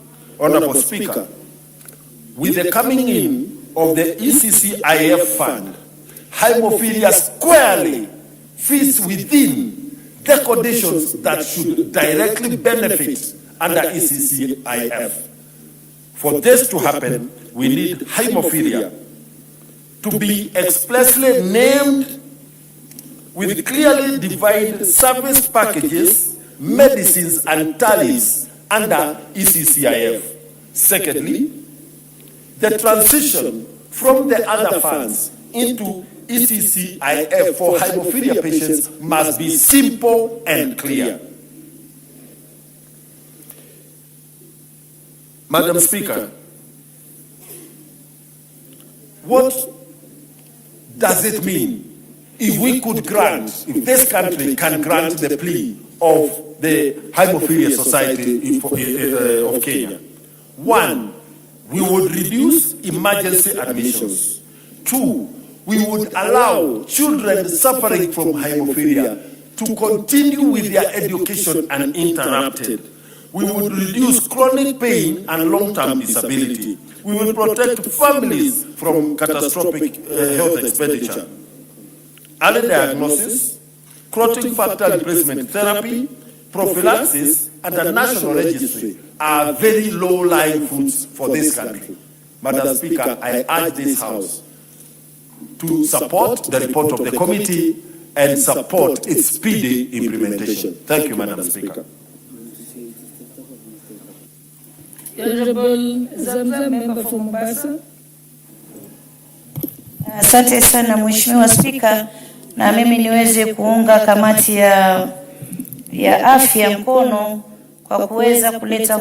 Honorable Speaker, with the coming in of the ECCIF fund, hemophilia squarely fits within the conditions that should directly benefit under ECCIF. For this to happen, we need hemophilia to be expressly named with clearly divided service packages, medicines, and tallies under ECCIF. Secondly, the transition from the other funds into ECCIF for hemophilia patients must be simple and clear. Madam Speaker, what does it mean if we could grant, if this country can grant the plea of the Hemophilia Society of Kenya? One, we would reduce emergency admissions. Two, we would allow children suffering from hemophilia to continue with their education uninterrupted. We would reduce chronic pain and long-term disability. We will protect families from catastrophic health expenditure. Early diagnosis, clotting factor replacement therapy, prophylaxis, and a national registry are very low-lying fruits for this country. Madam Speaker, I urge this House to support the report of the committee and support its speedy implementation. Thank you, Madam Speaker. Honorable Zamza, member for Mombasa. Asante sana Mheshimiwa Spika, na mimi niweze kuunga kamati ya afya mkono kwa kuweza kuleta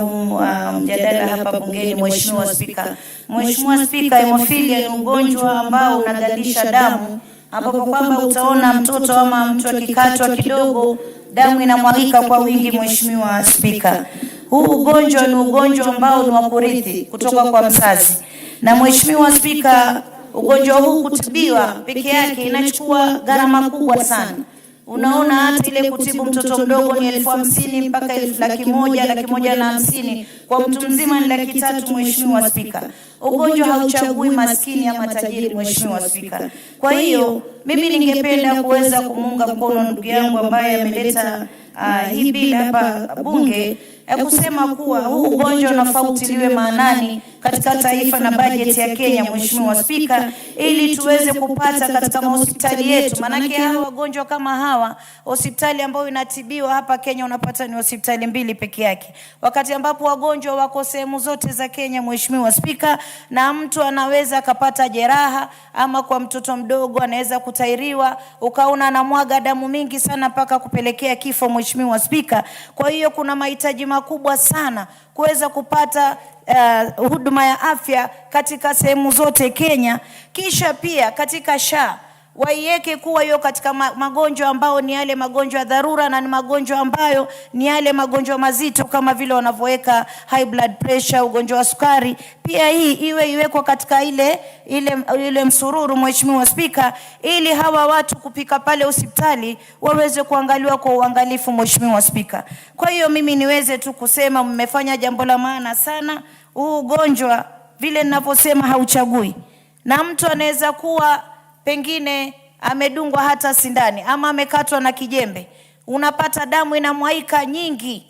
mjadala hapa bungeni. Mheshimiwa Spika, hemophilia ni ugonjwa ambao unagandisha damu, ambapo kwamba utaona mtoto ama mtu akikatwa kidogo damu inamwagika kwa wingi. Mheshimiwa Spika, huu ugonjwa ni ugonjwa ambao ni wa kurithi kutoka kwa mzazi. Na Mheshimiwa Spika, ugonjwa huu kutibiwa peke yake inachukua gharama kubwa sana. Unaona hata ile kutibu mtoto mdogo ni 50,000 mpaka 100,000, 150,000. Kwa mtu mzima ni 300,000, Mheshimiwa Spika. Ugonjwa hauchagui maskini ama tajiri, Mheshimiwa Spika. Kwa hiyo mimi ningependa kuweza kumunga mkono ndugu yangu ambaye ameleta hii bili hapa bunge, ya kusema kuwa huu ugonjwa unafaa utiliwe maanani katika taifa na bajeti ya Kenya, Mheshimiwa Spika, ili tuweze kupata katika hospitali yetu. Manake hawa wagonjwa kama hawa, hospitali ambayo inatibiwa hapa Kenya unapata ni hospitali 2 peke yake. Wakati ambapo wagonjwa wako sehemu zote za Kenya, Mheshimiwa Spika, na mtu anaweza akapata jeraha, ama kwa mtoto mdogo anaweza kutairiwa, ukaona anamwaga damu mingi sana mpaka kupelekea kifo, Mheshimiwa Spika. Kwa hiyo kuna mahitaji makubwa sana kuweza kupata huduma ya afya katika sehemu zote Kenya. Kisha pia katika SHA waiweke kuwa hiyo katika magonjwa ambao ni yale magonjwa ya dharura, na ni magonjwa ambayo ni yale magonjwa mazito kama vile wanavyoweka high blood pressure, ugonjwa wa sukari. Pia hii iwekwa katika ile msururu, Mheshimiwa Spika, ili hawa watu kupika pale hospitali waweze kuangaliwa kwa uangalifu, Mheshimiwa Spika. Kwa hiyo mimi niweze tu kusema mmefanya jambo la maana sana. Huu ugonjwa vile ninavyosema hauchagui, na mtu anaweza kuwa pengine amedungwa hata sindani ama amekatwa na kijembe, unapata damu inamwaika nyingi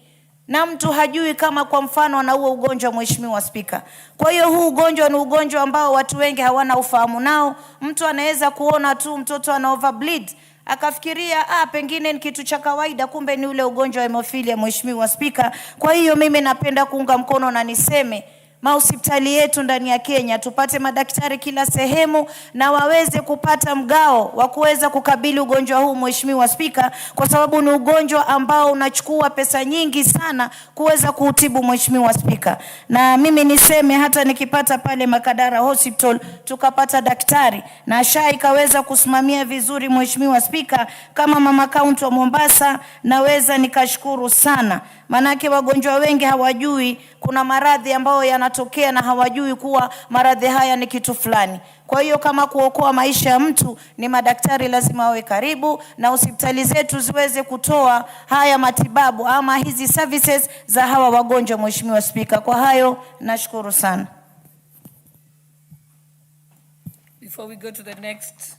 na mtu hajui kama kwa mfano ana huo ugonjwa, Mheshimiwa Spika. Kwa hiyo huu ugonjwa ni ugonjwa ambao watu wengi hawana ufahamu nao. Mtu anaweza kuona tu mtoto ana overbleed akafikiria pengine ni kitu cha kawaida, kumbe ni ule ugonjwa wa hemophilia, Mheshimiwa Spika. Kwa hiyo mimi napenda kuunga mkono na niseme mahospitali yetu ndani ya Kenya tupate madaktari kila sehemu, na waweze kupata mgao wa kuweza kukabili ugonjwa huu, Mheshimiwa Spika, kwa sababu ni ugonjwa ambao unachukua pesa nyingi sana kuweza kuutibu, Mheshimiwa Spika. Na mimi niseme hata nikipata pale Makadara Hospital tukapata daktari na SHA ikaweza kusimamia vizuri, Mheshimiwa Spika, kama mama kaunti wa Mombasa, naweza nikashukuru sana. Manake wagonjwa wengi hawajui kuna maradhi ambayo yanatokea na hawajui kuwa maradhi haya ni kitu fulani. Kwa hiyo kama kuokoa maisha ya mtu, ni madaktari lazima wawe karibu na hospitali zetu ziweze kutoa haya matibabu ama hizi services za hawa wagonjwa, Mheshimiwa Spika. Kwa hayo nashukuru sana. Before we go to the next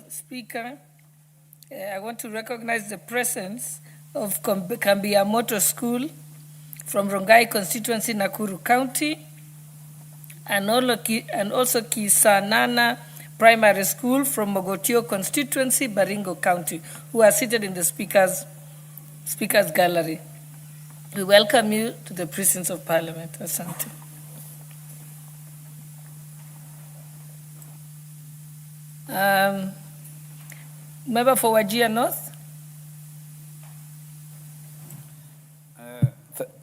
speaker, I want to recognize the presence of Kambiamoto School from Rongai constituency, Nakuru County, and also Kisanana Primary School from Mogotio constituency, Baringo County, who are seated in the speakers gallery. We welcome you to the presence of Parliament. Asante. Member for Wajir North.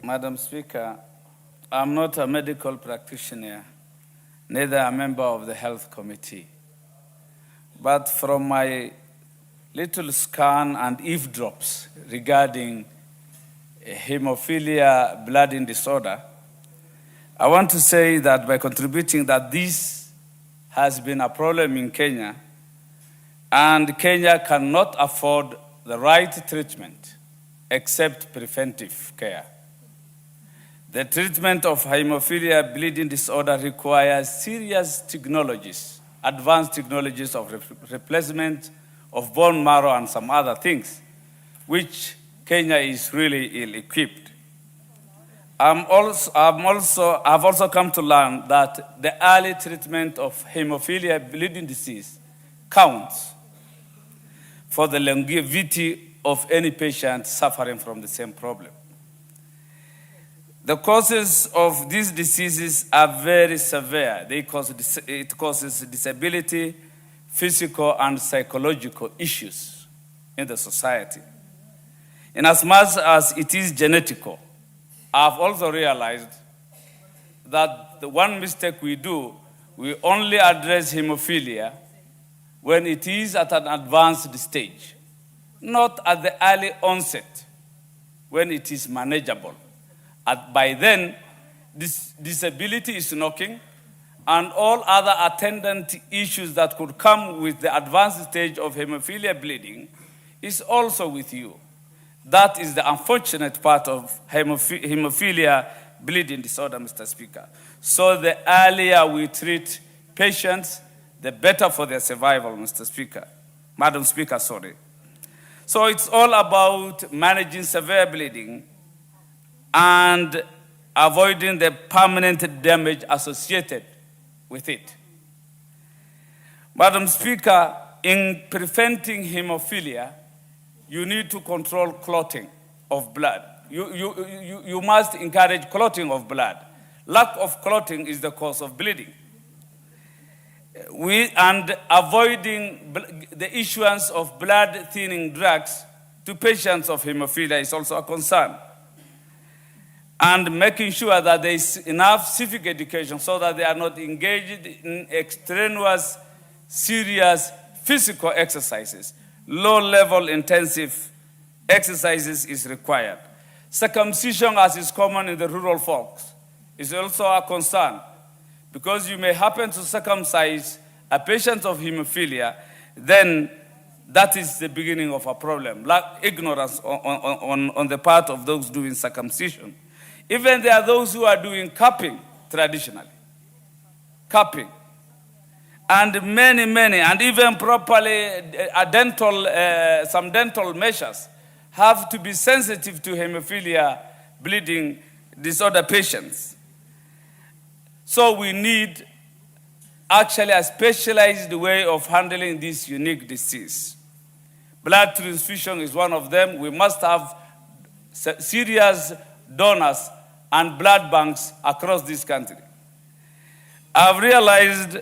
Madam Speaker, I'm not a medical practitioner, neither a member of the Health Committee. But from my little scan and eavesdrops regarding hemophilia blood disorder, I want to say that by contributing that this has been a problem in Kenya, and Kenya cannot afford the right treatment except preventive care. The treatment of hemophilia bleeding disorder requires serious technologies, advanced technologies of replacement of bone marrow and some other things, which Kenya is really ill-equipped. I've also come to learn that the early treatment of hemophilia bleeding disease counts for the longevity of any patient suffering from the same problem. The causes of these diseases are very severe. It causes disability, physical and psychological issues in the society. In as much as it is genetical, I've also realized that the one mistake we do, we only address hemophilia when it is at an advanced stage, not at the early onset when it is manageable. By then, this disability is knocking, and all other attendant issues that could come with the advanced stage of hemophilia bleeding is also with you. That is the unfortunate part of hemophilia bleeding disorder, Mr. Speaker. So the earlier we treat patients, the better for their survival, Mr. Speaker. Madam Speaker, sorry. So it's all about managing severe bleeding and avoiding the permanent damage associated with it. Madam Speaker, in preventing hemophilia, you need to control clotting of blood. You must encourage clotting of blood. Lack of clotting is the cause of bleeding. And avoiding the issuance of blood-thinning drugs to patients of hemophilia is also a concern. And making sure that there is enough civic education so that they are not engaged in extraneous, serious physical exercises. Low-level intensive exercises is required. Circumcision, as is common in the rural folks, is also a concern, because you may happen to circumcise a patient of hemophilia, then that is the beginning of a problem, like ignorance on the part of those doing circumcision. Even there are those who are doing cupping traditionally. Cupping. And many, and even properly some dental measures have to be sensitive to hemophilia bleeding disorder patients. So we need actually a specialized way of handling this unique disease. Blood transfusion is one of them. We must have serious donors and blood banks across this country. I've realized